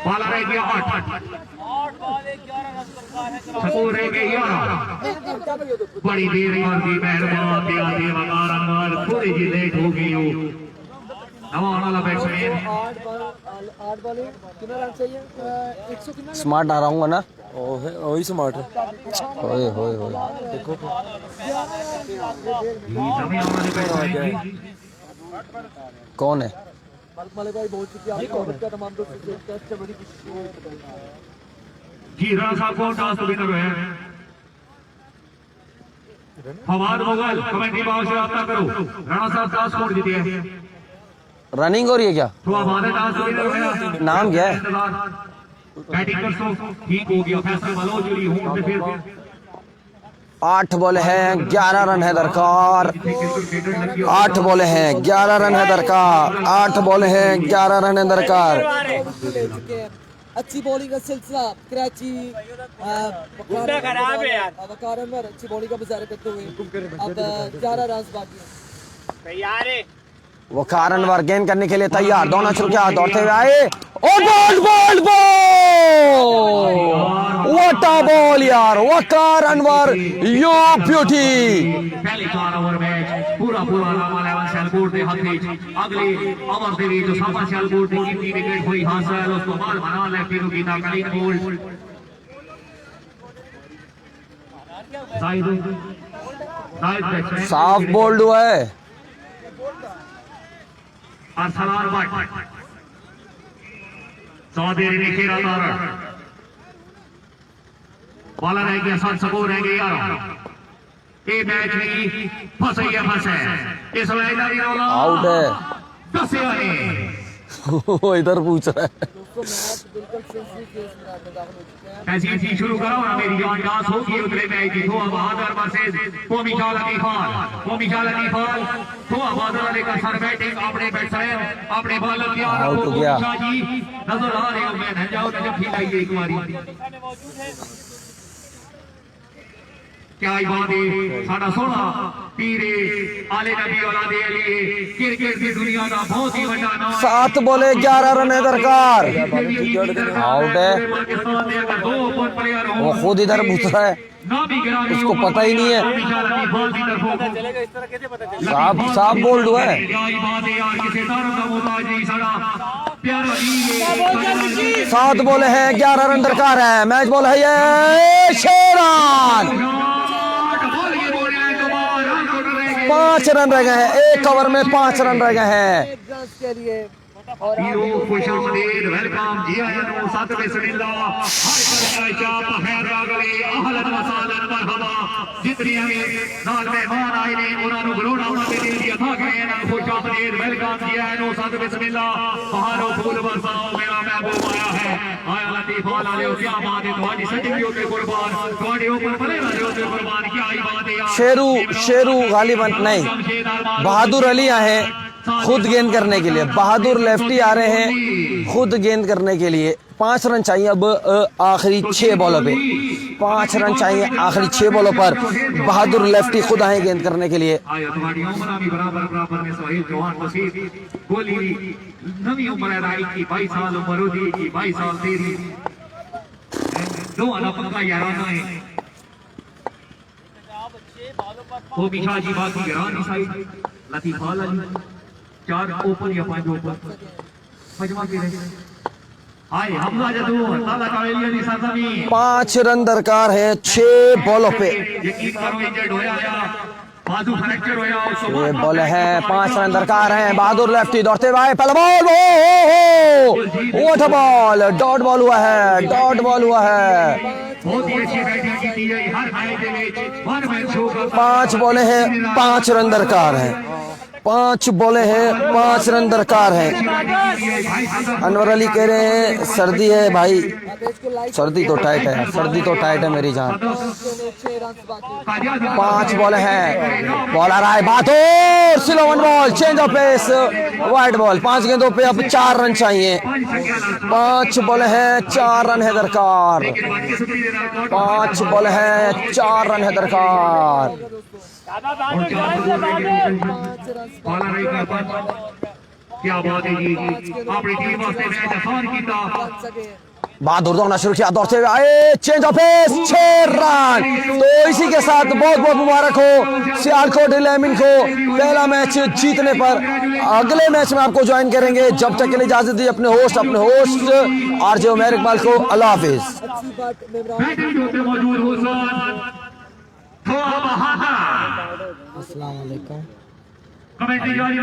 [SPEAKER 4] बाला रह गया 8, स्कोर रह गया 11। बड़ी देर मार दी मेहरबान दिया दे वकार अनवर, थोड़ी जी लेट हो गई हो। नवान वाला बैट्समैन
[SPEAKER 5] 8 बॉल कितना रन चाहिए 100 कितना
[SPEAKER 1] स्मार्ट आ रहा हूँ ना,
[SPEAKER 6] वही स्मार्ट है।
[SPEAKER 1] होए होए होए।
[SPEAKER 6] देखो
[SPEAKER 4] नवान वाले बैट्समैन
[SPEAKER 1] कौन है?
[SPEAKER 5] मलक भाई बहुत शुक्रिया आपका, का तमाम दोस्तों से टेस्ट से बड़ी खुशी है।
[SPEAKER 4] जी राणा साहब को टास्क विनर है फवाद मुगल, कमेंट्री बॉक्स से रब्ता करो। राणा साहब टास्क कोड जीते हैं,
[SPEAKER 1] रनिंग हो रही है क्या?
[SPEAKER 4] तो हमारे टास्क विनर है।
[SPEAKER 1] नाम क्या है?
[SPEAKER 4] बैटिंग कर सो ठीक हो गया, फैसला वालों जुड़ी हूं तो फिर
[SPEAKER 1] 8 बॉल हैं, 11 रन है दरकार। 8 बॉल हैं, 11 रन है दरकार। 8 बॉल हैं, 11 रन है दरकार।
[SPEAKER 5] अच्छी बॉलिंग का सिलसिला कराची वकार अनवर अच्छी बॉलिंग का मुजाहरा करते हुए अब 11 रन बाकी हैं।
[SPEAKER 1] वकार अनवर गेंद करने के लिए तैयार, दौड़ना शुरू किया, दौड़ते हुए आए, और ball ball ball, what a ball यार, वकार अनवर यू ब्यूटी।
[SPEAKER 4] पहले 4 ओवर मैच पूरा नामा 11 शैलकोट दे हाथ विच अगले ओवर दे विच जो सामा शैलकोट दी कीती विकेट होई हासिल, उस तो बाद बना ले फिर कीता कलीन बोल्ड जाहिद बैट्समैन
[SPEAKER 1] साफ बोल्ड हुआ है।
[SPEAKER 4] अरसलान भट्ट चौधरी ने खेला तारा बाला रह गया 7 स्कोर रह गए 11। ये मैच में फंस है इस मैच का रोला
[SPEAKER 1] आउट है।
[SPEAKER 4] 10 आने
[SPEAKER 1] वो इधर पूछ रहा है।
[SPEAKER 5] दोस्तों मैच बिल्कुल सेंसरी केस में दाखिल हो चुके हैं।
[SPEAKER 4] ऐसी चीज शुरू करो ना मेरी जान डांस होगी उतरे मैच की। थोड़ा बहादुर वर्सेस मिशाल अकीफान थोड़ा बहादुर अली का सर बैटिंग अपने बैट्समैन अपने बॉलर तैयार
[SPEAKER 1] आउट हो गया।
[SPEAKER 4] जी नजर आ रहे हो, मैं न जाओ तो खिलाइए एक बारी। क्या ही बात है, साडा सोना पीरे आले नबी औलादे अली क्रिकेट की दुनिया का बहुत ही बड़ा नाम।
[SPEAKER 1] 7 बॉले 11 रन है दरकार। आउट है।
[SPEAKER 4] पाकिस्तान में अगर 2 ओपन प्लेयर हो
[SPEAKER 1] वो खुद इधर पूछ रहा है, उसको पता ही नहीं है। साफ बोल्ड हुआ है। 7 बॉले हैं, 11 रन दरकार है। मैच बॉल है ये 6 रन, 5 रन रह गए हैं। 1 ओवर में 5 रन रह गए हैं।
[SPEAKER 5] एक रन के लिए और
[SPEAKER 4] हीरो खुशामदीद वेलकम जी आयन व साथ में सनिल्ला हाय कर चाप खैर रागले अहलन व सहलन मरहबा। जितने हमें नाल मेहमान आए ने उन्हां नु गलोड़ा उन्हां दे दिया अथा गए ना खुशाब ने वेलकम किया है नो साथ बिस्मिल्लाह बहारो फूल बरसाओ मेरा महबूब आया है आया लतीफ वाला ले क्या बात है तुम्हारी सच्ची होते कुर्बान तुम्हारे ऊपर भले वाले होते कुर्बान क्या ही बात है
[SPEAKER 1] शेरू गालिबन नहीं, बहादुर अली आए खुद गेंद करने के लिए, बहादुर लेफ्टी आ रहे हैं खुद गेंद करने के लिए। 5 रन चाहिए अब आखिरी 6 बॉलों पे, 5 रन चाहिए आखिरी 6 बॉलों पर। बहादुर लेफ्टी खुद आए गेंद करने के लिए।
[SPEAKER 4] आया तुम्हारी उम्र भी बराबर में सोहेल जवान वसीर गोली नवी उम्र है राई की 22 साल उम्र होती की 22 साल तेरी दो आला पक्का याराना है वो मिठा जी बाकी गिरानी साइड लतीफ वाला जी 4 ओपन या 5 ओपन मजमा के रहे हाय हमला जदू ताला कावेलिया दी सरजमी
[SPEAKER 1] 5 रन दरकार है 6 बॉलों पे।
[SPEAKER 4] यकीन करो इंजर्ड होया या बाजू फ्रैक्चर होया और
[SPEAKER 1] ये बॉल है, 5 रन दरकार हैं। बहादुर लेफ्टी दौड़ते हुए पहला ball, oh what ball, dot ball हुआ है, डॉट बॉल हुआ है।
[SPEAKER 4] बहुत ही अच्छी बैटिंग की थी हर मैच के मैच वन मैच होगा
[SPEAKER 1] 5 बॉलें हैं, 5 रन दरकार हैं। 5 बॉलें हैं, 5 रन दरकार हैं। अनवर अली कह रहे हैं सर्दी है भाई, सर्दी तो टाइट है, सर्दी तो टाइट है मेरी जान। 5 बॉल हैं, बॉल आ रहा है बहादुर, slow one ball, change of pace, wide ball. 5 गेंदों पे अब 4 रन चाहिए। 5 बॉल हैं, 4 रन है दरकार। 5 बॉल हैं, 4 रन है दरकार।
[SPEAKER 4] क्या बात है जी, अपनी टीम वास्ते मैच आसान कीता।
[SPEAKER 1] बहादुर दौड़ना शुरू किया, दौड़ते हुए आए, चेंज ऑफ पेस, 6 रन। तो इसी के साथ बहुत बहुत मुबारक हो सियालकोट इलेवन को पहला मैच जीतने पर। अगले मैच में आपको ज्वाइन करेंगे, जब तक के लिए इजाजत दी अपने होस्ट आरजे उमर इकबाल को। अल्लाह हाफिज।
[SPEAKER 5] अस्सलाम वालेकुम।
[SPEAKER 4] कमेंट्री जारी